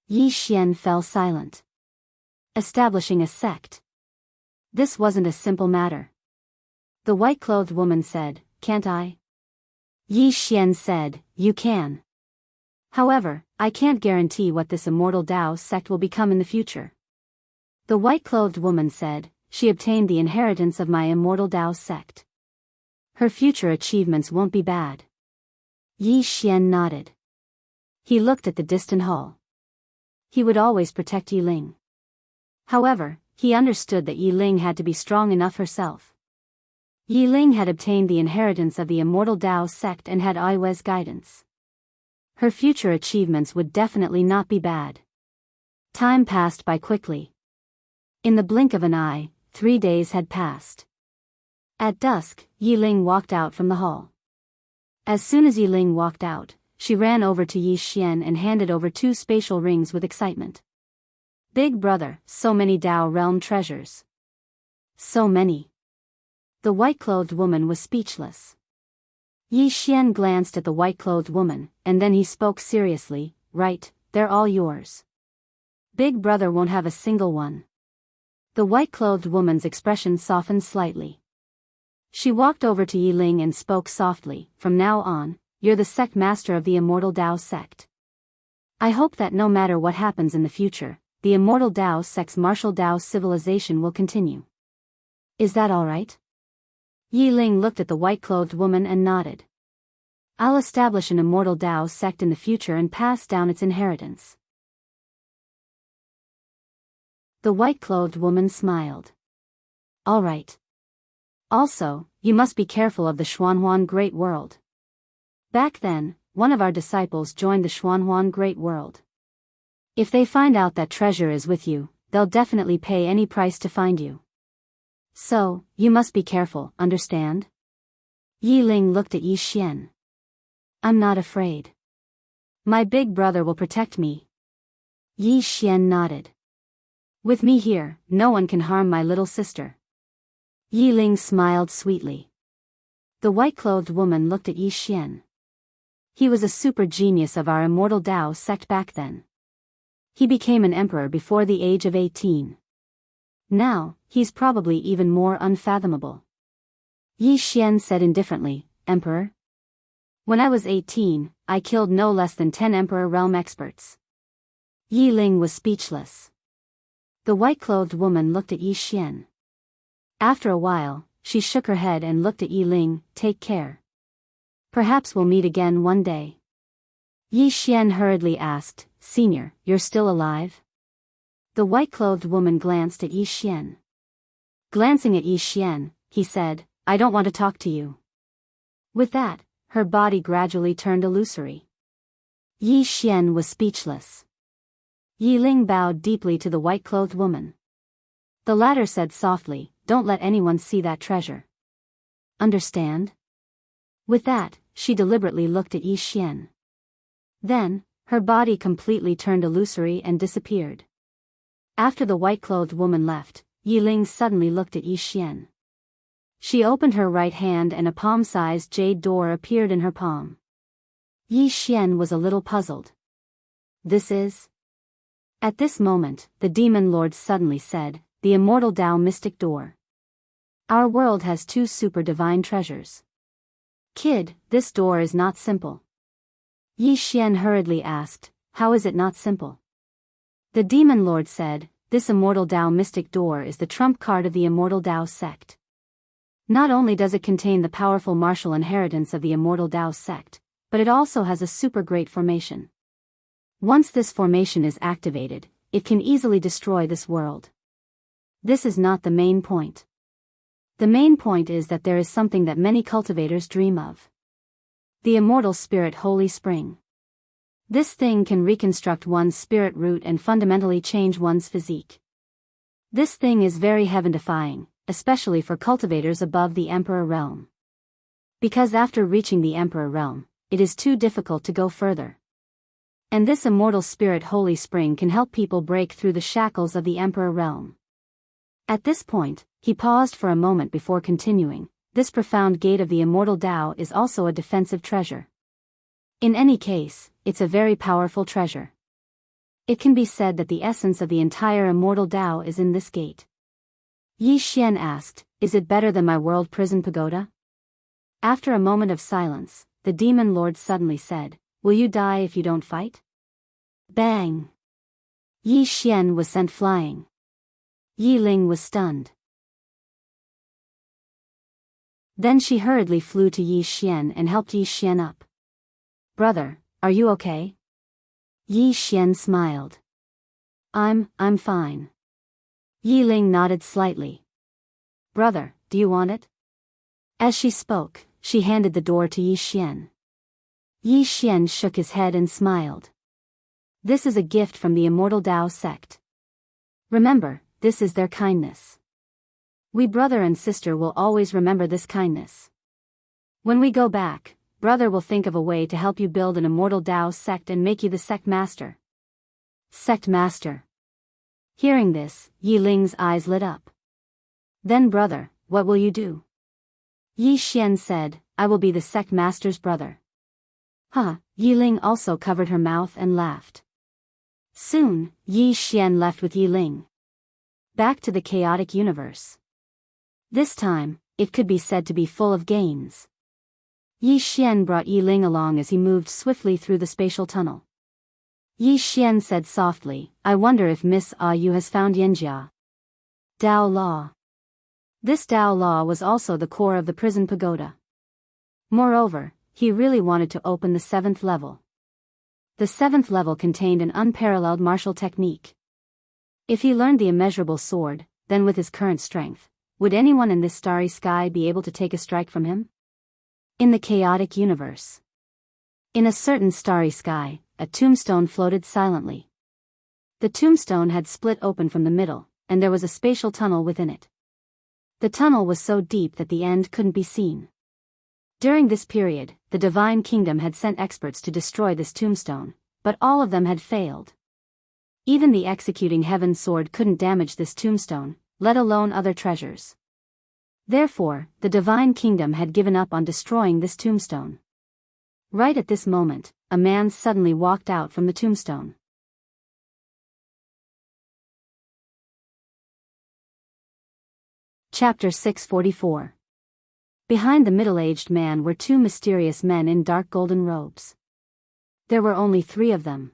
Yi Xian fell silent. Establishing a sect. This wasn't a simple matter. The white-clothed woman said, "Can't I?" Yi Xian said, "You can. However, I can't guarantee what this immortal Dao sect will become in the future." The white-clothed woman said, "She obtained the inheritance of my immortal Dao sect. Her future achievements won't be bad." Yi Xian nodded. He looked at the distant hall. He would always protect Yi Ling. However, he understood that Yi Ling had to be strong enough herself. Yi Ling had obtained the inheritance of the immortal Dao sect and had Aiwei's guidance. Her future achievements would definitely not be bad. Time passed by quickly. In the blink of an eye, 3 days had passed. At dusk, Yi Ling walked out from the hall. As soon as Yi Ling walked out, she ran over to Yi Xian and handed over 2 spatial rings with excitement. "Big brother, so many Dao realm treasures. So many." The white-clothed woman was speechless. Yi Xian glanced at the white-clothed woman, and then he spoke seriously, "Right, they're all yours. Big brother won't have a single one." The white-clothed woman's expression softened slightly. She walked over to Yi Ling and spoke softly, "From now on, you're the sect master of the Immortal Dao sect. I hope that no matter what happens in the future, the Immortal Dao sect's martial Dao civilization will continue. Is that all right?" Yi Ling looked at the white-clothed woman and nodded. "I'll establish an Immortal Dao sect in the future and pass down its inheritance." The white-clothed woman smiled. "All right. Also, you must be careful of the Xuanhuan Great World. Back then, one of our disciples joined the Xuanhuan Great World. If they find out that treasure is with you, they'll definitely pay any price to find you. So, you must be careful, understand? Yi Ling looked at Yi Xian. I'm not afraid. My big brother will protect me. Yi Xian nodded. With me here, no one can harm my little sister. Yi Ling smiled sweetly. The white-clothed woman looked at Yi Xian. He was a super genius of our Immortal Tao sect back then. He became an emperor before the age of 18. Now, he's probably even more unfathomable. Yi Xian said indifferently, Emperor? When I was 18, I killed no less than 10 Emperor realm experts. Yi Ling was speechless. The white-clothed woman looked at Yi Xian. After a while, she shook her head and looked at Yi Ling, take care. Perhaps we'll meet again one day. Yi Xian hurriedly asked, Senior, you're still alive? The white-clothed woman glanced at Yi Xian. Glancing at Yi Xian, he said, I don't want to talk to you. With that, her body gradually turned illusory. Yi Xian was speechless. Yi Ling bowed deeply to the white-clothed woman. The latter said softly, Don't let anyone see that treasure. Understand? With that, she deliberately looked at Yi Xian. Then, her body completely turned illusory and disappeared. After the white-clothed woman left, Yi Ling suddenly looked at Yi Xian. She opened her right hand and a palm-sized jade door appeared in her palm. Yi Xian was a little puzzled. This is? At this moment, the demon lord suddenly said, the Immortal Tao Mystic Door. Our world has 2 super divine treasures. Kid, this door is not simple. Yi Xian hurriedly asked, How is it not simple? The demon lord said, This Immortal Tao Mystic Door is the trump card of the Immortal Tao sect. Not only does it contain the powerful martial inheritance of the Immortal Tao sect, but it also has a super great formation. Once this formation is activated, it can easily destroy this world. This is not the main point. The main point is that there is something that many cultivators dream of. The immortal spirit Holy Spring. This thing can reconstruct one's spirit root and fundamentally change one's physique. This thing is very heaven-defying, especially for cultivators above the Emperor realm. Because after reaching the Emperor realm, it is too difficult to go further. And this immortal spirit Holy Spring can help people break through the shackles of the Emperor realm. At this point, he paused for a moment before continuing, this profound gate of the Immortal Tao is also a defensive treasure. In any case, it's a very powerful treasure. It can be said that the essence of the entire Immortal Tao is in this gate. Yi Xian asked, Is it better than my world prison pagoda? After a moment of silence, the demon lord suddenly said, Will you die if you don't fight? Bang! Yi Xian was sent flying. Yi Ling was stunned. Then she hurriedly flew to Yi Xian and helped Yi Xian up. Brother, are you okay? Yi Xian smiled. I'm fine. Yi Ling nodded slightly. Brother, do you want it? As she spoke, she handed the door to Yi Xian. Yi Xian shook his head and smiled. This is a gift from the Immortal Tao sect. Remember, this is their kindness. We brother and sister will always remember this kindness. When we go back, brother will think of a way to help you build an Immortal Tao sect and make you the sect master. Sect master. Hearing this, Yi Ling's eyes lit up. Then brother, what will you do? Yi Xian said, I will be the sect master's brother. Huh, Yi Ling also covered her mouth and laughed. Soon, Yi Xian left with Yi Ling. Back to the chaotic universe. This time, it could be said to be full of gains. Yi Xian brought Yi Ling along as he moved swiftly through the spatial tunnel. Yi Xian said softly, I wonder if Miss Yu has found Yanjia. Dao Law. This Dao Law was also the core of the prison pagoda. Moreover, he really wanted to open the 7th level. The 7th level contained an unparalleled martial technique. If he learned the immeasurable sword, then with his current strength, would anyone in this starry sky be able to take a strike from him? In the chaotic universe. In a certain starry sky, a tombstone floated silently. The tombstone had split open from the middle, and there was a spatial tunnel within it. The tunnel was so deep that the end couldn't be seen. During this period, the divine kingdom had sent experts to destroy this tombstone, but all of them had failed. Even the executing heaven sword couldn't damage this tombstone, let alone other treasures. Therefore, the divine kingdom had given up on destroying this tombstone. Right at this moment, a man suddenly walked out from the tombstone. Chapter 644. Behind the middle-aged man were two mysterious men in dark golden robes. There were only 3 of them.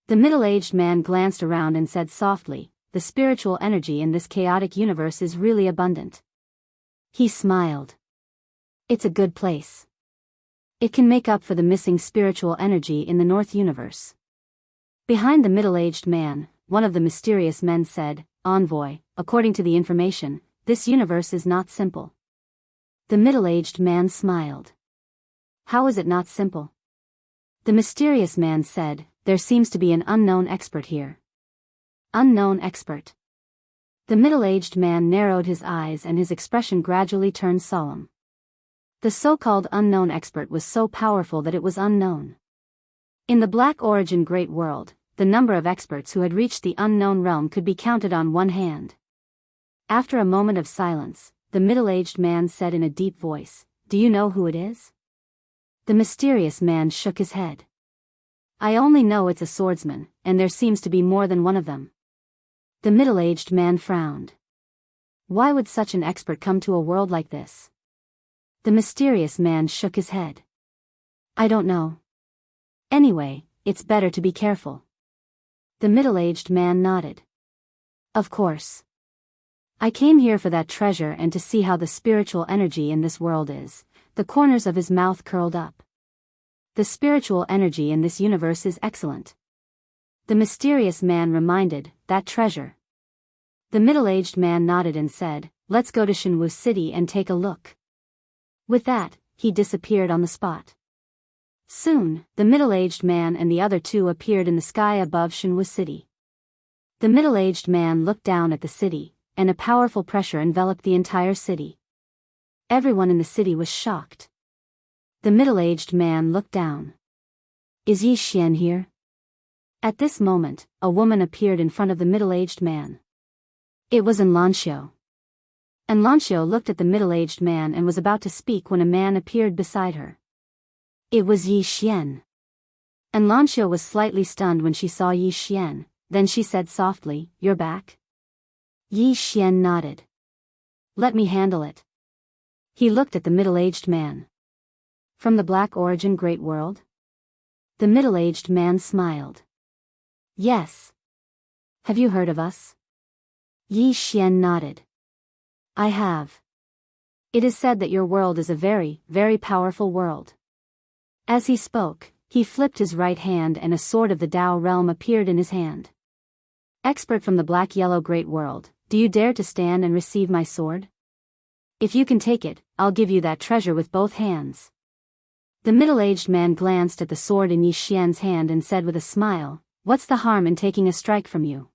The middle-aged man glanced around and said softly, "The spiritual energy in this chaotic universe is really abundant." He smiled. "It's a good place. It can make up for the missing spiritual energy in the North universe." Behind the middle-aged man, one of the mysterious men said, "Envoy, according to the information, this universe is not simple." The middle-aged man smiled. "How is it not simple?" The mysterious man said, "There seems to be an unknown expert here." Unknown expert. The middle-aged man narrowed his eyes and his expression gradually turned solemn. The so-called unknown expert was so powerful that it was unknown. In the Black Origin Great World, the number of experts who had reached the unknown realm could be counted on one hand. After a moment of silence, the middle-aged man said in a deep voice, "Do you know who it is?" The mysterious man shook his head. "I only know it's a swordsman, and there seems to be more than one of them." The middle-aged man frowned. Why would such an expert come to a world like this? The mysterious man shook his head. "I don't know. Anyway, it's better to be careful." The middle-aged man nodded. "Of course. I came here for that treasure and to see how the spiritual energy in this world is." The corners of his mouth curled up. "The spiritual energy in this universe is excellent." The mysterious man reminded, "That treasure." The middle-aged man nodded and said, "Let's go to Jianghu City and take a look." With that, he disappeared on the spot. Soon, the middle-aged man and the other 2 appeared in the sky above Jianghu City. The middle-aged man looked down at the city, and a powerful pressure enveloped the entire city. Everyone in the city was shocked. The middle-aged man looked down. "Is Yi Xian here?" At this moment, a woman appeared in front of the middle-aged man. It was Enlancio. Enlancio looked at the middle-aged man and was about to speak when a man appeared beside her. It was Yi Xian. Enlancio was slightly stunned when she saw Yi Xian, then she said softly, "You're back?" Yi Xian nodded. "Let me handle it." He looked at the middle-aged man. "From the Black Origin Great World?" The middle-aged man smiled. "Yes. Have you heard of us?" Yi Xian nodded. "I have. It is said that your world is a very, very powerful world." As he spoke, he flipped his right hand and a sword of the Tao realm appeared in his hand. "Expert from the Black-Yellow Great World, do you dare to stand and receive my sword? If you can take it, I'll give you that treasure with both hands." The middle-aged man glanced at the sword in Yi Xian's hand and said with a smile, "What's the harm in taking a strike from you?"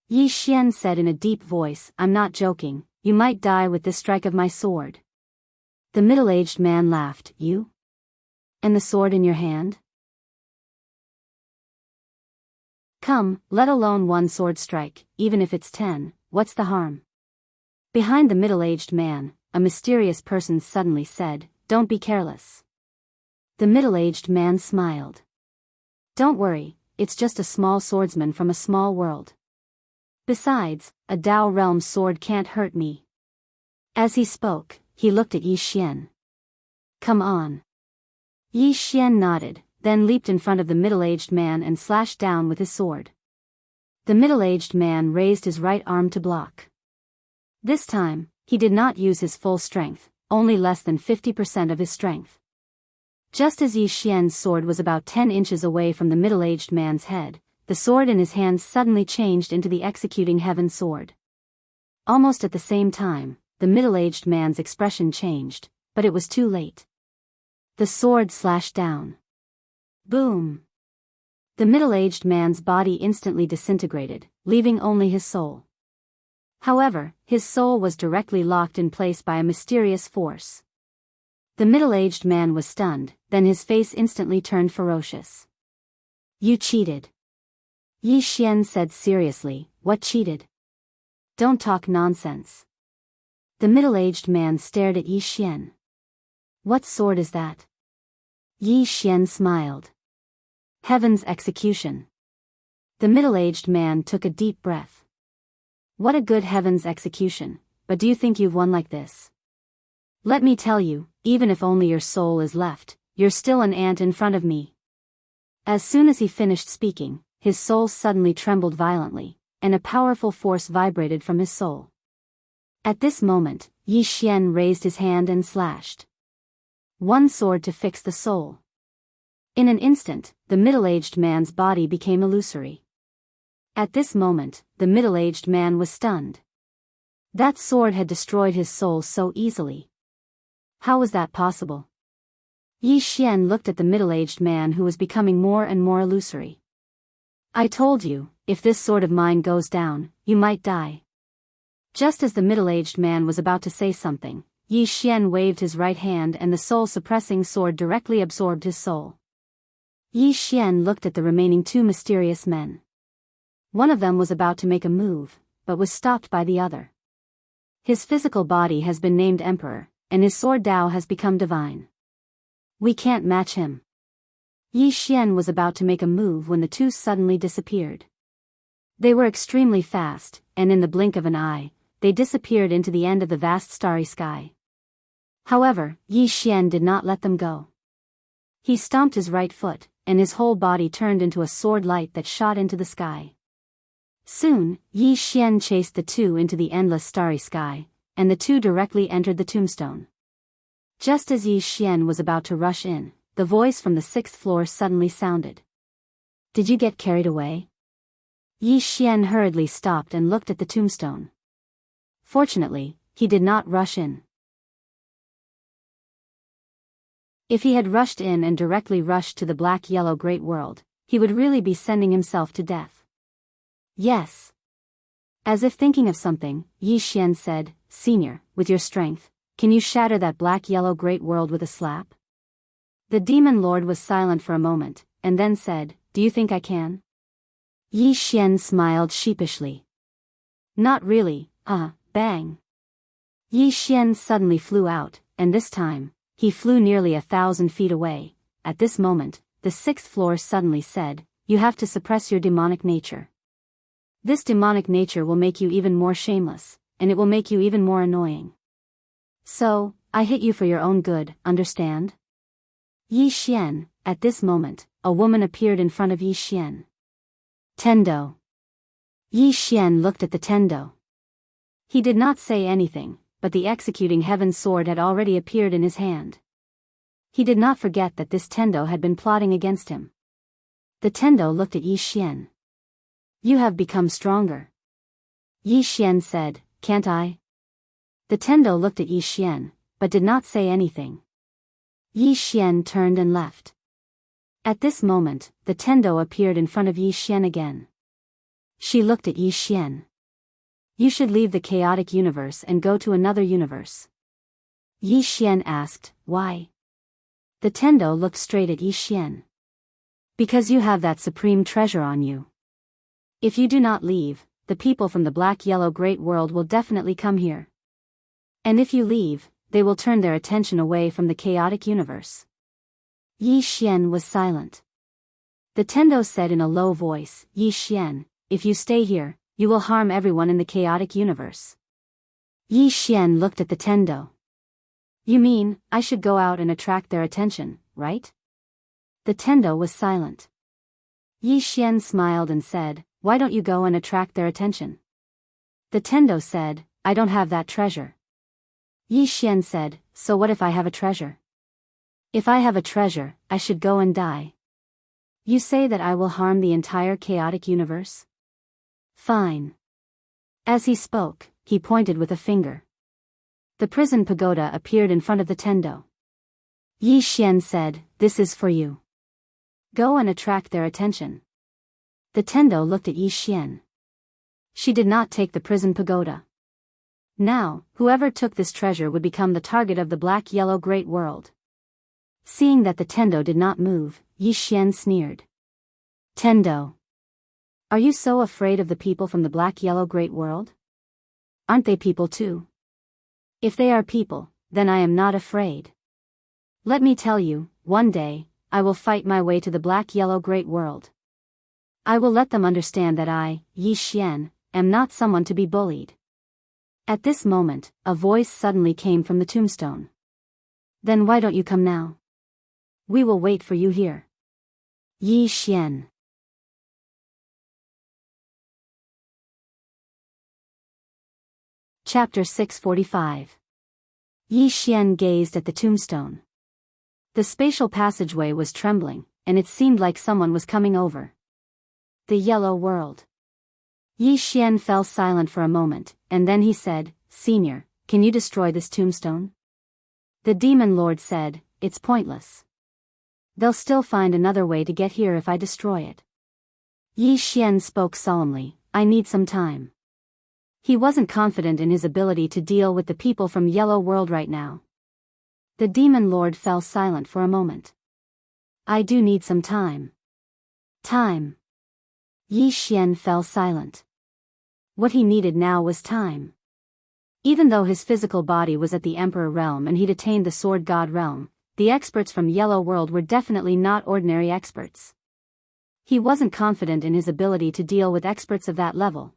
Yi Xian said in a deep voice, "I'm not joking, you might die with this strike of my sword." The middle-aged man laughed, "You? And the sword in your hand? Come, let alone one sword strike, even if it's 10, what's the harm?" Behind the middle-aged man, a mysterious person suddenly said, "Don't be careless." The middle-aged man smiled. "Don't worry, it's just a small swordsman from a small world. Besides, a Tao realm sword can't hurt me." As he spoke, he looked at Yi Xian. "Come on." Yi Xian nodded, then leaped in front of the middle-aged man and slashed down with his sword. The middle-aged man raised his right arm to block. This time, he did not use his full strength, only less than 50% of his strength. Just as Yi Xian's sword was about 10 inches away from the middle-aged man's head, the sword in his hand suddenly changed into the executing heaven sword. Almost at the same time, the middle-aged man's expression changed, but it was too late. The sword slashed down. Boom! The middle-aged man's body instantly disintegrated, leaving only his soul. However, his soul was directly locked in place by a mysterious force. The middle-aged man was stunned, then his face instantly turned ferocious. You cheated. Yi Xian said seriously, what cheated? Don't talk nonsense. The middle-aged man stared at Yi Xian. What sword is that? Yi Xian smiled. Heaven's execution. The middle-aged man took a deep breath. What a good heaven's execution, but do you think you've won like this? Let me tell you, even if only your soul is left, you're still an ant in front of me. As soon as he finished speaking, his soul suddenly trembled violently, and a powerful force vibrated from his soul. At this moment, Yi Xian raised his hand and slashed. One sword to fix the soul. In an instant, the middle-aged man's body became illusory. At this moment, the middle-aged man was stunned. That sword had destroyed his soul so easily. How was that possible? Yi Xian looked at the middle-aged man who was becoming more and more illusory. I told you, if this sword of mine goes down, you might die. Just as the middle-aged man was about to say something, Yi Xian waved his right hand and the soul-suppressing sword directly absorbed his soul. Yi Xian looked at the remaining two mysterious men. One of them was about to make a move, but was stopped by the other. His physical body has been named Emperor, and his sword Dao has become divine. We can't match him. Yi Xian was about to make a move when the two suddenly disappeared. They were extremely fast, and in the blink of an eye, they disappeared into the end of the vast starry sky. However, Yi Xian did not let them go. He stomped his right foot, and his whole body turned into a sword light that shot into the sky. Soon, Yi Xian chased the two into the endless starry sky, and the two directly entered the tombstone. Just as Yi Xian was about to rush in, the voice from the 6th floor suddenly sounded. Did you get carried away? Yi Xian hurriedly stopped and looked at the tombstone. Fortunately, he did not rush in. If he had rushed in and directly rushed to the black-yellow great world, he would really be sending himself to death. Yes. As if thinking of something, Yi Xian said, Senior, with your strength, can you shatter that black-yellow great world with a slap? The demon lord was silent for a moment, and then said, Do you think I can? Yi Xian smiled sheepishly. Not really, bang. Yi Xian suddenly flew out, and this time, he flew nearly 1,000 feet away. At this moment, the 6th floor suddenly said, You have to suppress your demonic nature. This demonic nature will make you even more shameless, and it will make you even more annoying. So, I hit you for your own good, understand? Yi Xian, at this moment, a woman appeared in front of Yi Xian. Tendo. Yi Xian looked at the Tendo. He did not say anything, but the executing heaven sword had already appeared in his hand. He did not forget that this Tendo had been plotting against him. The Tendo looked at Yi Xian. You have become stronger. Yi Xian said, Can't I? The Tendo looked at Yi Xian, but did not say anything. Yi Xian turned and left. At this moment, the Tendo appeared in front of Yi Xian again. She looked at Yi Xian. You should leave the chaotic universe and go to another universe. Yi Xian asked, Why? The Tendo looked straight at Yi Xian. Because you have that supreme treasure on you. If you do not leave, the people from the black-yellow great world will definitely come here. And if you leave, they will turn their attention away from the chaotic universe. Yi Xian was silent. The Tendo said in a low voice, Yi Xian, if you stay here, you will harm everyone in the chaotic universe. Yi Xian looked at the Tendo. You mean, I should go out and attract their attention, right? The Tendo was silent. Yi Xian smiled and said, Why don't you go and attract their attention? The Tendo said, I don't have that treasure. Yi Xian said, So what if I have a treasure? If I have a treasure, I should go and die. You say that I will harm the entire chaotic universe? Fine. As he spoke, he pointed with a finger. The prison pagoda appeared in front of the tendo. Yi Xian said, "This is for you. Go and attract their attention." The tendo looked at Yi Xian. She did not take the prison pagoda. Now, whoever took this treasure would become the target of the black-yellow great world. Seeing that the tendo did not move, Yi Xian sneered. "Tendo. Are you so afraid of the people from the black-yellow great world? Aren't they people too? If they are people, then I am not afraid. Let me tell you, one day, I will fight my way to the black-yellow great world. I will let them understand that I, Yi Xian, am not someone to be bullied." At this moment, a voice suddenly came from the tombstone. "Then why don't you come now? We will wait for you here." Yi Xian. Chapter 645. Yi Xian gazed at the tombstone. The spatial passageway was trembling, and it seemed like someone was coming over. The yellow world. Yi Xian fell silent for a moment, and then he said, "Senior, can you destroy this tombstone?" The demon lord said, "It's pointless. They'll still find another way to get here if I destroy it." Yi Xian spoke solemnly, "I need some time." He wasn't confident in his ability to deal with the people from Yellow World right now. The demon lord fell silent for a moment. "I do need some time." Time. Yi Xian fell silent. What he needed now was time. Even though his physical body was at the Emperor realm and he'd attained the Sword God realm, the experts from Yellow World were definitely not ordinary experts. He wasn't confident in his ability to deal with experts of that level.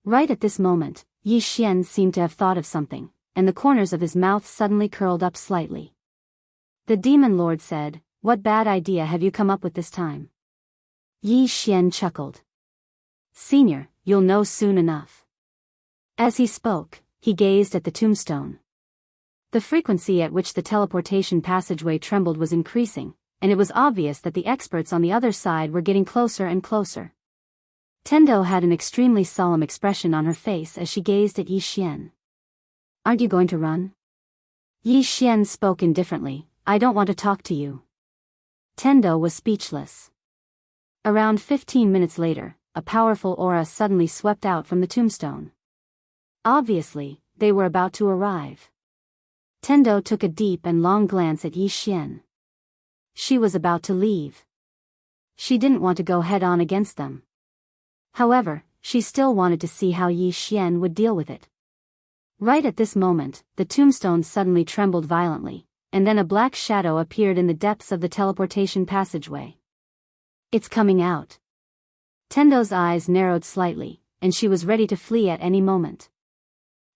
Right at this moment, Yi Xian seemed to have thought of something, and the corners of his mouth suddenly curled up slightly. The demon lord said, "What bad idea have you come up with this time?" Yi Xian chuckled. "Senior, you'll know soon enough." As he spoke, he gazed at the tombstone. The frequency at which the teleportation passageway trembled was increasing, and it was obvious that the experts on the other side were getting closer and closer. Tendo had an extremely solemn expression on her face as she gazed at Yi Xian. "Aren't you going to run?" Yi Xian spoke indifferently, "I don't want to talk to you." Tendo was speechless. Around 15 minutes later, a powerful aura suddenly swept out from the tombstone. Obviously, they were about to arrive. Tendo took a deep and long glance at Yi Xian. She was about to leave. She didn't want to go head-on against them. However, she still wanted to see how Yi Xian would deal with it. Right at this moment, the tombstone suddenly trembled violently, and then a black shadow appeared in the depths of the teleportation passageway. "It's coming out." Tendo's eyes narrowed slightly, and she was ready to flee at any moment.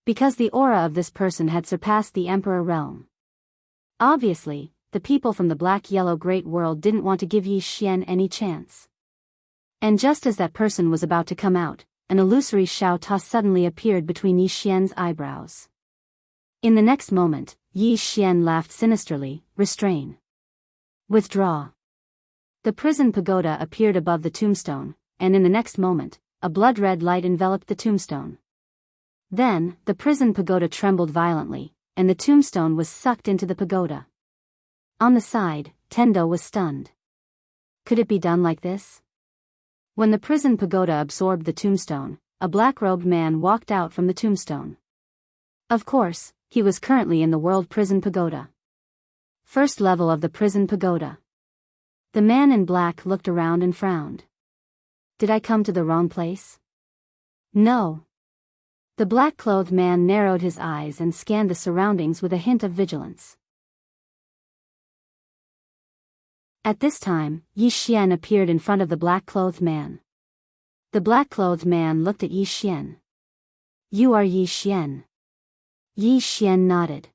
Because the aura of this person had surpassed the Emperor realm. Obviously, the people from the black-yellow great world didn't want to give Yi Xian any chance. And just as that person was about to come out, an illusory Xiao Ta suddenly appeared between Yi Xian's eyebrows. In the next moment, Yi Xian laughed sinisterly, "Restrain. Withdraw." The prison pagoda appeared above the tombstone, and in the next moment, a blood-red light enveloped the tombstone. Then, the prison pagoda trembled violently, and the tombstone was sucked into the pagoda. On the side, Tendo was stunned. Could it be done like this? When the prison pagoda absorbed the tombstone, a black-robed man walked out from the tombstone. Of course, he was currently in the World Prison Pagoda. First level of the prison pagoda. The man in black looked around and frowned. Did I come to the wrong place? No. The black-clothed man narrowed his eyes and scanned the surroundings with a hint of vigilance. At this time, Yi Xian appeared in front of the black-clothed man. The black-clothed man looked at Yi Xian. "You are Yi Xian." Yi Xian nodded.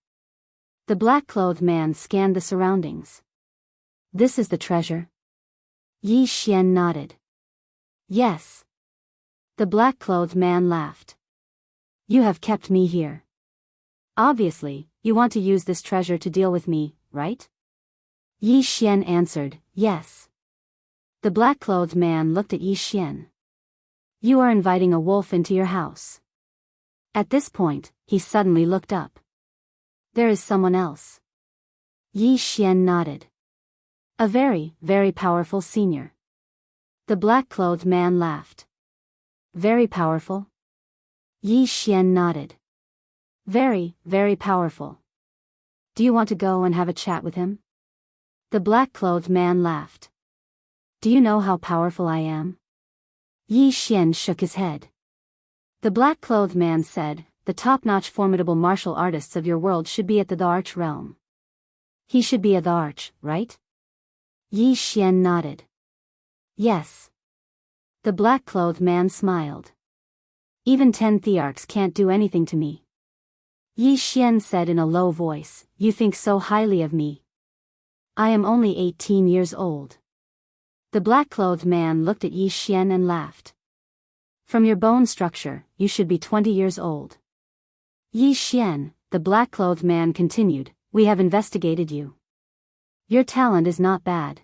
The black-clothed man scanned the surroundings. "This is the treasure?" Yi Xian nodded. "Yes." The black-clothed man laughed. "You have kept me here. Obviously, you want to use this treasure to deal with me, right?" Yi Xian answered, "Yes." The black-clothed man looked at Yi Xian. "You are inviting a wolf into your house. At this point, he suddenly looked up. There is someone else. Yi Xian nodded. A very, very powerful senior. The black-clothed man laughed. Very powerful? Yi Xian nodded. Very, very powerful. Do you want to go and have a chat with him? The black-clothed man laughed. Do you know how powerful I am? Yi Xian shook his head. The black-clothed man said, the top-notch formidable martial artists of your world should be at the Arch realm. He should be at the Arch, right? Yi Xian nodded. Yes. The black-clothed man smiled. Even 10 Thearchs can't do anything to me. Yi Xian said in a low voice, you think so highly of me. I am only 18 years old. The black-clothed man looked at Yi Xian and laughed. From your bone structure, you should be 20 years old. Yi Xian, the black-clothed man continued, we have investigated you. Your talent is not bad.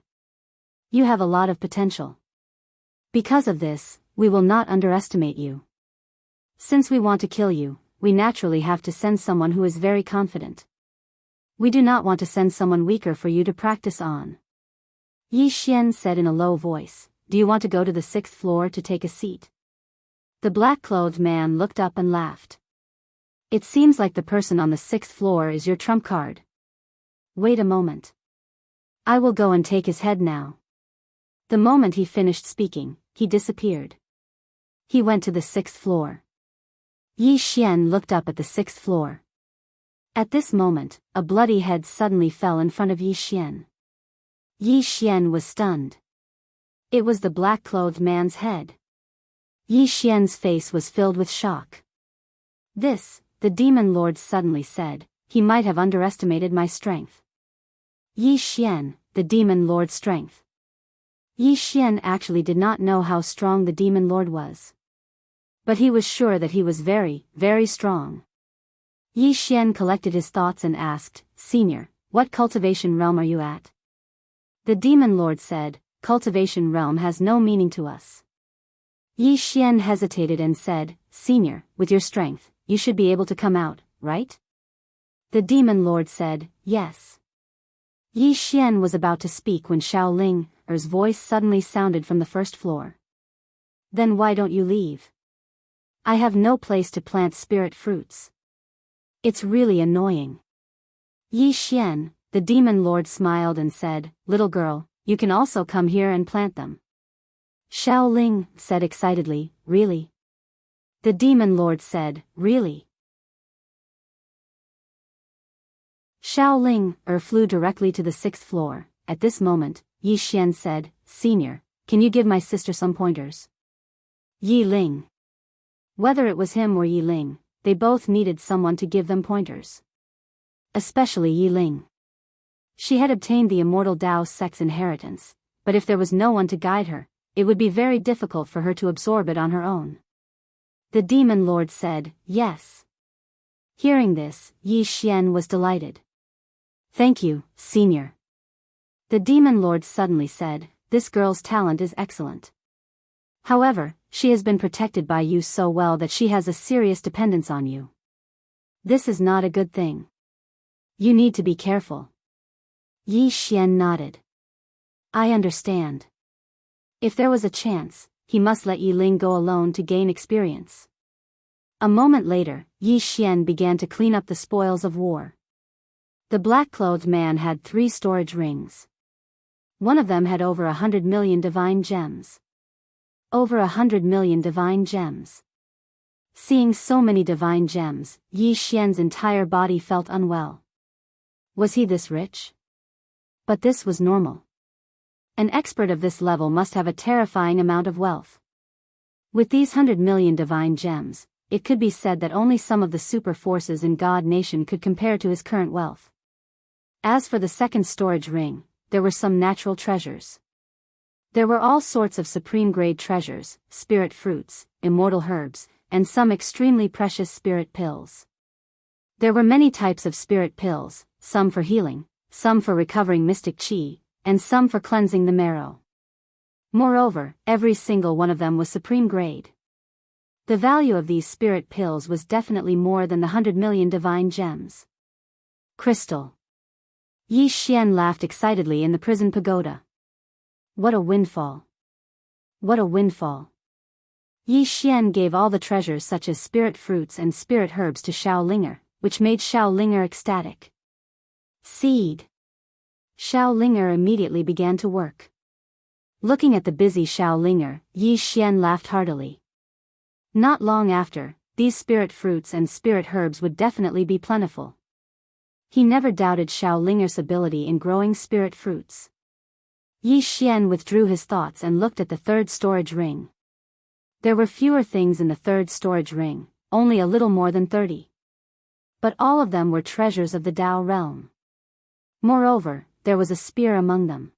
You have a lot of potential. Because of this, we will not underestimate you. Since we want to kill you, we naturally have to send someone who is very confident. We do not want to send someone weaker for you to practice on. Yi Xian said in a low voice, do you want to go to the 6th floor to take a seat? The black-clothed man looked up and laughed. It seems like the person on the 6th floor is your trump card. Wait a moment. I will go and take his head now. The moment he finished speaking, he disappeared. He went to the 6th floor. Yi Xian looked up at the 6th floor. At this moment, a bloody head suddenly fell in front of Yi Xian. Yi Xian was stunned. It was the black-clothed man's head. Yi Xian's face was filled with shock. This, the demon lord suddenly said, he might have underestimated my strength. Yi Xian, the demon lord's strength. Yi Xian actually did not know how strong the demon lord was. But he was sure that he was very, very strong. Yi Xian collected his thoughts and asked, Senior, what cultivation realm are you at? The demon lord said, cultivation realm has no meaning to us. Yi Xian hesitated and said, Senior, with your strength, you should be able to come out, right? The demon lord said, yes. Yi Xian was about to speak when Xiaoling's voice suddenly sounded from the 1st floor. Then why don't you leave? I have no place to plant spirit fruits. It's really annoying. Yi Xian, the demon lord smiled and said, little girl, you can also come here and plant them. Xiaoling said excitedly, really? The demon lord said, really? Xiaoling flew directly to the 6th floor. At this moment, Yi Xian said, Senior, can you give my sister some pointers? Yi Ling. Whether it was him or Yi Ling, they both needed someone to give them pointers. Especially Yi Ling. She had obtained the Immortal Dao sex inheritance, but if there was no one to guide her, it would be very difficult for her to absorb it on her own. The demon lord said, yes. Hearing this, Yi Xian was delighted. Thank you, Senior. The demon lord suddenly said, this girl's talent is excellent. However, she has been protected by you so well that she has a serious dependence on you. This is not a good thing. You need to be careful. Yi Xian nodded. I understand. If there was a chance, he must let Yi Ling go alone to gain experience. A moment later, Yi Xian began to clean up the spoils of war. The black-clothed man had 3 storage rings. One of them had over 100 million divine gems. Over 100 million divine gems. Seeing so many divine gems, Yi Xian's entire body felt unwell. Was he this rich? But this was normal. An expert of this level must have a terrifying amount of wealth. With these 100 million divine gems, it could be said that only some of the super forces in God Nation could compare to his current wealth. As for the 2nd storage ring, there were some natural treasures. There were all sorts of supreme-grade treasures, spirit fruits, immortal herbs, and some extremely precious spirit pills. There were many types of spirit pills, some for healing, some for recovering mystic chi, and some for cleansing the marrow. Moreover, every single one of them was supreme grade. The value of these spirit pills was definitely more than the 100 million divine gems. Crystal. Yi Xian laughed excitedly in the prison pagoda. What a windfall. What a windfall. Yi Xian gave all the treasures such as spirit fruits and spirit herbs to Xiao Linger, which made Xiao Linger ecstatic. Seed. Xiao Linger immediately began to work. Looking at the busy Xiao Linger, Yi Xian laughed heartily. Not long after, these spirit fruits and spirit herbs would definitely be plentiful. He never doubted Xiao Linger's ability in growing spirit fruits. Yi Xian withdrew his thoughts and looked at the third storage ring. There were fewer things in the third storage ring, only a little more than 30. But all of them were treasures of the Tao realm. Moreover, there was a spear among them.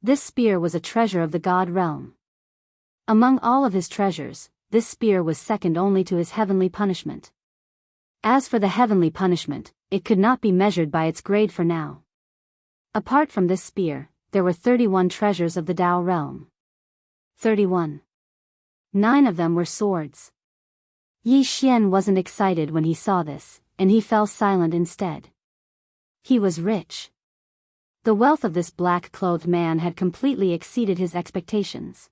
This spear was a treasure of the God realm. Among all of his treasures, this spear was second only to his heavenly punishment. As for the heavenly punishment, it could not be measured by its grade for now. Apart from this spear, there were 31 treasures of the Tao realm. 31. 9 of them were swords. Yi Xian wasn't excited when he saw this, and he fell silent instead. He was rich. The wealth of this black-clothed man had completely exceeded his expectations.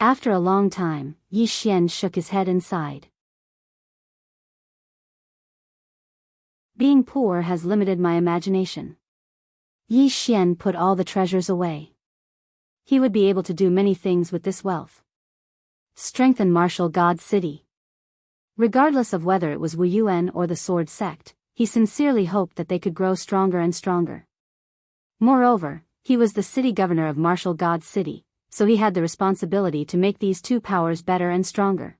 After a long time, Yi Xian shook his head and sighed. Being poor has limited my imagination. Yi Xian put all the treasures away. He would be able to do many things with this wealth. Strengthen martial god city. Regardless of whether it was Wu Yuan or the sword sect, he sincerely hoped that they could grow stronger and stronger. Moreover, he was the city governor of martial god city, so he had the responsibility to make these two powers better and stronger.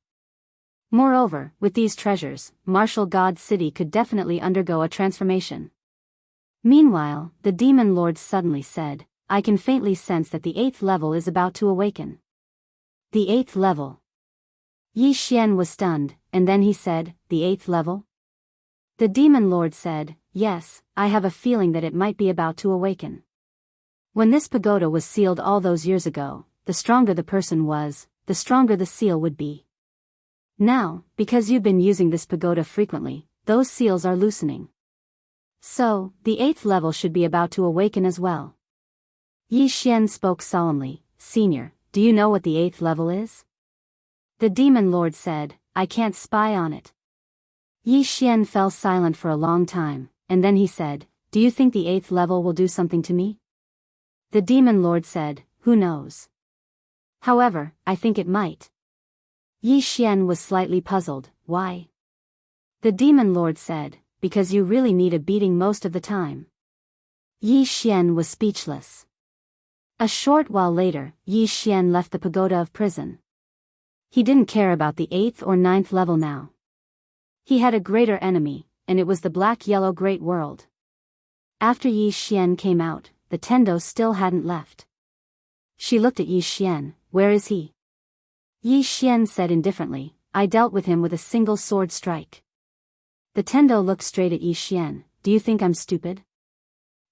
Moreover, with these treasures, martial god city could definitely undergo a transformation. Meanwhile, the demon lord suddenly said, I can faintly sense that the 8th level is about to awaken. The 8th level. Yi Xian was stunned, and then he said, the 8th level? The demon lord said, yes, I have a feeling that it might be about to awaken. When this pagoda was sealed all those years ago, the stronger the person was, the stronger the seal would be. Now, because you've been using this pagoda frequently, those seals are loosening. So, the 8th level should be about to awaken as well. Yi Xian spoke solemnly, Senior, do you know what the 8th level is? The demon lord said, I can't spy on it. Yi Xian fell silent for a long time, and then he said, do you think the 8th level will do something to me? The demon lord said, who knows? However, I think it might. Yi Xian was slightly puzzled, why? The demon lord said, because you really need a beating most of the time. Yi Xian was speechless. A short while later, Yi Xian left the pagoda of prison. He didn't care about the 8th or 9th level now. He had a greater enemy, and it was the black-yellow great world. After Yi Xian came out, the Tendo still hadn't left. She looked at Yi Xian, where is he? Yi Xian said indifferently, I dealt with him with a single sword strike. The Tendo looked straight at Yi Xian, do you think I'm stupid?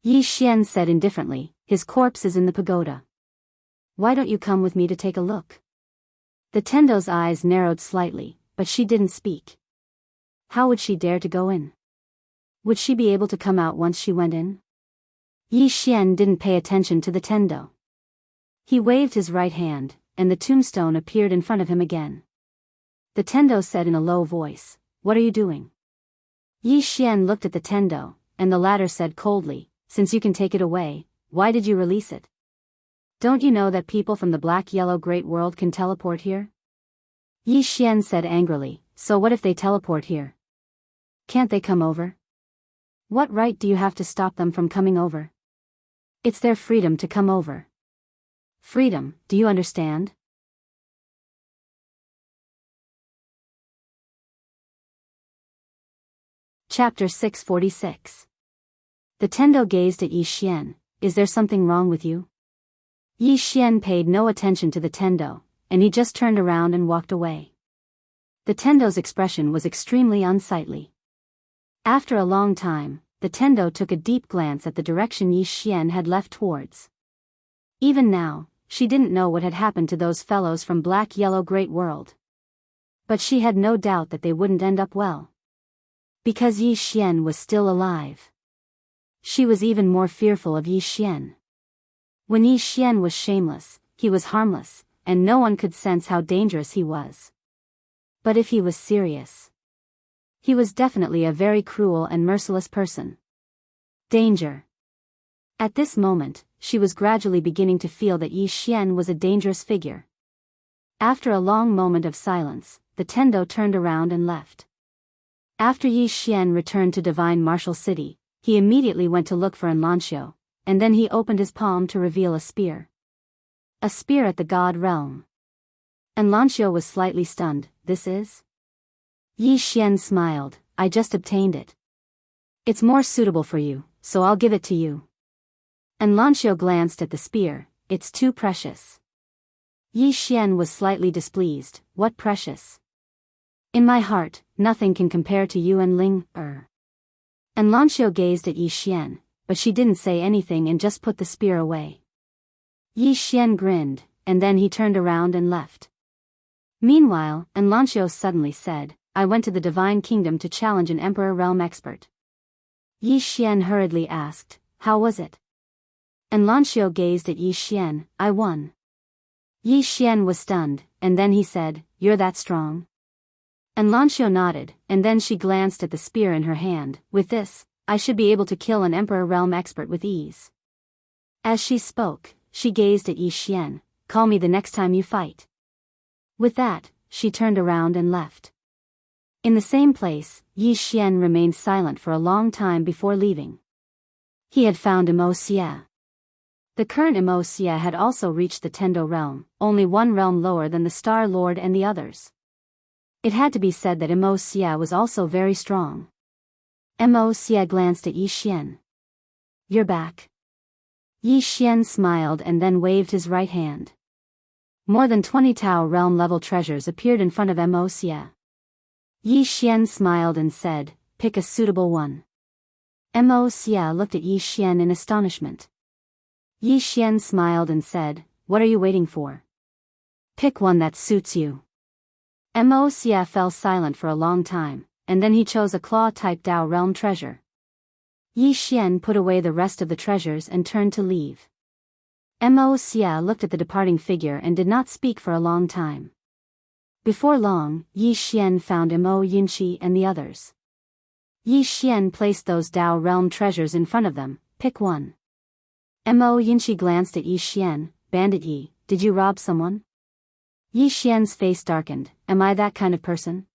Yi Xian said indifferently, his corpse is in the pagoda. Why don't you come with me to take a look? The Tendo's eyes narrowed slightly, but she didn't speak. How would she dare to go in? Would she be able to come out once she went in? Yi Xian didn't pay attention to the Tendo. He waved his right hand, and the tombstone appeared in front of him again. The Tendo said in a low voice, what are you doing? Yi Xian looked at the Tendo, and the latter said coldly, since you can take it away, why did you release it? Don't you know that people from the black-yellow great world can teleport here? Yi Xian said angrily, so what if they teleport here? Can't they come over? What right do you have to stop them from coming over? It's their freedom to come over. Freedom, do you understand? Chapter 646. The Tendo gazed at Yi Xian, is there something wrong with you? Yi Xian paid no attention to the Tendo, and he just turned around and walked away. The Tendo's expression was extremely unsightly. After a long time, the Tendo took a deep glance at the direction Yi Xian had left towards. Even now, she didn't know what had happened to those fellows from Black Yellow Great World. But she had no doubt that they wouldn't end up well. Because Yi Xian was still alive. She was even more fearful of Yi Xian. When Yi Xian was shameless, he was harmless, and no one could sense how dangerous he was. But if he was serious, he was definitely a very cruel and merciless person. Danger. At this moment, she was gradually beginning to feel that Yi Xian was a dangerous figure. After a long moment of silence, the Tendo turned around and left. After Yi Xian returned to Divine Martial City, he immediately went to look for Enlancio, and then he opened his palm to reveal a spear. A spear at the God realm. Enlancio was slightly stunned. This is? Yi Xian smiled. I just obtained it. It's more suitable for you, so I'll give it to you. Enlancio glanced at the spear. It's too precious. Yi Xian was slightly displeased. What precious? In my heart, nothing can compare to you and Ling. Enlancio gazed at Yi Xian, but she didn't say anything and just put the spear away. Yi Xian grinned, and then he turned around and left. Meanwhile, Enlancio suddenly said, I went to the Divine Kingdom to challenge an Emperor Realm expert. Yi Xian hurriedly asked, how was it? Enlancio gazed at Yi Xian. I won. Yi Xian was stunned, and then he said, you're that strong? Enlancio nodded, and then she glanced at the spear in her hand. With this, I should be able to kill an Emperor Realm expert with ease. As she spoke, she gazed at Yi Xian. Call me the next time you fight. With that, she turned around and left. In the same place, Yi Xian remained silent for a long time before leaving. He had found Immortal. The current Immortal had also reached the Tendo realm, only one realm lower than the Star Lord and the others. It had to be said that Immortal was also very strong. Immortal glanced at Yi Xian. You're back. Yi Xian smiled and then waved his right hand. More than 20 Tao realm level treasures appeared in front of Immortal. Yi Xian smiled and said, pick a suitable one. Immortal looked at Yi Xian in astonishment. Yi Xian smiled and said, what are you waiting for? Pick one that suits you. Immortal fell silent for a long time, and then he chose a claw-type Tao realm treasure. Yi Xian put away the rest of the treasures and turned to leave. Immortal looked at the departing figure and did not speak for a long time. Before long, Yi Xian found Imo Yinchi and the others. Yi Xian placed those Tao realm treasures in front of them. Pick one. Imo Yinchi glanced at Yi Xian. Bandit Yi, did you rob someone? Yi Xian's face darkened. Am I that kind of person?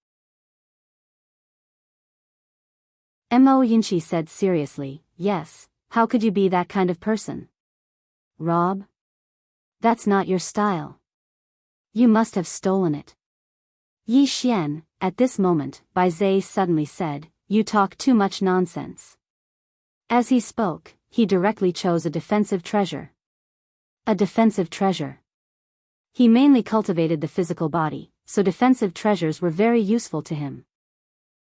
Imo Yinchi said seriously, yes, how could you be that kind of person? Rob? That's not your style. You must have stolen it. Yi Xian, at this moment, Bai Zhe suddenly said, you talk too much nonsense. As he spoke, he directly chose a defensive treasure. A defensive treasure. He mainly cultivated the physical body, so defensive treasures were very useful to him.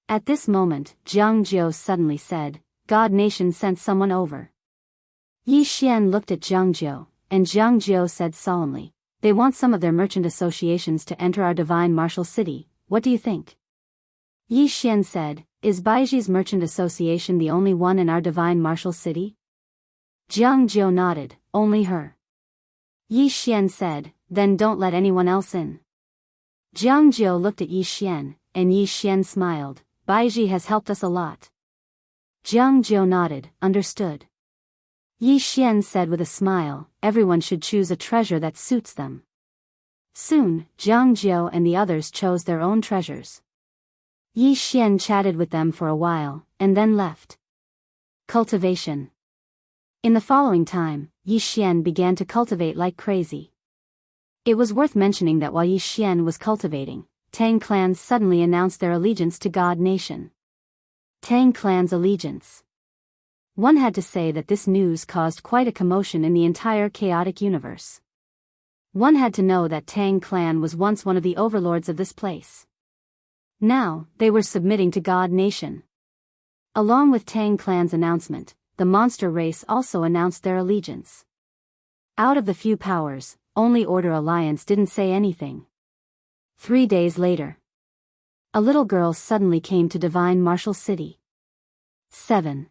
At this moment, Jianghu suddenly said, God Nation sent someone over. Yi Xian looked at Jianghu, and Jianghu said solemnly, they want some of their merchant associations to enter our divine martial city. What do you think? Yi Xian said, is Baiji's merchant association the only one in our divine martial city? Jianghu nodded, only her. Yi Xian said, then don't let anyone else in. Jianghu looked at Yi Xian, and Yi Xian smiled, Baiji has helped us a lot. Jianghu nodded, understood. Yi Xian said with a smile, everyone should choose a treasure that suits them. Soon, Jianghu and the others chose their own treasures. Yi Xian chatted with them for a while, and then left. Cultivation. In the following time, Yi Xian began to cultivate like crazy. It was worth mentioning that while Yi Xian was cultivating, Tang clans suddenly announced their allegiance to God Nation. Tang clan's allegiance. One had to say that this news caused quite a commotion in the entire chaotic universe. One had to know that Tang clan was once one of the overlords of this place. Now, they were submitting to God Nation. Along with Tang clan's announcement, the monster race also announced their allegiance. Out of the few powers, only Order Alliance didn't say anything. 3 days later. A little girl suddenly came to divine martial city. 7.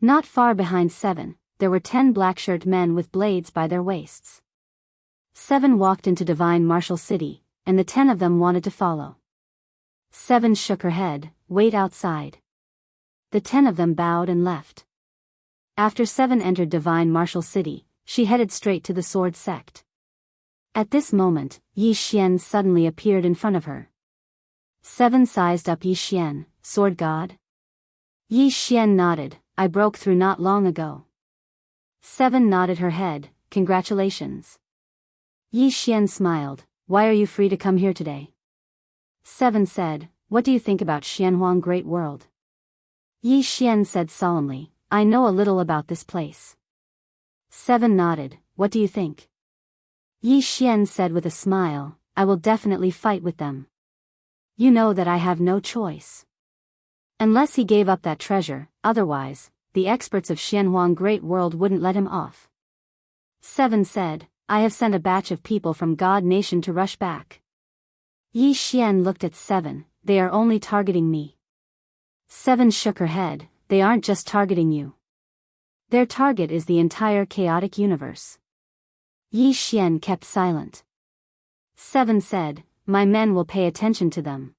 Not far behind 7, there were 10 black-shirt men with blades by their waists. 7 walked into divine martial city, and the 10 of them wanted to follow. 7 shook her head, "Wait outside." The 10 of them bowed and left. After 7 entered divine martial city, she headed straight to the sword sect. At this moment, Yi Xian suddenly appeared in front of her. 7 sized up Yi Xian, "Sword god?" Yi Xian nodded, "I broke through not long ago." 7 nodded her head, "Congratulations." Yi Xian smiled, "Why are you free to come here today?" 7 said, "What do you think about Xianhuang Great World?" Yi Xian said solemnly, "I know a little about this place." 7 nodded, "What do you think?" Yi Xian said with a smile, "I will definitely fight with them. You know that I have no choice. Unless he gave up that treasure, otherwise, the experts of Xianhuang Great World wouldn't let him off." 7 said, "I have sent a batch of people from God Nation to rush back." Yi Xian looked at 7, "They are only targeting me." 7 shook her head, "They aren't just targeting you. Their target is the entire chaotic universe." Yi Xian kept silent. 7 said, "My men will pay attention to them.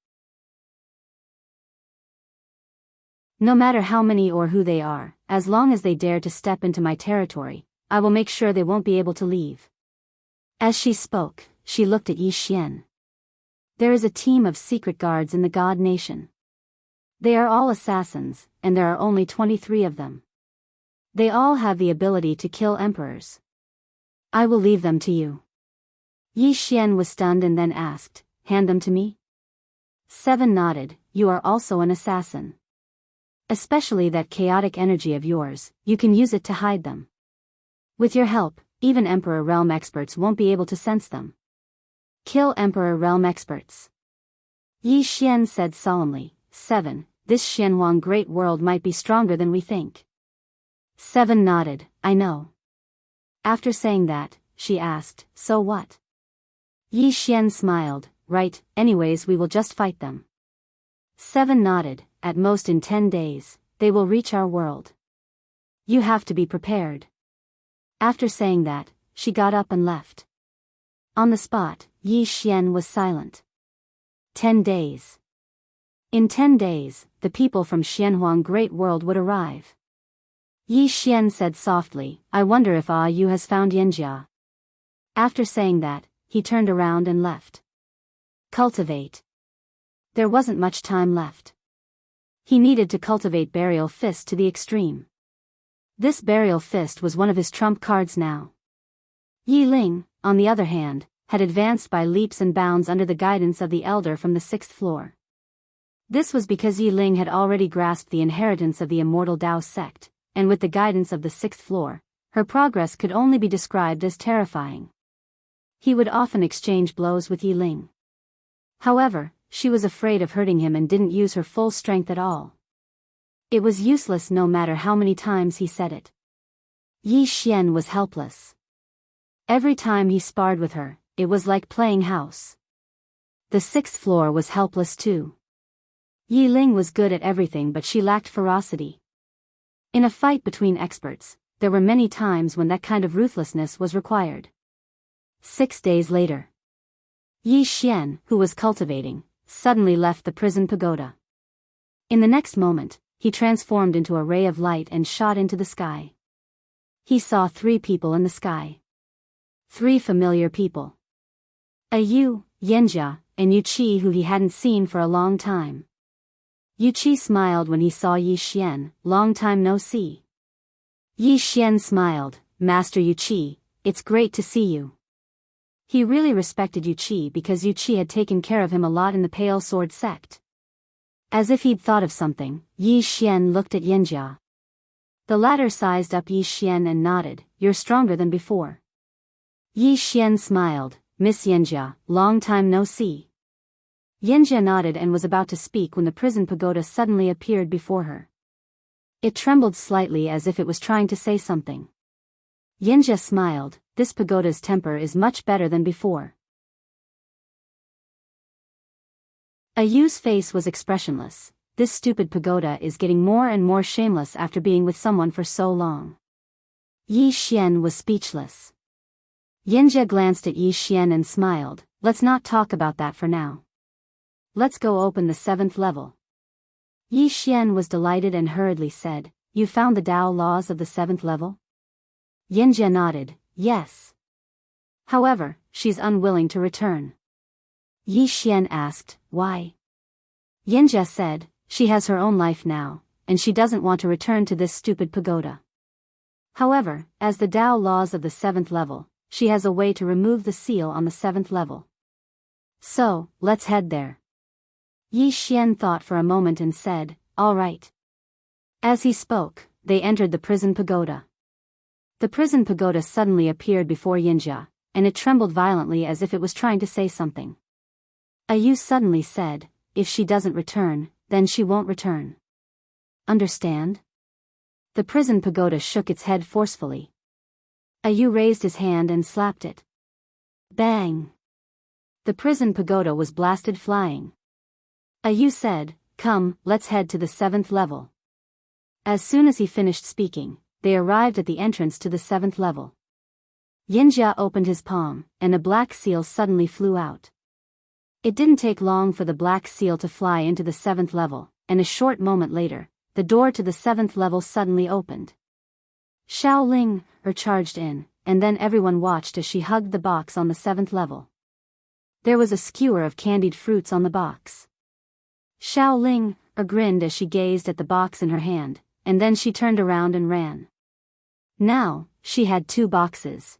No matter how many or who they are, as long as they dare to step into my territory, I will make sure they won't be able to leave." As she spoke, she looked at Yi Xian. "There is a team of secret guards in the God Nation. They are all assassins, and there are only 23 of them. They all have the ability to kill emperors. I will leave them to you." Yi Xian was stunned and then asked, "Hand them to me?" 7 nodded, "You are also an assassin. Especially that chaotic energy of yours, you can use it to hide them. With your help, even Emperor Realm experts won't be able to sense them. Kill Emperor Realm experts." Yi Xian said solemnly, 7, "This Xianhuang Great World might be stronger than we think." 7 nodded, "I know." After saying that, she asked, "So what?" Yi Xian smiled, "Right, anyways we will just fight them." 7 nodded, "At most in 10 days, they will reach our world. You have to be prepared." After saying that, she got up and left. On the spot, Yi Xian was silent. 10 days. In 10 days, the people from Xianhuang Great World would arrive. Yi Xian said softly, "I wonder if Yu has found Yanjia." After saying that, he turned around and left. Cultivate. There wasn't much time left. He needed to cultivate Burial Fist to the extreme. This Burial Fist was one of his trump cards now. Yi Ling, on the other hand, had advanced by leaps and bounds under the guidance of the elder from the 6th floor. This was because Yi Ling had already grasped the inheritance of the Immortal Dao sect, and with the guidance of the 6th floor, her progress could only be described as terrifying. He would often exchange blows with Yi Ling. However, she was afraid of hurting him and didn't use her full strength at all. It was useless no matter how many times he said it. Yi Xian was helpless. Every time he sparred with her, it was like playing house. The 6th floor was helpless too. Yi Ling was good at everything but she lacked ferocity. In a fight between experts, there were many times when that kind of ruthlessness was required. 6 days later, Yi Xian, who was cultivating, suddenly left the prison pagoda. In the next moment, he transformed into a ray of light and shot into the sky. He saw 3 people in the sky. 3 familiar people. Yu, Yanjia, and Yu Qi, who he hadn't seen for a long time. Yu Qi smiled when he saw Yi Xian, "Long time no see." Yi Xian smiled, "Master Yu Qi, it's great to see you." He really respected Yu Qi because Yu Qi had taken care of him a lot in the Pale Sword sect. As if he'd thought of something, Yi Xian looked at Yanjia. The latter sized up Yi Xian and nodded, "You're stronger than before." Yi Xian smiled, "Miss Yanjia, long time no see." Yanjia nodded and was about to speak when the prison pagoda suddenly appeared before her. It trembled slightly as if it was trying to say something. Yanjia smiled, "This pagoda's temper is much better than before." Ayu's face was expressionless. This stupid pagoda is getting more and more shameless after being with someone for so long. Yi Xian was speechless. Yinjia glanced at Yi Xian and smiled. Let's not talk about that for now. Let's go open the 7th level. Yi Xian was delighted and hurriedly said, You found the Tao laws of the 7th level? Yinjia nodded, yes. However, she's unwilling to return. Yi Xian asked, why? Yinjia said, she has her own life now, and she doesn't want to return to this stupid pagoda. However, as the Tao laws of the 7th level, she has a way to remove the seal on the 7th level. So, let's head there. Yi Xian thought for a moment and said, all right. As he spoke, they entered the prison pagoda. The prison pagoda suddenly appeared before Yinjia, and it trembled violently as if it was trying to say something. Ayu suddenly said, if she doesn't return, then she won't return. Understand? The prison pagoda shook its head forcefully. Ayu raised his hand and slapped it. Bang! The prison pagoda was blasted flying. Ayu said, come, let's head to the 7th level. As soon as he finished speaking, they arrived at the entrance to the 7th level. Yinjia opened his palm, and a black seal suddenly flew out. It didn't take long for the black seal to fly into the 7th level, and a short moment later, the door to the 7th level suddenly opened. Xiaoling charged in, and then everyone watched as she hugged the box on the 7th level. There was a skewer of candied fruits on the box. Xiaoling grinned as she gazed at the box in her hand, and then she turned around and ran. Now, she had 2 boxes.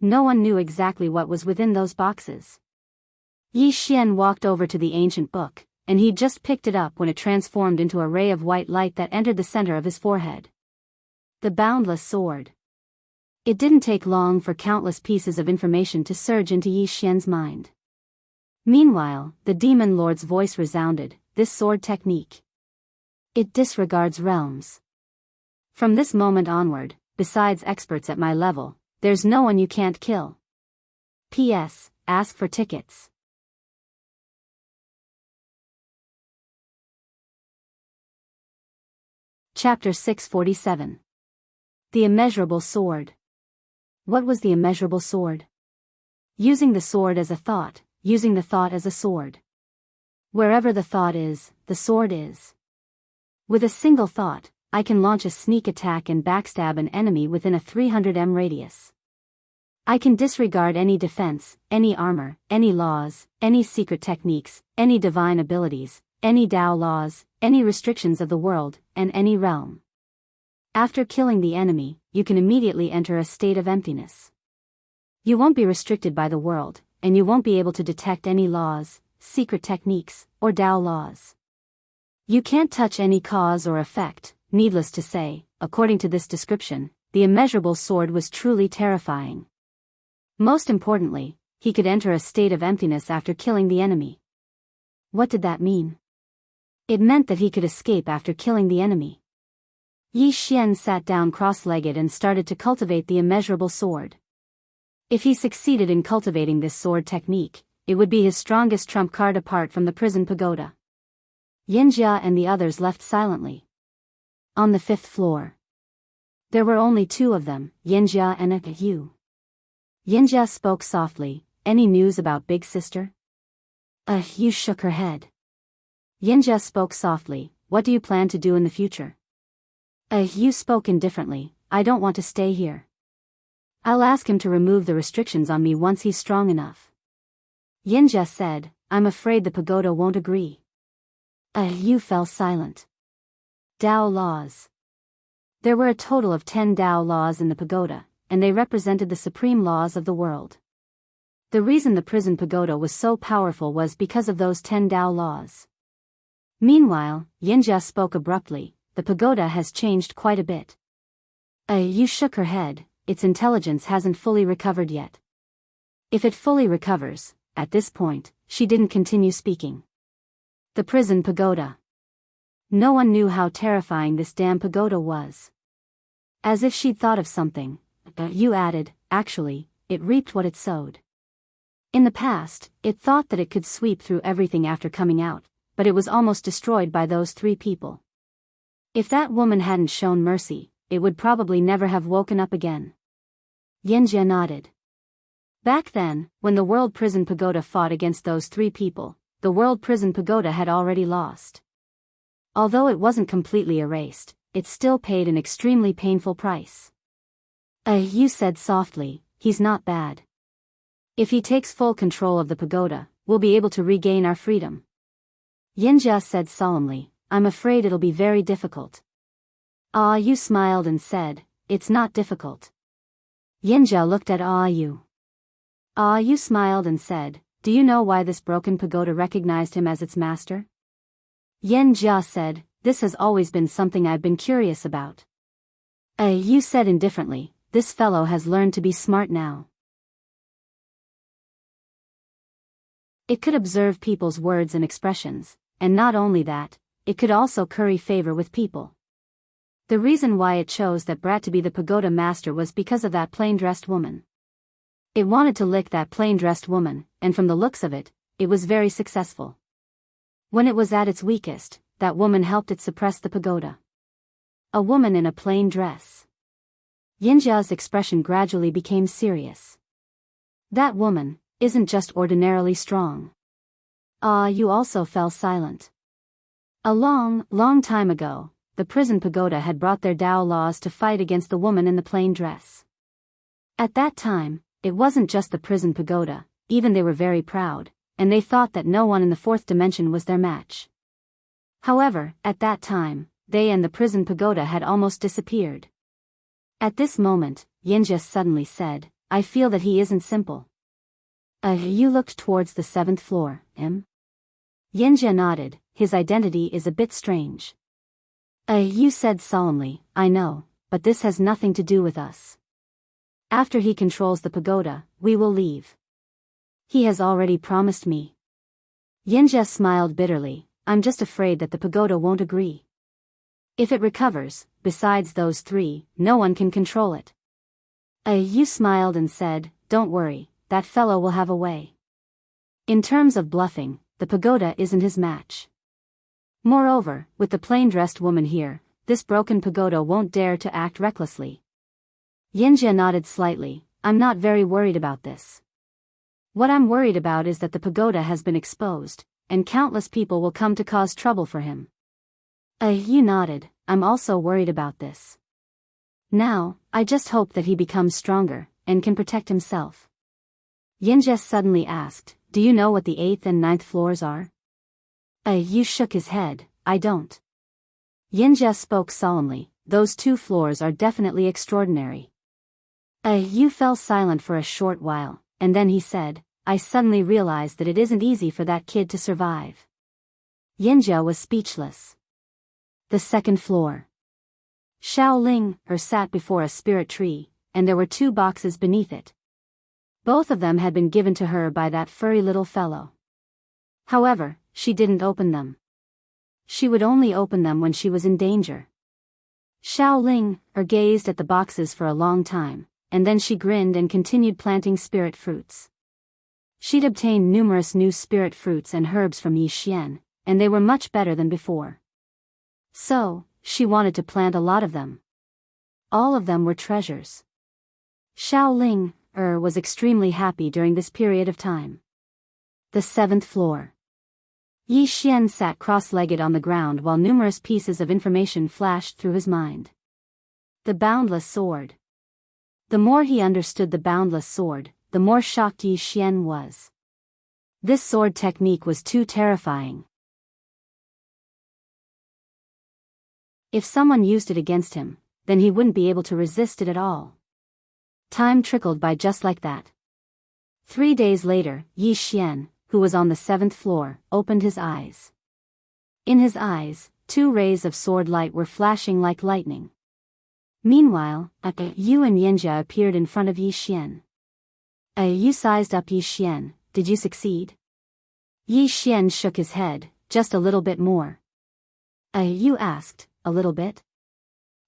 No one knew exactly what was within those boxes. Yi Xian walked over to the ancient book, and he'd just picked it up when it transformed into a ray of white light that entered the center of his forehead. The boundless sword. It didn't take long for countless pieces of information to surge into Yi Xian's mind. Meanwhile, the demon lord's voice resounded, this sword technique. It disregards realms. From this moment onward, besides experts at my level, there's no one you can't kill. P.S. Ask for tickets. Chapter 647. The Immeasurable Sword. What was the immeasurable sword? Using the sword as a thought, using the thought as a sword. Wherever the thought is, the sword is. With a single thought, I can launch a sneak attack and backstab an enemy within a 300 m radius. I can disregard any defense, any armor, any laws, any secret techniques, any divine abilities, any Tao laws, any restrictions of the world, and any realm. After killing the enemy, you can immediately enter a state of emptiness. You won't be restricted by the world, and you won't be able to detect any laws, secret techniques, or Tao laws. You can't touch any cause or effect. Needless to say, according to this description, the immeasurable sword was truly terrifying. Most importantly, he could enter a state of emptiness after killing the enemy. What did that mean? It meant that he could escape after killing the enemy. Yi Xian sat down cross-legged and started to cultivate the immeasurable sword. If he succeeded in cultivating this sword technique, it would be his strongest trump card apart from the prison pagoda. Yinjia and the others left silently. On the 5th floor. There were only 2 of them, Yinjia and Ayu. Yinjia spoke softly, any news about Big Sister? Ayu shook her head. Yinjia spoke softly, what do you plan to do in the future? Ayu spoke indifferently, I don't want to stay here. I'll ask him to remove the restrictions on me once he's strong enough. Yinjia said, I'm afraid the pagoda won't agree. Ayu fell silent. Tao laws. There were a total of 10 Tao laws in the pagoda, and they represented the supreme laws of the world. The reason the prison pagoda was so powerful was because of those 10 Tao laws. Meanwhile, Yinjia spoke abruptly, the pagoda has changed quite a bit. Ayu shook her head, its intelligence hasn't fully recovered yet. If it fully recovers, at this point, she didn't continue speaking. The prison pagoda. No one knew how terrifying this damn pagoda was. As if she'd thought of something, Ayu added, actually, it reaped what it sowed. In the past, it thought that it could sweep through everything after coming out, but it was almost destroyed by those 3 people. If that woman hadn't shown mercy, it would probably never have woken up again. Yinjia nodded. Back then, when the World Prison Pagoda fought against those 3 people, the World Prison Pagoda had already lost. Although it wasn't completely erased, it still paid an extremely painful price. You said softly, he's not bad. If he takes full control of the pagoda, we'll be able to regain our freedom. Yinjia said solemnly, I'm afraid it'll be very difficult. Yu smiled and said, it's not difficult. Yinjia looked at Yu. Yu smiled and said, do you know why this broken pagoda recognized him as its master? Yinjia said, this has always been something I've been curious about. Yu said indifferently, this fellow has learned to be smart now. It could observe people's words and expressions, and not only that, it could also curry favor with people. The reason why it chose that brat to be the pagoda master was because of that plain-dressed woman. It wanted to lick that plain-dressed woman, and from the looks of it, it was very successful. When it was at its weakest, that woman helped it suppress the pagoda. A woman in a plain dress. Yinjia's expression gradually became serious. That woman isn't just ordinarily strong. Yu also fell silent. A long time ago, the prison pagoda had brought their Tao laws to fight against the woman in the plain dress. At that time, it wasn't just the prison pagoda, even they were very proud, and they thought that no one in the 4th dimension was their match. However, at that time, they and the prison pagoda had almost disappeared. At this moment, Yinjia suddenly said, I feel that he isn't simple. You looked towards the 7th floor, Yinjia nodded, his identity is a bit strange. You said solemnly, I know, but this has nothing to do with us. After he controls the pagoda, we will leave. He has already promised me. Yinjia smiled bitterly, I'm just afraid that the pagoda won't agree. If it recovers, besides those 3, no one can control it. Yu smiled and said, don't worry, that fellow will have a way. In terms of bluffing, the pagoda isn't his match. Moreover, with the plain-dressed woman here, this broken pagoda won't dare to act recklessly. Yinjia nodded slightly, I'm not very worried about this. What I'm worried about is that the pagoda has been exposed, and countless people will come to cause trouble for him. Yu nodded, I'm also worried about this. Now, I just hope that he becomes stronger, and can protect himself. Yinjia suddenly asked, do you know what the 8th and 9th floors are? Yu shook his head, I don't. Yinjia spoke solemnly, those 2 floors are definitely extraordinary. Yu fell silent for a short while, and then he said, I suddenly realized that it isn't easy for that kid to survive. Yinjia was speechless. The 2nd floor. Xiaoling sat before a spirit tree, and there were 2 boxes beneath it. Both of them had been given to her by that furry little fellow. However, she didn't open them. She would only open them when she was in danger. Xiaoling gazed at the boxes for a long time, and then she grinned and continued planting spirit fruits. She'd obtained numerous new spirit fruits and herbs from Yi Xian, and they were much better than before. So, she wanted to plant a lot of them. All of them were treasures. Xiaoling was extremely happy during this period of time. The 7th floor. Yi Xian sat cross-legged on the ground while numerous pieces of information flashed through his mind. The boundless sword. The more he understood the boundless sword, the more shocked Yi Xian was. This sword technique was too terrifying. If someone used it against him, then he wouldn't be able to resist it at all. Time trickled by just like that. 3 days later, Yi Xian, who was on the 7th floor, opened his eyes. In his eyes, 2 rays of sword light were flashing like lightning. Meanwhile, Yu and Yinjia appeared in front of Yi Xian. Yu sized up Yi Xian, did you succeed? Yi Xian shook his head, just a little bit more. Yu asked, a little bit?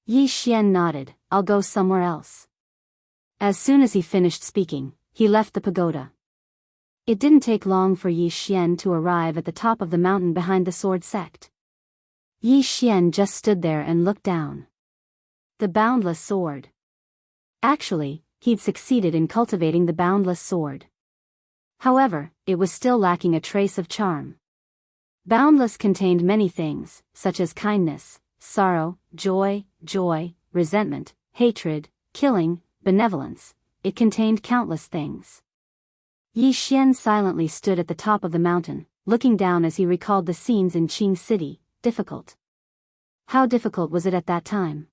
Yi Xian nodded, I'll go somewhere else. As soon as he finished speaking, he left the pagoda. It didn't take long for Yi Xian to arrive at the top of the mountain behind the sword sect. Yi Xian just stood there and looked down. The boundless sword. Actually, he'd succeeded in cultivating the boundless sword. However, it was still lacking a trace of charm. Boundless contained many things, such as kindness, sorrow, joy, resentment, hatred, killing, benevolence. It contained countless things. Yi Xian silently stood at the top of the mountain, looking down as he recalled the scenes in Qing City. Difficult. How difficult was it at that time?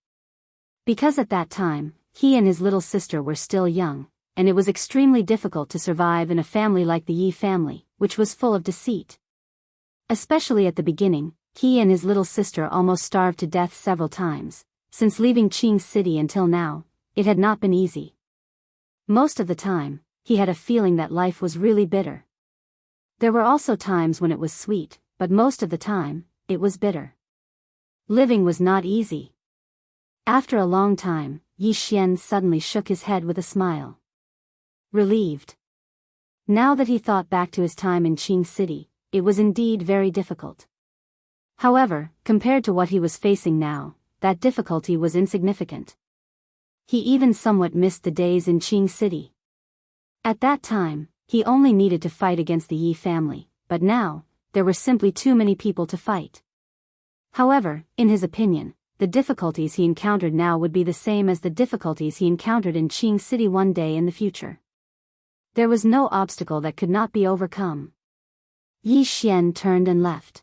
Because at that time, he and his little sister were still young, and it was extremely difficult to survive in a family like the Yi family, which was full of deceit. Especially at the beginning, he and his little sister almost starved to death several times. Since leaving Qing City until now, it had not been easy. Most of the time, he had a feeling that life was really bitter. There were also times when it was sweet, but most of the time, it was bitter. Living was not easy. After a long time, Yi Xian suddenly shook his head with a smile. Relieved. Now that he thought back to his time in Qing City, it was indeed very difficult. However, compared to what he was facing now, that difficulty was insignificant. He even somewhat missed the days in Qing City. At that time, he only needed to fight against the Yi family, but now, there were simply too many people to fight. However, in his opinion, the difficulties he encountered now would be the same as the difficulties he encountered in Qing City one day in the future. There was no obstacle that could not be overcome. Yi Xian turned and left.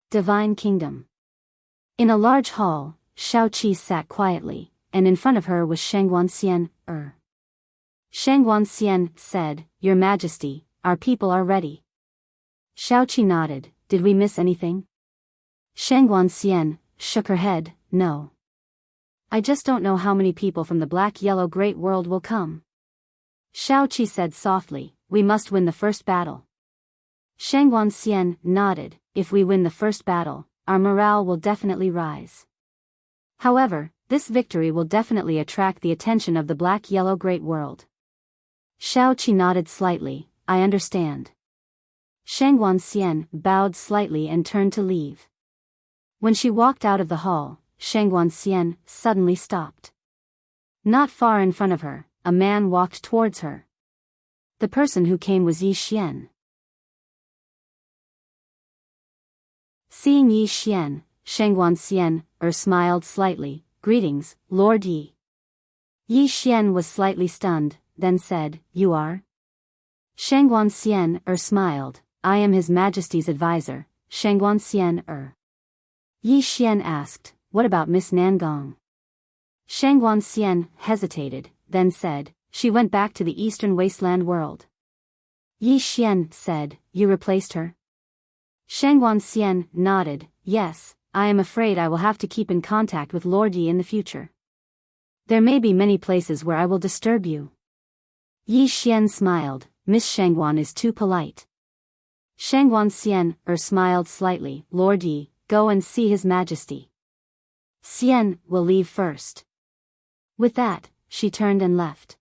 Divine Kingdom. In a large hall, Shaoqi sat quietly, and in front of her was Shangguanxian. Shangguanxian said, "Your Majesty, our people are ready." Shaoqi nodded. "Did we miss anything?" Shangguanxian shook her head. "No. I just don't know how many people from the black-yellow great world will come." Shaoqi said softly, "We must win the first battle." Shangguanxian nodded. "If we win the first battle, our morale will definitely rise. However, this victory will definitely attract the attention of the black-yellow great world." Shaoqi nodded slightly. "I understand." Shangguanxian bowed slightly and turned to leave. When she walked out of the hall, Shangguanxian suddenly stopped. Not far in front of her, a man walked towards her. The person who came was Yi Xian. Seeing Yi Xian, Shangguanxian smiled slightly. "Greetings, Lord Yi." Yi Xian was slightly stunned, then said, "You are?" Shangguanxian smiled. "I am His Majesty's advisor, Shangguanxian Yi Xian asked, "What about Miss Nangong?" Shangguanxian hesitated, then said, "She went back to the eastern wasteland world." Yi Xian said, "You replaced her?" Shangguanxian nodded. "Yes, I am afraid I will have to keep in contact with Lord Yi in the future. There may be many places where I will disturb you." Yi Xian smiled. "Miss Shangguan is too polite." Shangguanxian smiled slightly. "Lord Yi, go and see His Majesty. Xian will leave first." With that, she turned and left.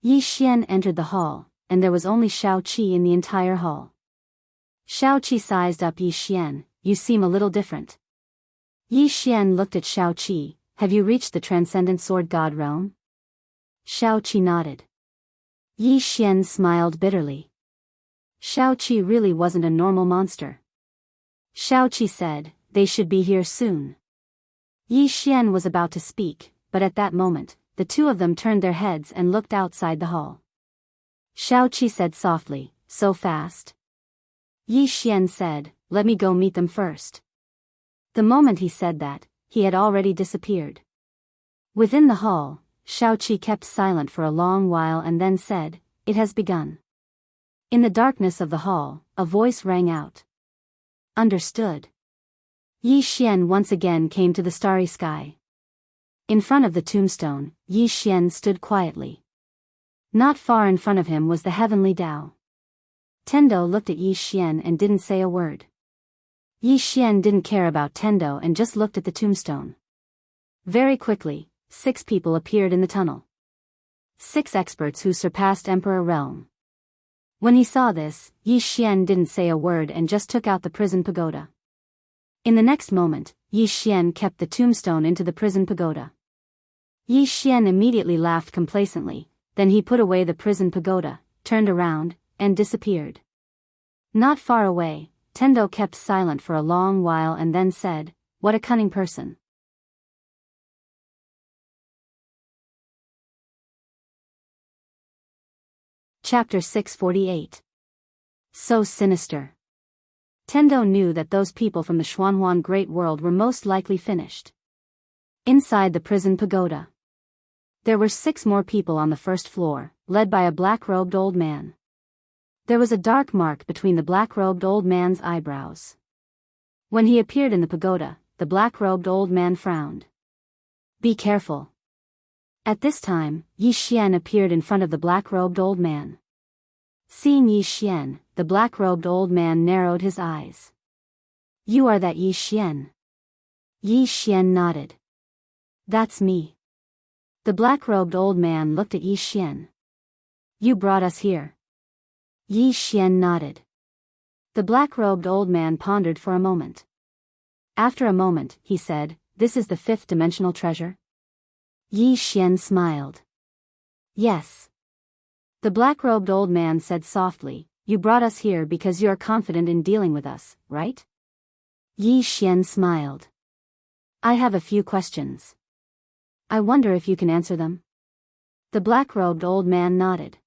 Yi Xian entered the hall, and there was only Shaoqi in the entire hall. Shaoqi sized up Yi Xian. "You seem a little different." Yi Xian looked at Shaoqi. "Have you reached the transcendent sword god realm?" Shaoqi nodded. Yi Xian smiled bitterly. Shaoqi really wasn't a normal monster. Shaoqi said, "They should be here soon." Yi Xian was about to speak, but at that moment, the two of them turned their heads and looked outside the hall. Shaoqi said softly, "So fast?" Yi Xian said, "Let me go meet them first." The moment he said that, he had already disappeared. Within the hall, Shaoqi kept silent for a long while and then said, "It has begun." In the darkness of the hall, a voice rang out. "Understood." Yi Xian once again came to the starry sky. In front of the tombstone, Yi Xian stood quietly. Not far in front of him was the heavenly Tao. Tendo looked at Yi Xian and didn't say a word. Yi Xian didn't care about Tendo and just looked at the tombstone. Very quickly, 6 people appeared in the tunnel. 6 experts who surpassed Emperor Realm. When he saw this, Yi Xian didn't say a word and just took out the prison pagoda. In the next moment, Yi Xian kept the tombstone into the prison pagoda. Yi Xian immediately laughed complacently, then he put away the prison pagoda, turned around, and disappeared. Not far away, Tendo kept silent for a long while and then said, "What a cunning person." Chapter 648. So sinister. Tendo knew that those people from the Xuanhuan Great World were most likely finished. Inside the prison pagoda, there were 6 more people on the first floor, led by a black-robed old man. There was a dark mark between the black-robed old man's eyebrows. When he appeared in the pagoda, the black-robed old man frowned. "Be careful." At this time, Yi Xian appeared in front of the black-robed old man. Seeing Yi Xian, the black-robed old man narrowed his eyes. "You are that Yi Xian?" Yi Xian nodded. "That's me." The black-robed old man looked at Yi Xian. "You brought us here?" Yi Xian nodded. The black-robed old man pondered for a moment. After a moment, he said, "This is the 5th-dimensional treasure?" Yi Xian smiled. "Yes." The black-robed old man said softly, "You brought us here because you are confident in dealing with us, right?" Yi Xian smiled. "I have a few questions. I wonder if you can answer them?" The black-robed old man nodded.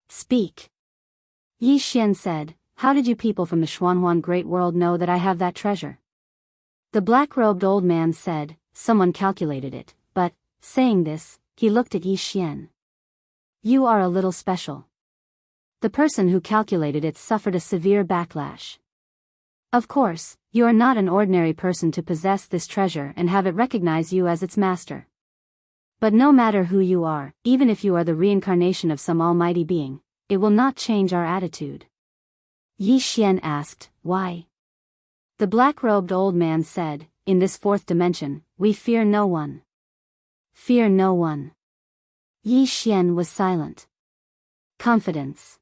"Speak." Yi Xian said, "How did you people from the Xuanhuan Great World know that I have that treasure?" The black-robed old man said, "Someone calculated it, but," saying this, he looked at Yi Xian. "You are a little special. The person who calculated it suffered a severe backlash. Of course, you are not an ordinary person to possess this treasure and have it recognize you as its master. But no matter who you are, even if you are the reincarnation of some almighty being, it will not change our attitude." Yi Xian asked, "Why?" The black-robed old man said, "In this 4th dimension, we fear no one." Fear no one. Yi Xian was silent. Confidence.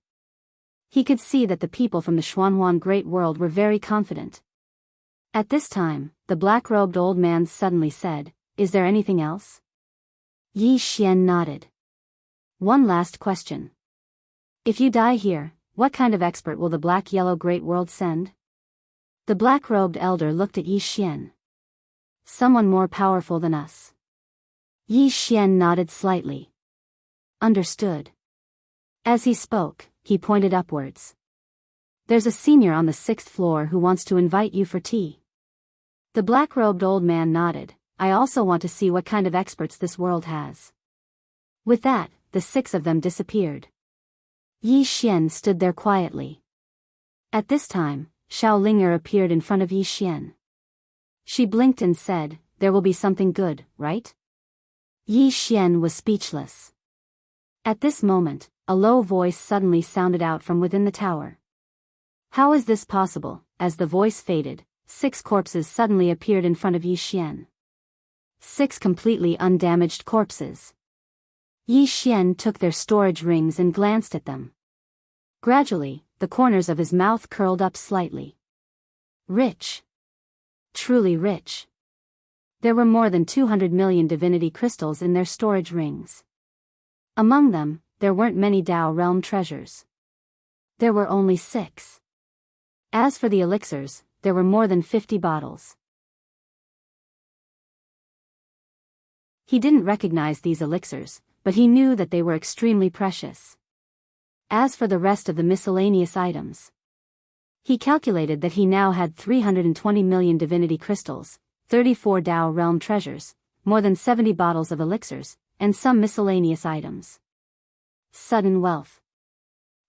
He could see that the people from the Xuanhuan Great World were very confident. At this time, the black-robed old man suddenly said, "Is there anything else?" Yi Xian nodded. "One last question. If you die here, what kind of expert will the Black-Yellow Great World send?" The black-robed elder looked at Yi Xian. "Someone more powerful than us." Yi Xian nodded slightly. "Understood." As he spoke, he pointed upwards. "There's a senior on the 6th floor who wants to invite you for tea." The black-robed old man nodded. "I also want to see what kind of experts this world has." With that, the 6 of them disappeared. Yi Xian stood there quietly. At this time, Xiao Linger appeared in front of Yi Xian. She blinked and said, "There will be something good, right?" Yi Xian was speechless. At this moment, a low voice suddenly sounded out from within the tower. How is this possible? As the voice faded, 6 corpses suddenly appeared in front of Yi Xian. 6 completely undamaged corpses. Yi Xian took their storage rings and glanced at them. Gradually, the corners of his mouth curled up slightly. Rich. Truly rich. There were more than 200 million divinity crystals in their storage rings. Among them, there weren't many Dao realm treasures. There were only 6. As for the elixirs, there were more than 50 bottles. He didn't recognize these elixirs, but he knew that they were extremely precious. As for the rest of the miscellaneous items, he calculated that he now had 320 million divinity crystals, 34 Dao realm treasures, more than 70 bottles of elixirs, and some miscellaneous items. Sudden wealth.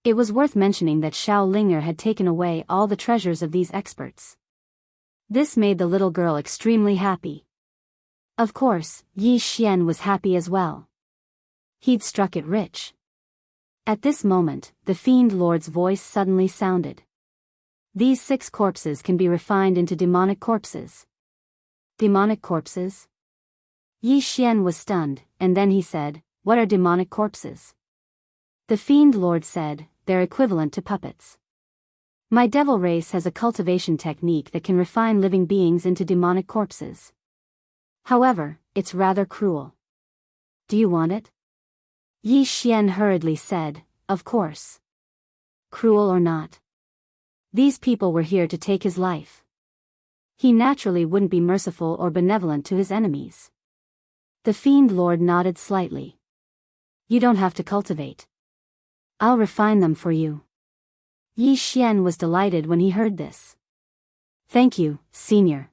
It was worth mentioning that Xiao Linger had taken away all the treasures of these experts. This made the little girl extremely happy. Of course, Yi Xian was happy as well. He'd struck it rich. At this moment, the Fiend Lord's voice suddenly sounded. These 6 corpses can be refined into demonic corpses. Demonic corpses? Yi Xian was stunned, and then he said, "What are demonic corpses?" The Fiend Lord said, they're equivalent to puppets. My devil race has a cultivation technique that can refine living beings into demonic corpses. However, it's rather cruel. Do you want it? Yi Xian hurriedly said, of course. Cruel or not. These people were here to take his life. He naturally wouldn't be merciful or benevolent to his enemies. The Fiend Lord nodded slightly. You don't have to cultivate. I'll refine them for you. Yi Xian was delighted when he heard this. Thank you, Senior.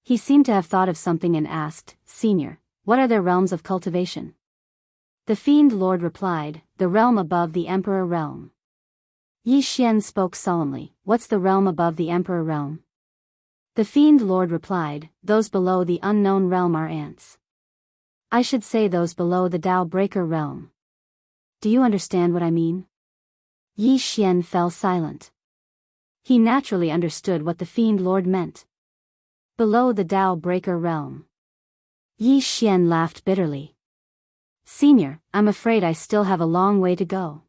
He seemed to have thought of something and asked, Senior, what are their realms of cultivation? The Fiend Lord replied, the realm above the Emperor realm. Yi Xian spoke solemnly, what's the realm above the Emperor realm? The Fiend Lord replied, those below the unknown realm are ants. I should say those below the Tao Breaker realm. Do you understand what I mean? Yi Xian fell silent. He naturally understood what the Fiend Lord meant. Below the Tao Breaker realm. Yi Xian laughed bitterly. Senior, I'm afraid I still have a long way to go.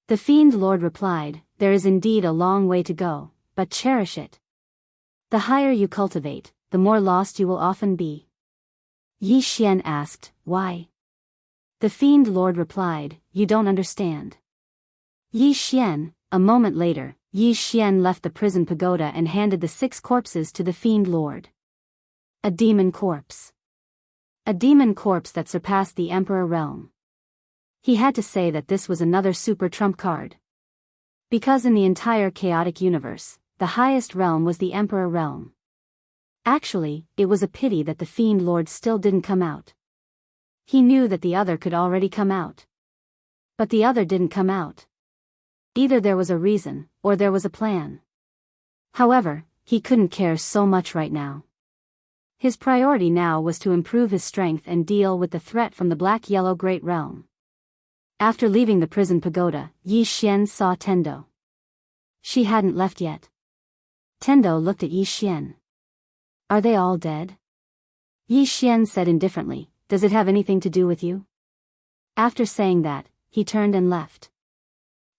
The Fiend Lord replied, there is indeed a long way to go, but cherish it. The higher you cultivate, the more lost you will often be. Yi Xian asked, why? The Fiend Lord replied, you don't understand. Yi Xian, a moment later, Yi Xian left the prison pagoda and handed the 6 corpses to the Fiend Lord. A demon corpse. A demon corpse that surpassed the Emperor realm. He had to say that this was another super trump card. Because in the entire chaotic universe, the highest realm was the Emperor realm. Actually, it was a pity that the Fiend Lord still didn't come out. He knew that the other could already come out. But the other didn't come out. Either there was a reason, or there was a plan. However, he couldn't care so much right now. His priority now was to improve his strength and deal with the threat from the Black-Yellow Great Realm. After leaving the prison pagoda, Yi Xian saw Tendo. She hadn't left yet. Tendo looked at Yi Xian. Are they all dead? Yi Xian said indifferently, does it have anything to do with you? After saying that, he turned and left.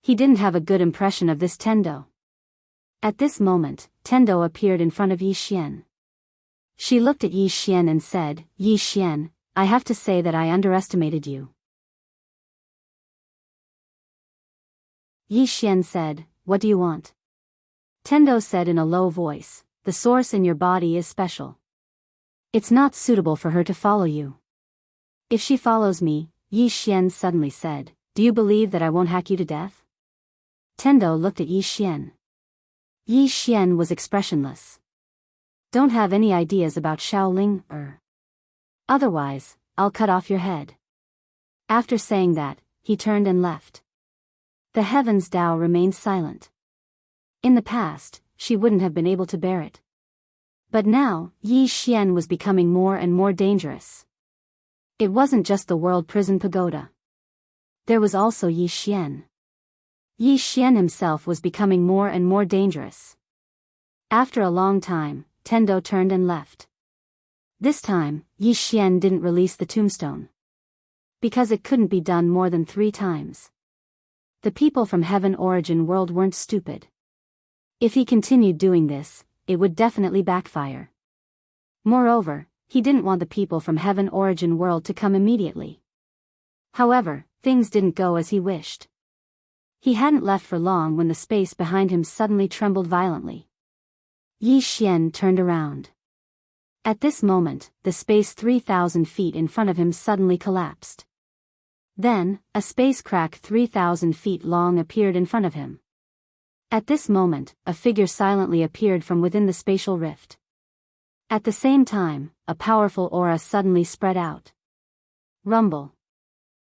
He didn't have a good impression of this Tendo. At this moment, Tendo appeared in front of Yi Xian. She looked at Yi Xian and said, Yi Xian, I have to say that I underestimated you. Yi Xian said, what do you want? Tendo said in a low voice, the source in your body is special. It's not suitable for her to follow you. If she follows me, Yi Xian suddenly said, do you believe that I won't hack you to death? Tendo looked at Yi Xian. Yi Xian was expressionless. Don't have any ideas about Shaolin, Otherwise, I'll cut off your head. After saying that, he turned and left. The heavens Tao remained silent. In the past, she wouldn't have been able to bear it. But now, Yi Xian was becoming more and more dangerous. It wasn't just the World Prison Pagoda. There was also Yi Xian. Yi Xian himself was becoming more and more dangerous. After a long time, Tendo turned and left. This time, Yi Xian didn't release the tombstone. Because it couldn't be done more than 3 times. The people from Heaven Origin World weren't stupid. If he continued doing this, it would definitely backfire. Moreover, he didn't want the people from Heaven Origin World to come immediately. However, things didn't go as he wished. He hadn't left for long when the space behind him suddenly trembled violently. Yi Xian turned around. At this moment, the space 3,000 feet in front of him suddenly collapsed. Then, a space crack 3,000 feet long appeared in front of him. At this moment, a figure silently appeared from within the spatial rift. At the same time, a powerful aura suddenly spread out. Rumble.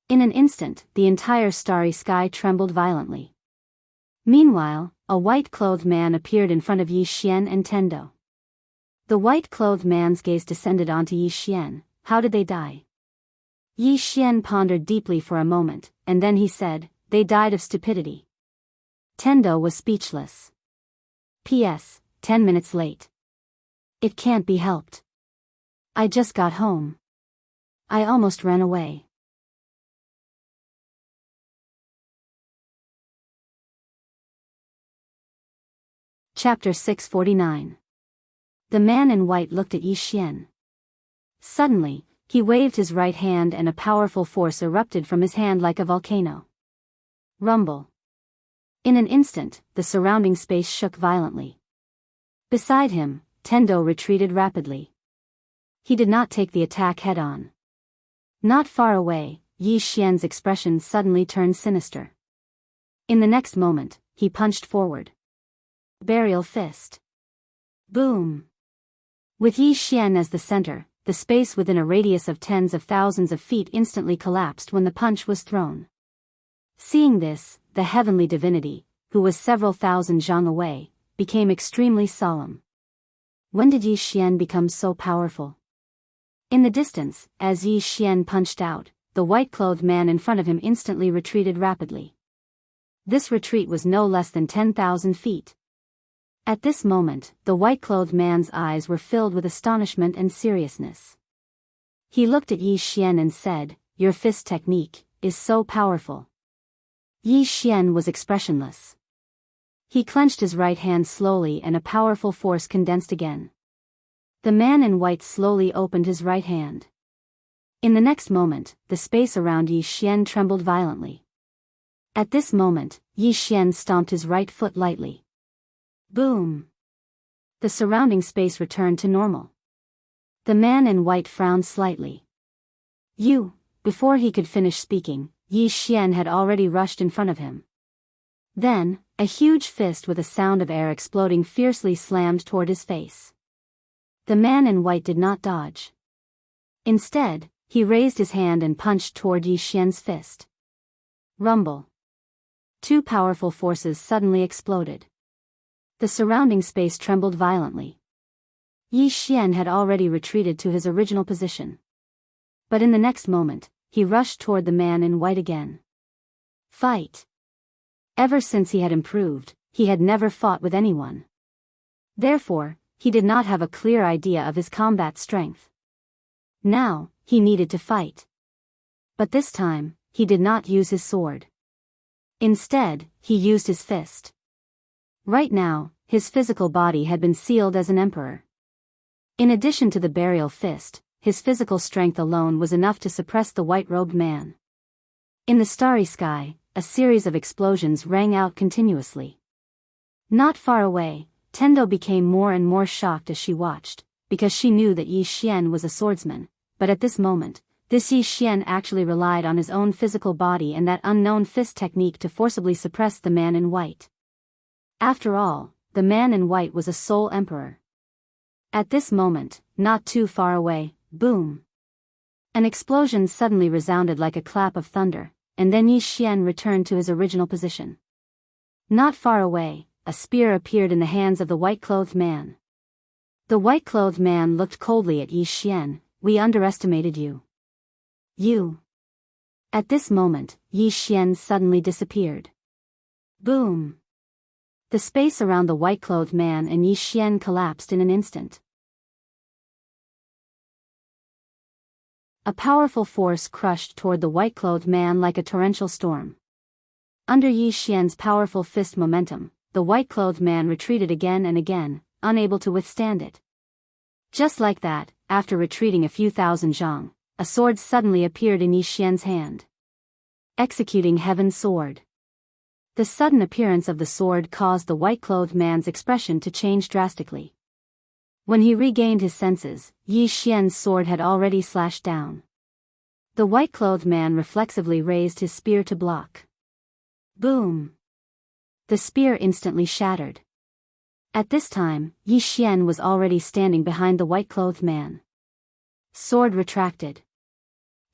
In an instant, the entire starry sky trembled violently. Meanwhile, a white-clothed man appeared in front of Yi Xian and Tendo. The white-clothed man's gaze descended onto Yi Xian. How did they die? Yi Xian pondered deeply for a moment, and then he said, they died of stupidity. Tendo was speechless. P.S. 10 minutes late. It can't be helped. I just got home. I almost ran away. Chapter 649. The man in white looked at Yi Xian. Suddenly, he waved his right hand and a powerful force erupted from his hand like a volcano. Rumble. In an instant, the surrounding space shook violently. Beside him, Tendo retreated rapidly. He did not take the attack head-on. Not far away, Yi Xian's expression suddenly turned sinister. In the next moment, he punched forward. Burial fist. Boom. With Yi Xian as the center, the space within a radius of tens of thousands of feet instantly collapsed when the punch was thrown. Seeing this, the heavenly divinity, who was several thousand zhang away, became extremely solemn. When did Yi Xian become so powerful? In the distance, as Yi Xian punched out, the white-clothed man in front of him instantly retreated rapidly. This retreat was no less than 10,000 feet. At this moment, the white-clothed man's eyes were filled with astonishment and seriousness. He looked at Yi Xian and said, "Your fist technique is so powerful." Yi Xian was expressionless. He clenched his right hand slowly and a powerful force condensed again. The man in white slowly opened his right hand. In the next moment, the space around Yi Xian trembled violently. At this moment, Yi Xian stomped his right foot lightly. Boom! The surrounding space returned to normal. The man in white frowned slightly. Before he could finish speaking, Yi Xian had already rushed in front of him. Then, a huge fist with a sound of air exploding fiercely slammed toward his face. The man in white did not dodge. Instead, he raised his hand and punched toward Yi Xian's fist. Rumble. Two powerful forces suddenly exploded. The surrounding space trembled violently. Yi Xian had already retreated to his original position. But in the next moment, he rushed toward the man in white again. Fight. Ever since he had improved, he had never fought with anyone. Therefore, he did not have a clear idea of his combat strength. Now, he needed to fight. But this time, he did not use his sword. Instead, he used his fist. Right now, his physical body had been sealed as an emperor. In addition to the burial fist, his physical strength alone was enough to suppress the white-robed man. In the starry sky, a series of explosions rang out continuously. Not far away, Tendo became more and more shocked as she watched, because she knew that Yi Xian was a swordsman, but at this moment, this Yi Xian actually relied on his own physical body and that unknown fist technique to forcibly suppress the man in white. After all, the man in white was a sole emperor. At this moment, not too far away, boom! An explosion suddenly resounded like a clap of thunder, and then Yi Xian returned to his original position. Not far away, a spear appeared in the hands of the white-clothed man. The white-clothed man looked coldly at Yi Xian. "We underestimated you." You. At this moment, Yi Xian suddenly disappeared. Boom! The space around the white-clothed man and Yi Xian collapsed in an instant. A powerful force crushed toward the white-clothed man like a torrential storm. Under Yi Xian's powerful fist momentum, the white-clothed man retreated again and again, unable to withstand it. Just like that, after retreating a few thousand zhang, a sword suddenly appeared in Yi Xian's hand. Executing Heaven's Sword. The sudden appearance of the sword caused the white-clothed man's expression to change drastically. When he regained his senses, Yi Xian's sword had already slashed down. The white-clothed man reflexively raised his spear to block. Boom! The spear instantly shattered. At this time, Yi Xian was already standing behind the white-clothed man. Sword retracted.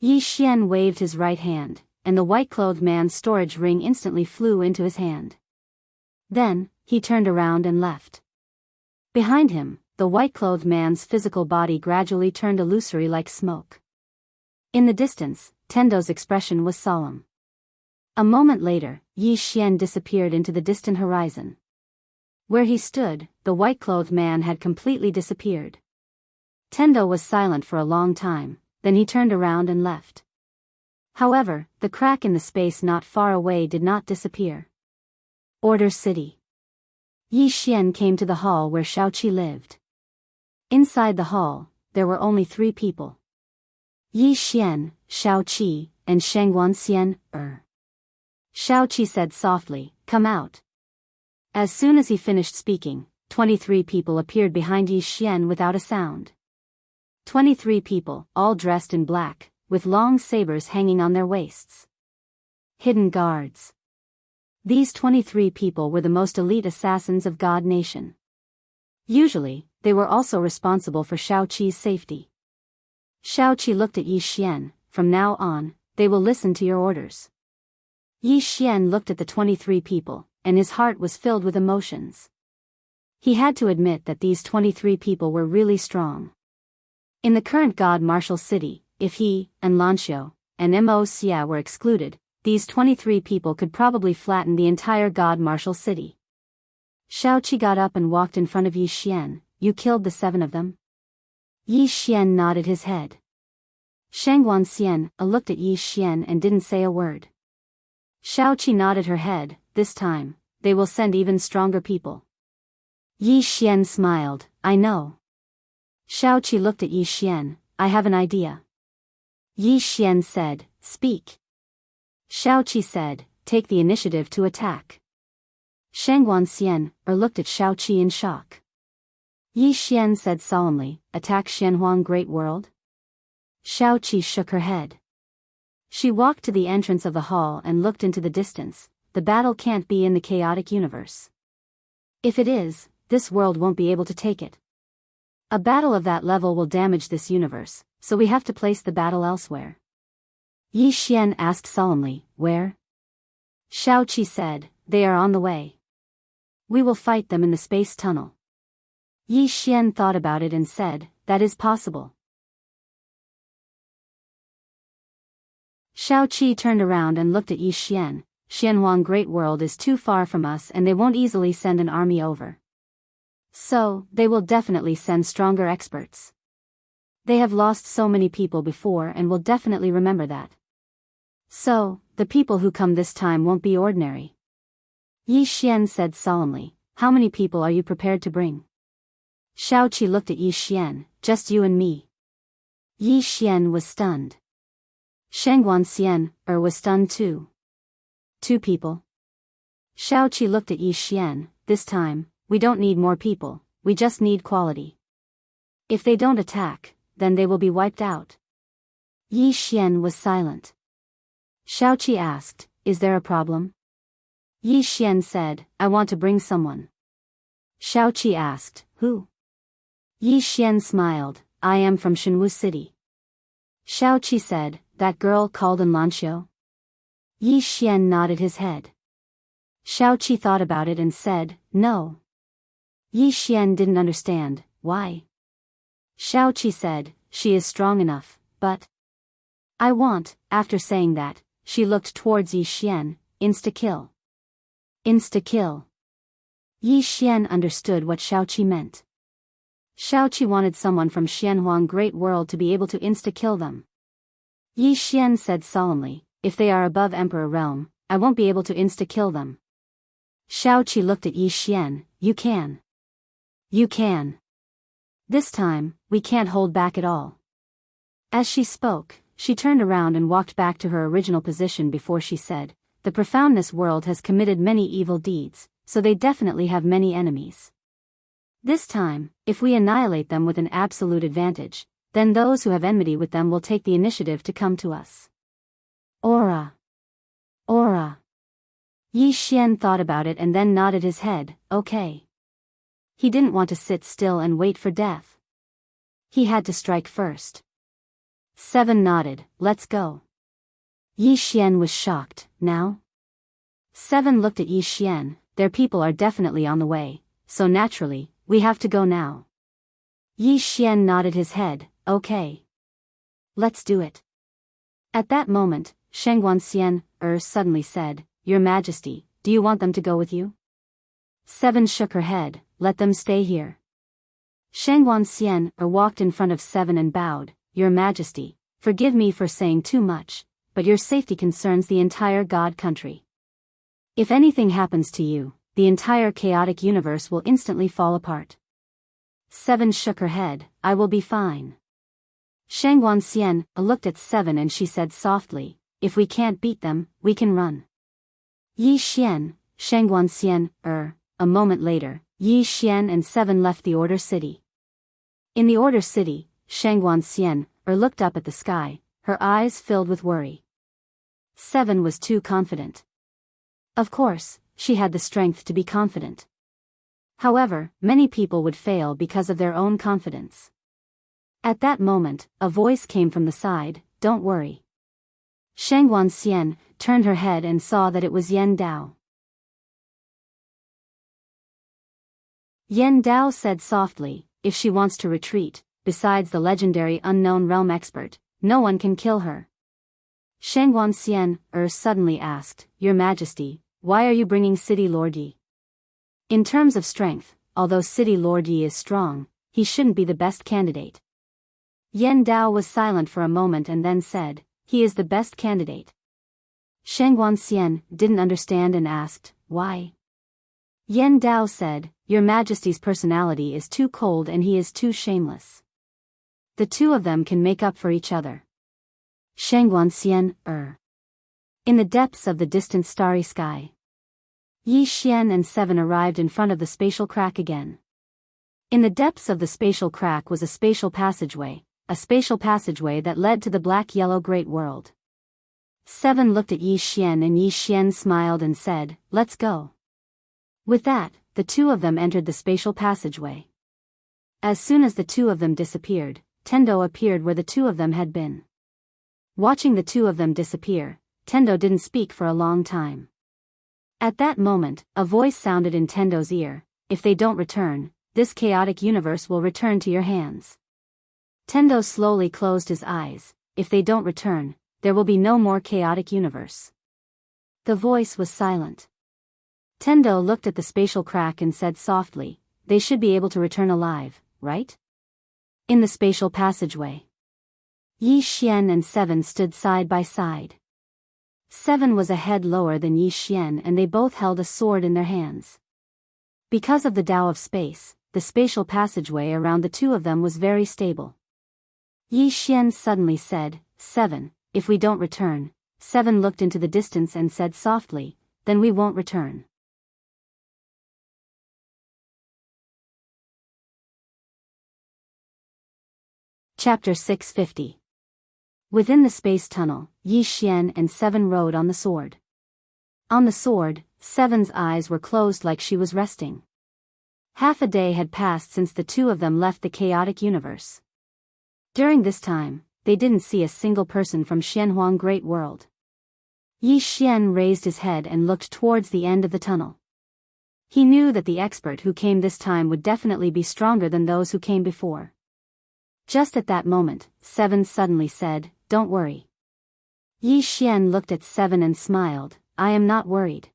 Yi Xian waved his right hand, and the white-clothed man's storage ring instantly flew into his hand. Then, he turned around and left. Behind him, the white-clothed man's physical body gradually turned illusory like smoke. In the distance, Tendo's expression was solemn. A moment later, Yi Xian disappeared into the distant horizon. Where he stood, the white-clothed man had completely disappeared. Tendo was silent for a long time, then he turned around and left. However, the crack in the space not far away did not disappear. Order City. Yi Xian came to the hall where Shaoqi lived. Inside the hall, there were only 3 people. Yi Xian, Shaoqi, and Shangguan Shaoqi said softly, "Come out." As soon as he finished speaking, 23 people appeared behind Yi Xian without a sound. 23 people, all dressed in black, with long sabers hanging on their waists. Hidden guards. These 23 people were the most elite assassins of God Nation. Usually, they were also responsible for Shaoqi's safety. Shaoqi looked at Yi Xian. "From now on, they will listen to your orders." Yi Xian looked at the 23 people, and his heart was filled with emotions. He had to admit that these 23 people were really strong. In the current God Martial City, if he, and Lanxiu, and Mo Xia were excluded, these 23 people could probably flatten the entire God Martial City. Shaoqi got up and walked in front of Yi Xian. "You killed the 7 of them?" Yi Xian nodded his head. Shangguan looked at Yi Xian and didn't say a word. Shaoqi nodded her head. "This time, they will send even stronger people." Yi Xian smiled. "I know." Shaoqi looked at Yi Xian. "I have an idea." Yi Xian said, "Speak." Shaoqi said, "Take the initiative to attack." Shangguan looked at Shaoqi in shock. Yi Xian said solemnly, "Attack Xianhuang Great World?" Shaoqi shook her head. She walked to the entrance of the hall and looked into the distance. The battle can't be in the chaotic universe. If it is, this world won't be able to take it. A battle of that level will damage this universe, so we have to place the battle elsewhere. Yi Xian asked solemnly, "Where?" Shaoqi said, "They are on the way. We will fight them in the space tunnel." Yi Xian thought about it and said, "That is possible." Shaoqi turned around and looked at Yi Xian. "Xianhuang Great World is too far from us and they won't easily send an army over. So, they will definitely send stronger experts. They have lost so many people before and will definitely remember that. So, the people who come this time won't be ordinary." Yi Xian said solemnly, "How many people are you prepared to bring?" Shaoqi looked at Yi Xian. "Just you and me." Yi Xian was stunned. Shangguan was stunned too. 2 people. Shaoqi looked at Yi Xian. "This time, we don't need more people, we just need quality. If they don't attack, then they will be wiped out." Yi Xian was silent. Shaoqi asked, "Is there a problem?" Yi Xian said, "I want to bring someone." Shaoqi asked, "Who?" Yi Xian smiled, "I am from Shenwu City." Shaoqi said, "That girl called Lanxiu?" Yi Xian nodded his head. Shaoqi thought about it and said, "No." Yi Xian didn't understand, why. Shaoqi said, "She is strong enough, but I want." After saying that, she looked towards Yi Xian. "Insta-kill." Insta-kill. Yi Xian understood what Shaoqi meant. Shaoqi wanted someone from Xianhuang Great World to be able to insta-kill them. Yi Xian said solemnly, "If they are above Emperor Realm, I won't be able to insta-kill them." Shaoqi looked at Yi Xian. "You can. You can. This time, we can't hold back at all." As she spoke, she turned around and walked back to her original position before she said, "The Profoundness world has committed many evil deeds, so they definitely have many enemies. This time, if we annihilate them with an absolute advantage, then those who have enmity with them will take the initiative to come to us." Aura. Aura. Yi Xian thought about it and then nodded his head. Okay. He didn't want to sit still and wait for death. He had to strike first. 7 nodded. "Let's go." Yi Xian was shocked. "Now?" 7 looked at Yi Xian. "Their people are definitely on the way, so naturally, we have to go now." Yi Xian nodded his head. "Okay. Let's do it." At that moment, Shangguan suddenly said, "Your Majesty, do you want them to go with you?" 7 shook her head. "Let them stay here." Shangguan walked in front of 7 and bowed. "Your Majesty, forgive me for saying too much, but your safety concerns the entire God country. If anything happens to you, the entire chaotic universe will instantly fall apart. 7 shook her head. I will be fine. Shangguan looked at 7 and she said softly, if we can't beat them, we can run. Yi Xian, Shangguan a moment later, Yi Xian and 7 left the Order City. In the Order City, Shangguan looked up at the sky, her eyes filled with worry. 7 was too confident. Of course, she had the strength to be confident. However, many people would fail because of their own confidence. At that moment, a voice came from the side, don't worry. Shangguan turned her head and saw that it was Yen Dao. Yen Dao said softly, if she wants to retreat, besides the legendary unknown realm expert, no one can kill her. Shangguan suddenly asked, Your Majesty, why are you bringing City Lord Yi? In terms of strength, although City Lord Yi is strong, he shouldn't be the best candidate. Yen Dao was silent for a moment and then said, he is the best candidate. Shangguan didn't understand and asked, why? Yen Dao said, Your Majesty's personality is too cold and he is too shameless. The two of them can make up for each other. Shangguan In the depths of the distant starry sky, Yi Xian and 7 arrived in front of the spatial crack again. In the depths of the spatial crack was a spatial passageway that led to the black-yellow Great World. 7 looked at Yi Xian and Yi Xian smiled and said, Let's go. With that, the two of them entered the spatial passageway. As soon as the two of them disappeared, Tendo appeared where the two of them had been. Watching the two of them disappear, Tendo didn't speak for a long time. At that moment, a voice sounded in Tendo's ear, if they don't return, this chaotic universe will return to your hands. Tendo slowly closed his eyes, if they don't return, there will be no more chaotic universe. The voice was silent. Tendo looked at the spatial crack and said softly, they should be able to return alive, right? In the spatial passageway, Yi Xian and 7 stood side by side. 7 was a head lower than Yi Xian and they both held a sword in their hands. Because of the Tao of space, the spatial passageway around the two of them was very stable. Yi Xian suddenly said, 7, if we don't return. 7 looked into the distance and said softly, then we won't return. Chapter 650. Within the space tunnel, Yi Xian and 7 rode on the sword. On the sword, 7's eyes were closed like she was resting. Half a day had passed since the two of them left the chaotic universe. During this time, they didn't see a single person from Xianhuang Great World. Yi Xian raised his head and looked towards the end of the tunnel. He knew that the expert who came this time would definitely be stronger than those who came before. Just at that moment, 7 suddenly said, Don't worry. Yi Xian looked at 7 and smiled, I am not worried.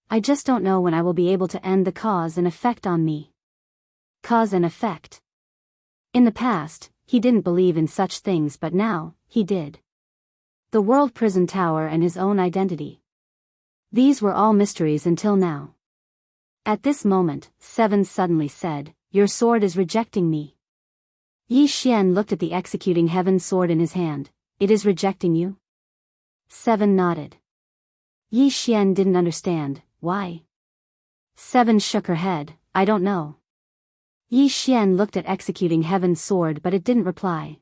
I just don't know when I will be able to end the cause and effect on me. Cause and effect. In the past, he didn't believe in such things but now, he did. The World Prison Tower and his own identity. These were all mysteries until now. At this moment, 7 suddenly said, Your sword is rejecting me. Yi Xian looked at the executing heaven sword in his hand, It is rejecting you? 7 nodded. Yi Xian didn't understand, why? 7 shook her head, I don't know. Yi Xian looked at executing heaven's sword but it didn't reply.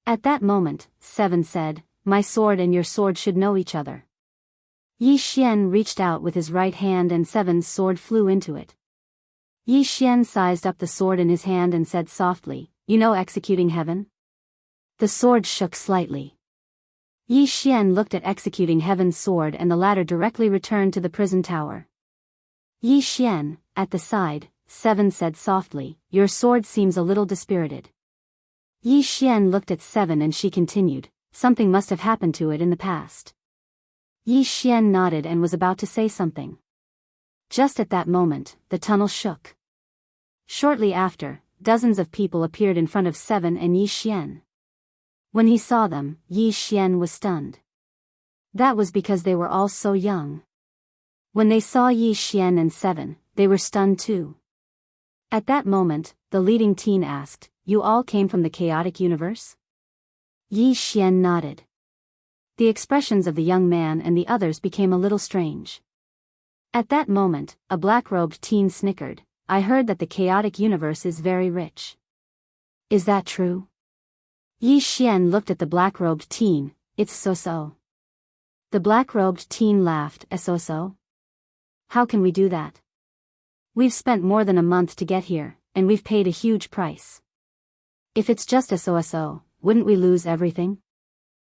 At that moment, 7 said, My sword and your sword should know each other. Yi Xian reached out with his right hand and 7's sword flew into it. Yi Xian sized up the sword in his hand and said softly, You know executing heaven? The sword shook slightly. Yi Xian looked at executing heaven's sword and the latter directly returned to the prison tower. Yi Xian, at the side, 7 said softly, Your sword seems a little dispirited. Yi Xian looked at 7 and she continued, Something must have happened to it in the past. Yi Xian nodded and was about to say something. Just at that moment, the tunnel shook. Shortly after, dozens of people appeared in front of 7 and Yi Xian. When he saw them, Yi Xian was stunned. That was because they were all so young. When they saw Yi Xian and 7, they were stunned too. At that moment, the leading teen asked, "You all came from the chaotic universe?" Yi Xian nodded. The expressions of the young man and the others became a little strange. At that moment, a black-robed teen snickered, "I heard that the chaotic universe is very rich. Is that true?" Yi Xian looked at the black-robed teen, "It's so-so." The black-robed teen laughed, "So-so? How can we do that? We've spent more than a month to get here, and we've paid a huge price. If it's just a so-so, wouldn't we lose everything?"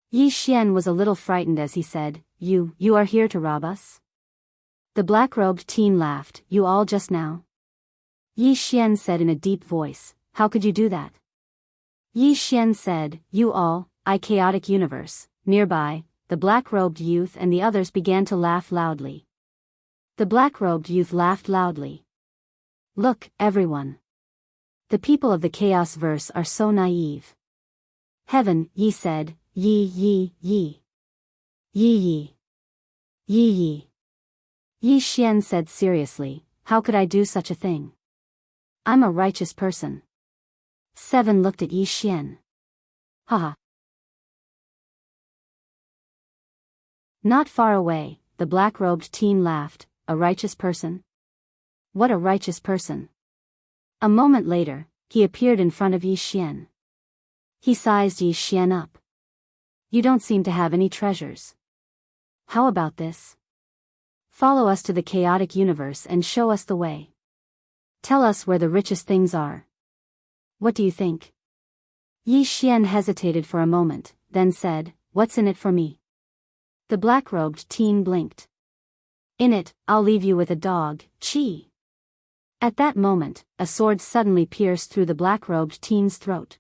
Yi Xian was a little frightened as he said, You are here to rob us?" The black-robed teen laughed, "You all just now?" Yi Xian said in a deep voice, "How could you do that?" Yi Xian said, "You all, chaotic universe." Nearby, the black-robed youth and the others began to laugh loudly. The black-robed youth laughed loudly. "Look, everyone. The people of the Chaos Verse are so naive." "Heaven," Yi said, "Yi, Yi, Yi. Yi, Yi. Yi, Yi." Yi Xian said seriously, "How could I do such a thing? I'm a righteous person." 7 looked at Yi Xian. Haha. Not far away, the black-robed teen laughed, "A righteous person? What a righteous person." A moment later, he appeared in front of Yi Xian. He sized Yi Xian up. "You don't seem to have any treasures. How about this? Follow us to the chaotic universe and show us the way. Tell us where the richest things are. What do you think?" Yi Xian hesitated for a moment, then said, "What's in it for me?" The black-robed teen blinked. "In it, I'll leave you with a dog, Chi." At that moment, a sword suddenly pierced through the black-robed teen's throat.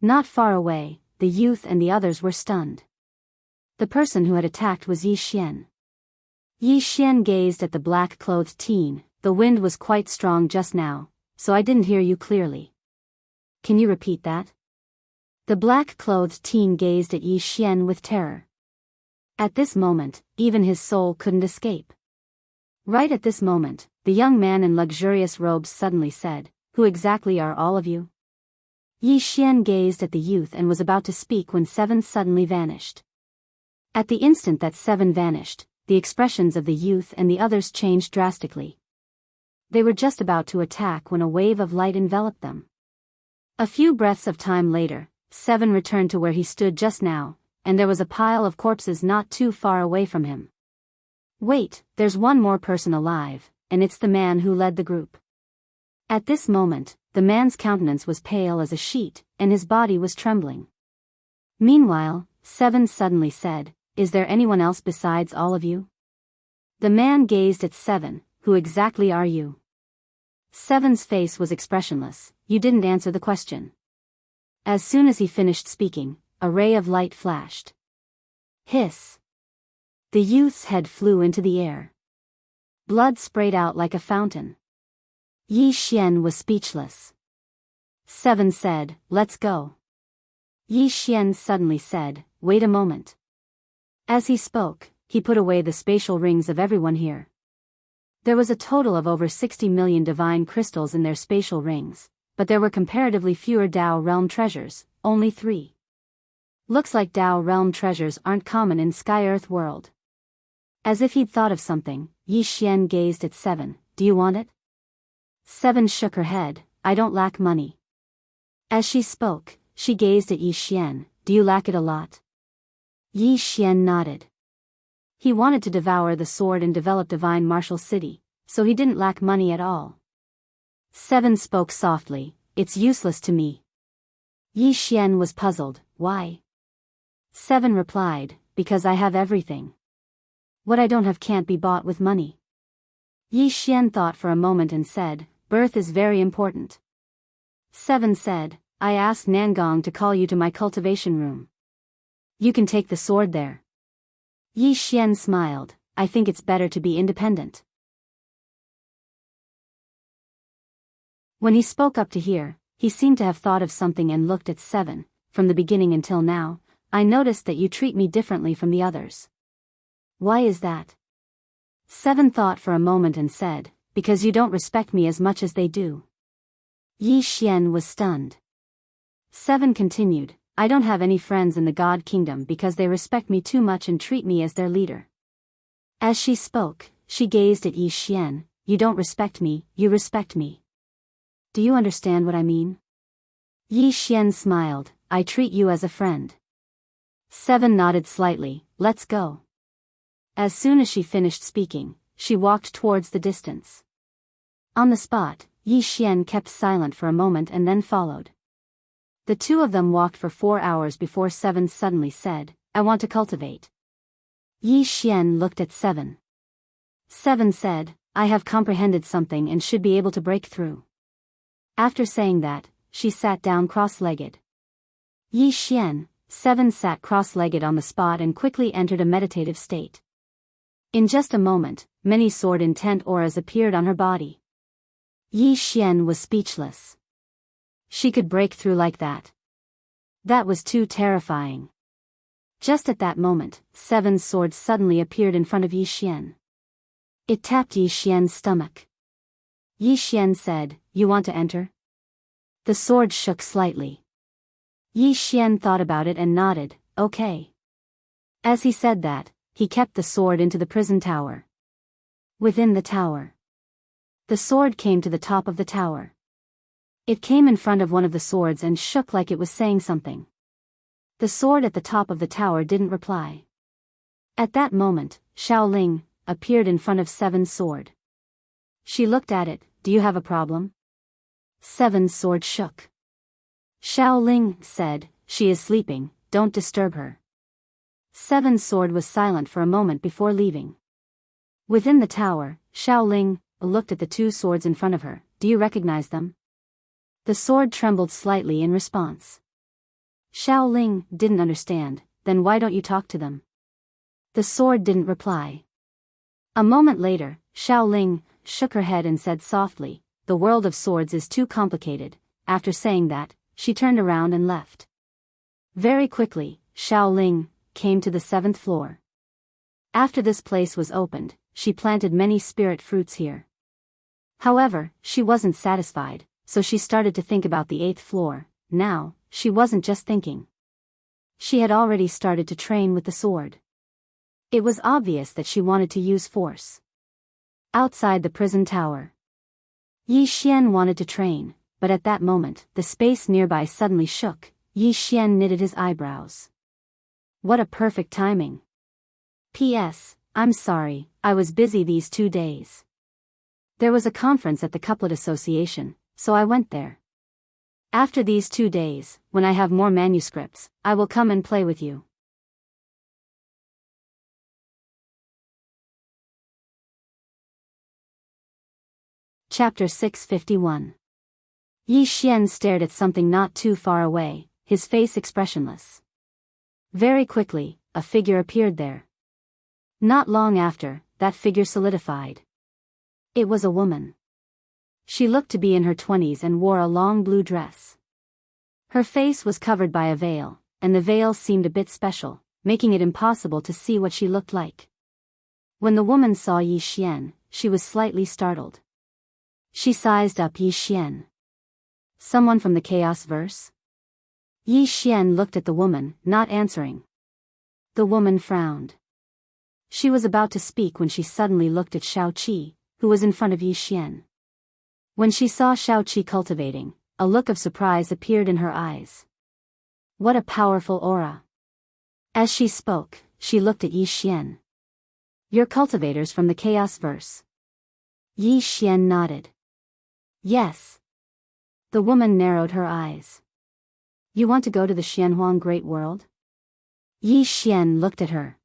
Not far away, the youth and the others were stunned. The person who had attacked was Yi Xian. Yi Xian gazed at the black-clothed teen. "The wind was quite strong just now, so I didn't hear you clearly. Can you repeat that?" The black-clothed teen gazed at Yi Xian with terror. At this moment, even his soul couldn't escape. Right at this moment, the young man in luxurious robes suddenly said, "Who exactly are all of you?" Yi Xian gazed at the youth and was about to speak when 7 suddenly vanished. At the instant that 7 vanished, the expressions of the youth and the others changed drastically. They were just about to attack when a wave of light enveloped them. A few breaths of time later, 7 returned to where he stood just now, and there was a pile of corpses not too far away from him. "Wait, there's one more person alive, and it's the man who led the group." At this moment, the man's countenance was pale as a sheet, and his body was trembling. Meanwhile, 7 suddenly said, "Is there anyone else besides all of you?" The man gazed at 7, "Who exactly are you?" 7's face was expressionless. "You didn't answer the question." As soon as he finished speaking, a ray of light flashed. Hiss! The youth's head flew into the air. Blood sprayed out like a fountain. Yi Xian was speechless. 7 said, "Let's go." Yi Xian suddenly said, "Wait a moment." As he spoke, he put away the spatial rings of everyone here. There was a total of over 60 million divine crystals in their spatial rings, but there were comparatively fewer Dao realm treasures, only 3. Looks like Dao realm treasures aren't common in Sky-Earth world. As if he'd thought of something, Yi Xian gazed at 7, "Do you want it?" 7 shook her head, "I don't lack money." As she spoke, she gazed at Yi Xian, "Do you lack it a lot?" Yi Xian nodded. He wanted to devour the sword and develop divine martial city, so he didn't lack money at all. 7 spoke softly, "It's useless to me." Yi Xian was puzzled, "Why?" 7 replied, "Because I have everything. What I don't have can't be bought with money." Yi Xian thought for a moment and said, "Birth is very important." 7 said, "I asked Nangong to call you to my cultivation room. You can take the sword there." Yi Xian smiled, "I think it's better to be independent." When he spoke up to here, he seemed to have thought of something and looked at 7, "From the beginning until now, I noticed that you treat me differently from the others. Why is that?" 7 thought for a moment and said, because you don't respect me as much as they do. Yi Xian was stunned. 7 continued, I don't have any friends in the God Kingdom because they respect me too much and treat me as their leader. As she spoke, she gazed at Yi Xian, you don't respect me, you respect me. Do you understand what I mean? Yi Xian smiled, I treat you as a friend. 7 nodded slightly, let's go. As soon as she finished speaking, she walked towards the distance. On the spot, Yi Xian kept silent for a moment and then followed. The two of them walked for 4 hours before 7 suddenly said, I want to cultivate. Yi Xian looked at 7. 7 said, I have comprehended something and should be able to break through. After saying that, she sat down cross-legged. Yi Xian, 7 sat cross-legged on the spot and quickly entered a meditative state. In just a moment, many sword-intent auras appeared on her body. Yi Xian was speechless. She could break through like that. That was too terrifying. Just at that moment, 7 swords suddenly appeared in front of Yi Xian. It tapped Yi Xian's stomach. Yi Xian said, you want to enter? The sword shook slightly. Yi Xian thought about it and nodded, okay. As he said that, he kept the sword into the prison tower. Within the tower, the sword came to the top of the tower. It came in front of one of the swords and shook like it was saying something. The sword at the top of the tower didn't reply. At that moment, Shaoling appeared in front of 7's sword. She looked at it, do you have a problem? 7's sword shook. Shaoling said, she is sleeping, don't disturb her. 7's sword was silent for a moment before leaving. Within the tower, Shaoling looked at the 2 swords in front of her, do you recognize them? The sword trembled slightly in response. Shaoling didn't understand, then why don't you talk to them? The sword didn't reply. A moment later, Shaoling shook her head and said softly, the world of swords is too complicated. After saying that, she turned around and left. Very quickly, Shaoling came to the 7th floor. After this place was opened, she planted many spirit fruits here. However, she wasn't satisfied, so she started to think about the 8th floor. Now, she wasn't just thinking. She had already started to train with the sword. It was obvious that she wanted to use force. Outside the prison tower, Yi Xian wanted to train, but at that moment, the space nearby suddenly shook. Yi Xian knitted his eyebrows. What a perfect timing. P.S. I'm sorry, I was busy these 2 days. There was a conference at the Couplet Association, so I went there. After these 2 days, when I have more manuscripts, I will come and play with you. Chapter 651. Yi Xian stared at something not too far away, his face expressionless. Very quickly, a figure appeared there. Not long after, that figure solidified. It was a woman. She looked to be in her 20s and wore a long blue dress. Her face was covered by a veil, and the veil seemed a bit special, making it impossible to see what she looked like. When the woman saw Yi Xian, she was slightly startled. She sized up Yi Xian. Someone from the Chaos Verse? Yi Xian looked at the woman, not answering. The woman frowned. She was about to speak when she suddenly looked at Shao Qi, who was in front of Yi Xian. When she saw Shao Qi cultivating, a look of surprise appeared in her eyes. What a powerful aura. As she spoke, she looked at Yi Xian. You're cultivators from the Chaos Verse. Yi Xian nodded. Yes. The woman narrowed her eyes. You want to go to the Xianhuang Great World? Yi Xian looked at her.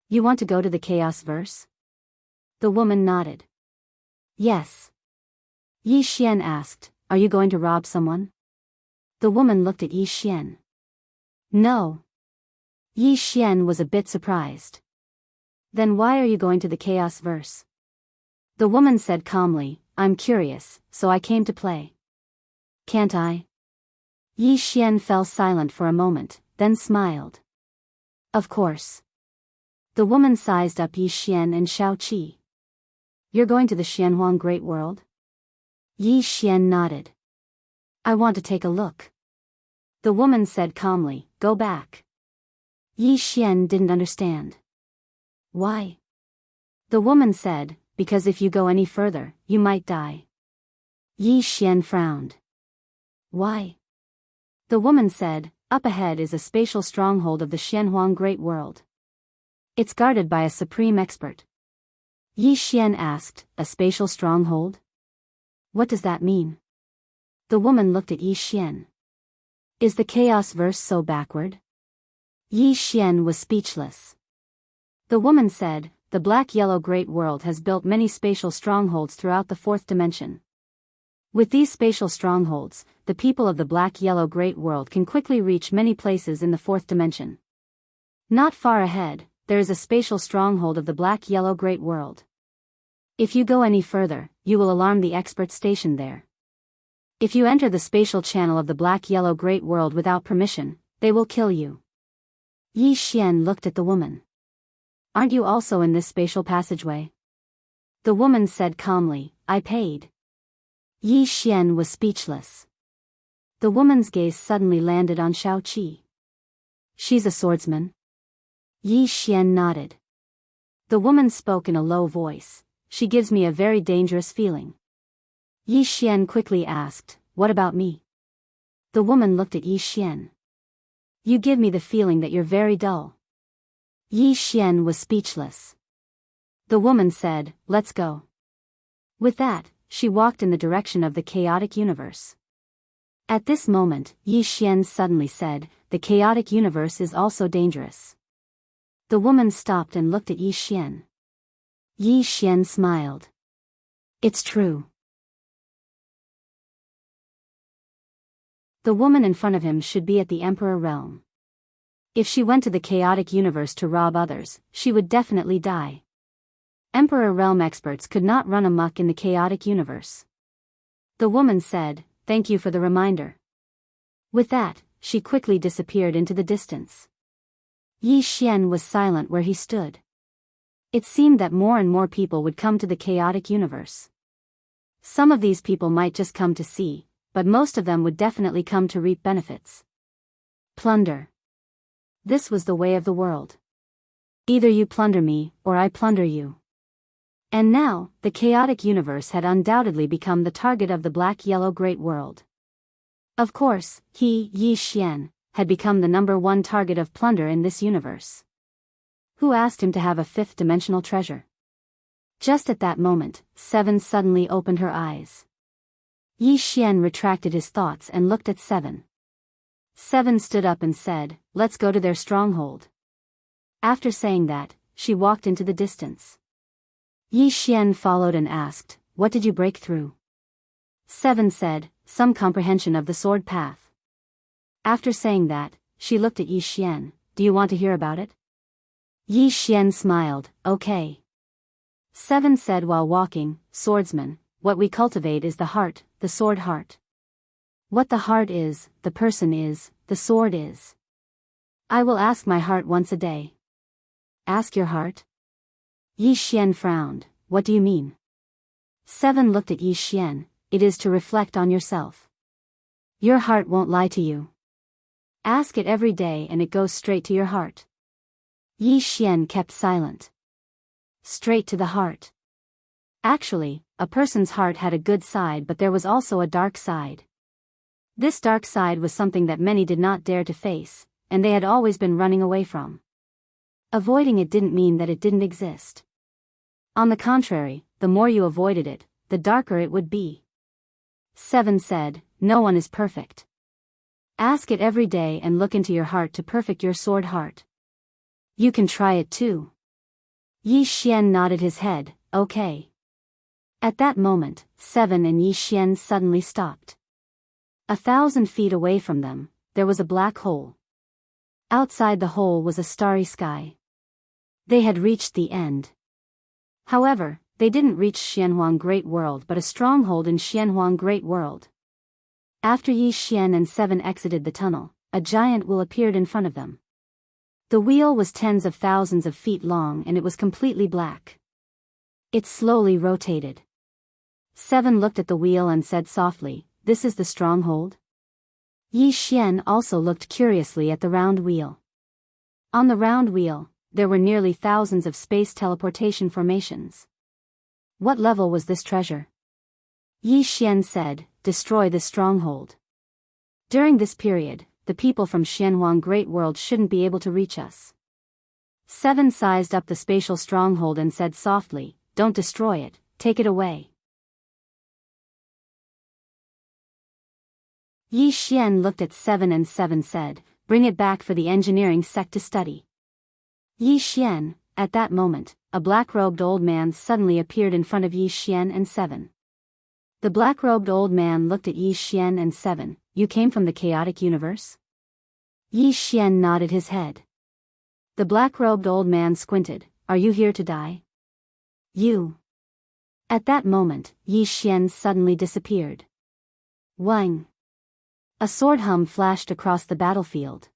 You want to go to the Chaos Verse? The woman nodded. Yes. Yi Xian asked, are you going to rob someone? The woman looked at Yi Xian. No. Yi Xian was a bit surprised. Then why are you going to the Chaos Verse? The woman said calmly, I'm curious, so I came to play. Can't I? Yi Xian fell silent for a moment, then smiled. Of course. The woman sized up Yi Xian and Xiao Qi. You're going to the Xianhuang Great World? Yi Xian nodded. I want to take a look. The woman said calmly, go back. Yi Xian didn't understand. Why? The woman said, because if you go any further, you might die. Yi Xian frowned. Why? The woman said, up ahead is a spatial stronghold of the Xianhuang Great World. It's guarded by a supreme expert. Yi Xian asked, a spatial stronghold? What does that mean? The woman looked at Yi Xian. Is the chaos verse so backward? Yi Xian was speechless. The woman said, the black-yellow Great World has built many spatial strongholds throughout the fourth dimension. With these spatial strongholds, the people of the black-yellow Great World can quickly reach many places in the fourth dimension. Not far ahead, there is a spatial stronghold of the black-yellow Great World. If you go any further, you will alarm the expert stationed there. If you enter the spatial channel of the black-yellow Great World without permission, they will kill you. Yi Xian looked at the woman. Aren't you also in this spatial passageway? The woman said calmly, I paid. Yi Xian was speechless. The woman's gaze suddenly landed on Xiao Qi. She's a swordsman? Yi Xian nodded. The woman spoke in a low voice. She gives me a very dangerous feeling. Yi Xian quickly asked, what about me? The woman looked at Yi Xian. You give me the feeling that you're very dull. Yi Xian was speechless. The woman said, let's go. With that, she walked in the direction of the chaotic universe. At this moment, Yi Xian suddenly said, the chaotic universe is also dangerous. The woman stopped and looked at Yi Xian. Yi Xian smiled. It's true. The woman in front of him should be at the Emperor realm. If she went to the chaotic universe to rob others, she would definitely die. Emperor realm experts could not run amok in the chaotic universe. The woman said, thank you for the reminder. With that, she quickly disappeared into the distance. Yi Xian was silent where he stood. It seemed that more and more people would come to the chaotic universe. Some of these people might just come to see, but most of them would definitely come to reap benefits. Plunder. This was the way of the world. Either you plunder me, or I plunder you. And now, the chaotic universe had undoubtedly become the target of the black-yellow Great World. Of course, he, Yi Xian, had become the #1 target of plunder in this universe. Who asked him to have a fifth-dimensional treasure? Just at that moment, Seven suddenly opened her eyes. Yi Xian retracted his thoughts and looked at Seven. Seven stood up and said, let's go to their stronghold. After saying that, she walked into the distance. Yi Xian followed and asked, what did you break through? Seven said, some comprehension of the sword path. After saying that, she looked at Yi Xian, do you want to hear about it? Yi Xian smiled, okay. Seven said while walking, swordsman, what we cultivate is the heart, the sword heart. What the heart is, the person is, the sword is. I will ask my heart once a day. Ask your heart? Yi Xian frowned, what do you mean? Seven looked at Yi Xian, it is to reflect on yourself. Your heart won't lie to you. Ask it every day and it goes straight to your heart. Yi Xian kept silent. Straight to the heart. Actually, a person's heart had a good side, but there was also a dark side. This dark side was something that many did not dare to face, and they had always been running away from. Avoiding it didn't mean that it didn't exist. On the contrary, the more you avoided it, the darker it would be. Seven said, no one is perfect. Ask it every day and look into your heart to perfect your sword heart. You can try it too. Yi Xian nodded his head, okay. At that moment, Seven and Yi Xian suddenly stopped. 1,000 feet away from them, there was a black hole. Outside the hole was a starry sky. They had reached the end. However, they didn't reach Xianhuang Great World but a stronghold in Xianhuang Great World. After Yi Xian and Seven exited the tunnel, a giant will appeared in front of them. The wheel was tens of thousands of feet long and it was completely black. It slowly rotated. 7 looked at the wheel and said softly, "This is the stronghold?" Yi Xian also looked curiously at the round wheel. On the round wheel, there were nearly thousands of space teleportation formations. What level was this treasure? Yi Xian said, "Destroy this stronghold. During this period, the people from Xianhuang Great World shouldn't be able to reach us." 7 sized up the spatial stronghold and said softly, "Don't destroy it, take it away." Yi Xian looked at 7 and 7 said, "Bring it back for the engineering sect to study." Yi Xian, at that moment, a black-robed old man suddenly appeared in front of Yi Xian and 7. The black-robed old man looked at Yi Xian and 7, "You came from the chaotic universe?" Yi Xian nodded his head. The black-robed old man squinted, "Are you here to die?" "You." At that moment, Yi Xian suddenly disappeared. Wang. A sword hum flashed across the battlefield.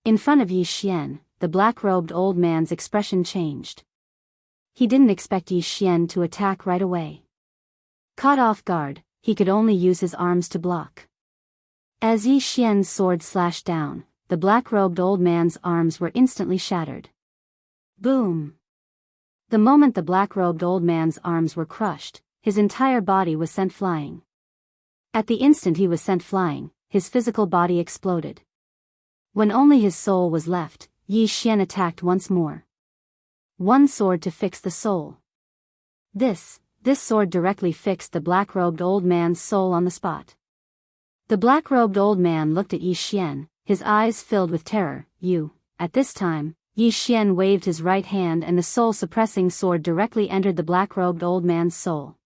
In front of Yi Xian, the black-robed old man's expression changed. He didn't expect Yi Xian to attack right away. Caught off guard, he could only use his arms to block. As Yi Xian's sword slashed down, the black-robed old man's arms were instantly shattered. Boom! The moment the black-robed old man's arms were crushed, his entire body was sent flying. At the instant he was sent flying, his physical body exploded. When only his soul was left, Yi Xian attacked once more. One sword to fix the soul. This sword directly fixed the black-robed old man's soul on the spot. The black-robed old man looked at Yi Xian, his eyes filled with terror. "You." At this time, Yi Xian waved his right hand and the soul-suppressing sword directly entered the black-robed old man's soul.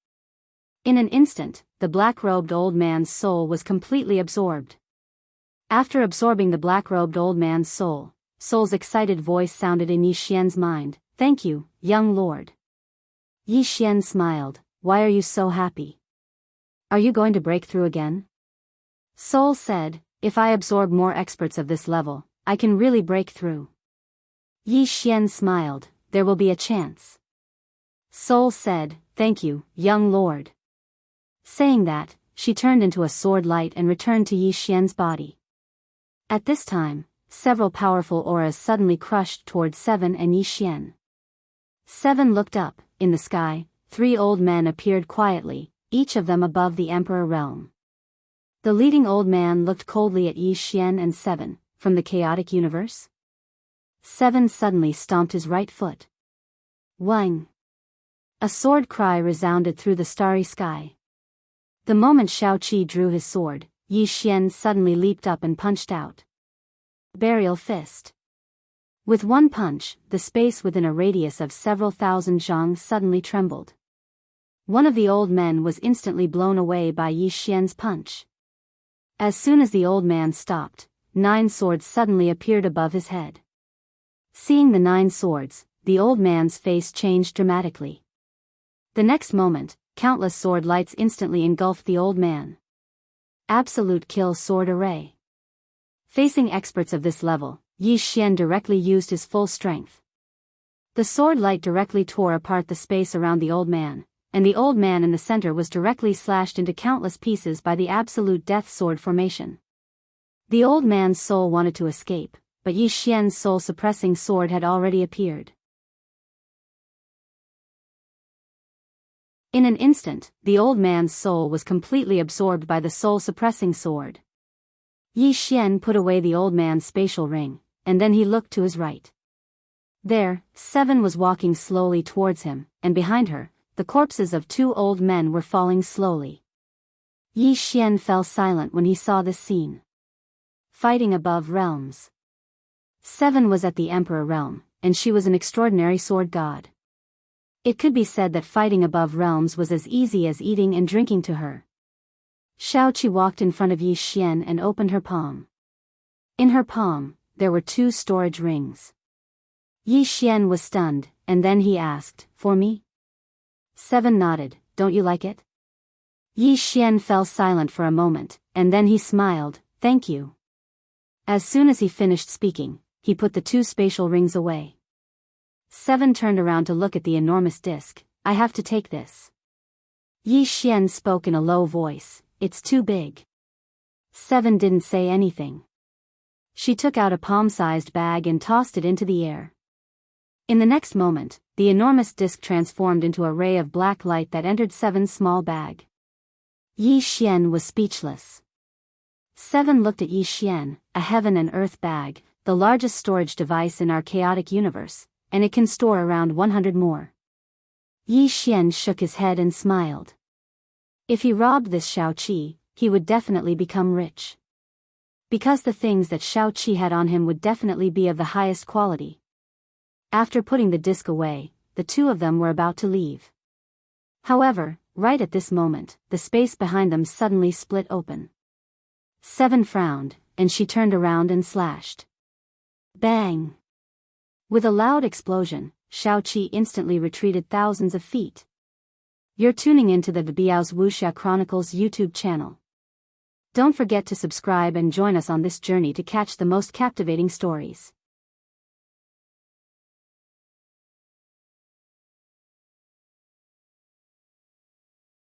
In an instant, the black-robed old man's soul was completely absorbed. After absorbing the black-robed old man's soul's excited voice sounded in Yi Xian's mind, "Thank you, young lord." Yi Xian smiled, "Why are you so happy? Are you going to break through again?" Soul said, "If I absorb more experts of this level, I can really break through." Yi Xian smiled, "There will be a chance." Soul said, "Thank you, young lord." Saying that, she turned into a sword light and returned to Yi Xian's body. At this time, several powerful auras suddenly crushed toward 7 and Yi Xian. 7 looked up. In the sky, 3 old men appeared quietly, each of them above the Emperor realm. The leading old man looked coldly at Yi Xian and 7, "From the chaotic universe?" 7 suddenly stomped his right foot. Wang! A sword cry resounded through the starry sky. The moment Shaoqi drew his sword, Yi Xian suddenly leaped up and punched out. Burial fist. With one punch, the space within a radius of several thousand zhang suddenly trembled. One of the old men was instantly blown away by Yi Xian's punch. As soon as the old man stopped, 9 swords suddenly appeared above his head. Seeing the 9 swords, the old man's face changed dramatically. The next moment, countless sword lights instantly engulfed the old man. Absolute kill sword array. Facing experts of this level, Yi Xian directly used his full strength. The sword light directly tore apart the space around the old man, and the old man in the center was directly slashed into countless pieces by the absolute death sword formation. The old man's soul wanted to escape, but Yi Xian's soul-suppressing sword had already appeared. In an instant, the old man's soul was completely absorbed by the soul-suppressing sword. Yi Xian put away the old man's spatial ring, and then he looked to his right. There, 7 was walking slowly towards him, and behind her, the corpses of 2 old men were falling slowly. Yi Xian fell silent when he saw this scene. Fighting above realms. 7 was at the Emperor realm, and she was an extraordinary sword god. It could be said that fighting above realms was as easy as eating and drinking to her. Shaoqi walked in front of Yi Xian and opened her palm. In her palm, there were 2 storage rings. Yi Xian was stunned, and then he asked, "For me?" 7 nodded, "Don't you like it?" Yi Xian fell silent for a moment, and then he smiled, "Thank you." As soon as he finished speaking, he put the 2 spatial rings away. 7 turned around to look at the enormous disc. I have to take this. Yi Xian spoke in a low voice, it's too big. 7 didn't say anything. She took out a palm-sized bag and tossed it into the air. In the next moment, the enormous disc transformed into a ray of black light that entered 7's small bag. Yi Xian was speechless. 7 looked at Yi Xian, a heaven and earth bag, the largest storage device in our chaotic universe, and it can store around 100 more. Yi Xian shook his head and smiled. If he robbed this Shaoqi, he would definitely become rich. Because the things that Shaoqi had on him would definitely be of the highest quality. After putting the disc away, the 2 of them were about to leave. However, right at this moment, the space behind them suddenly split open. 7 frowned, and she turned around and slashed. Bang! With a loud explosion, Shaoqi instantly retreated thousands of feet. You're tuning into the Biyao's Wuxia Chronicles YouTube channel. Don't forget to subscribe and join us on this journey to catch the most captivating stories.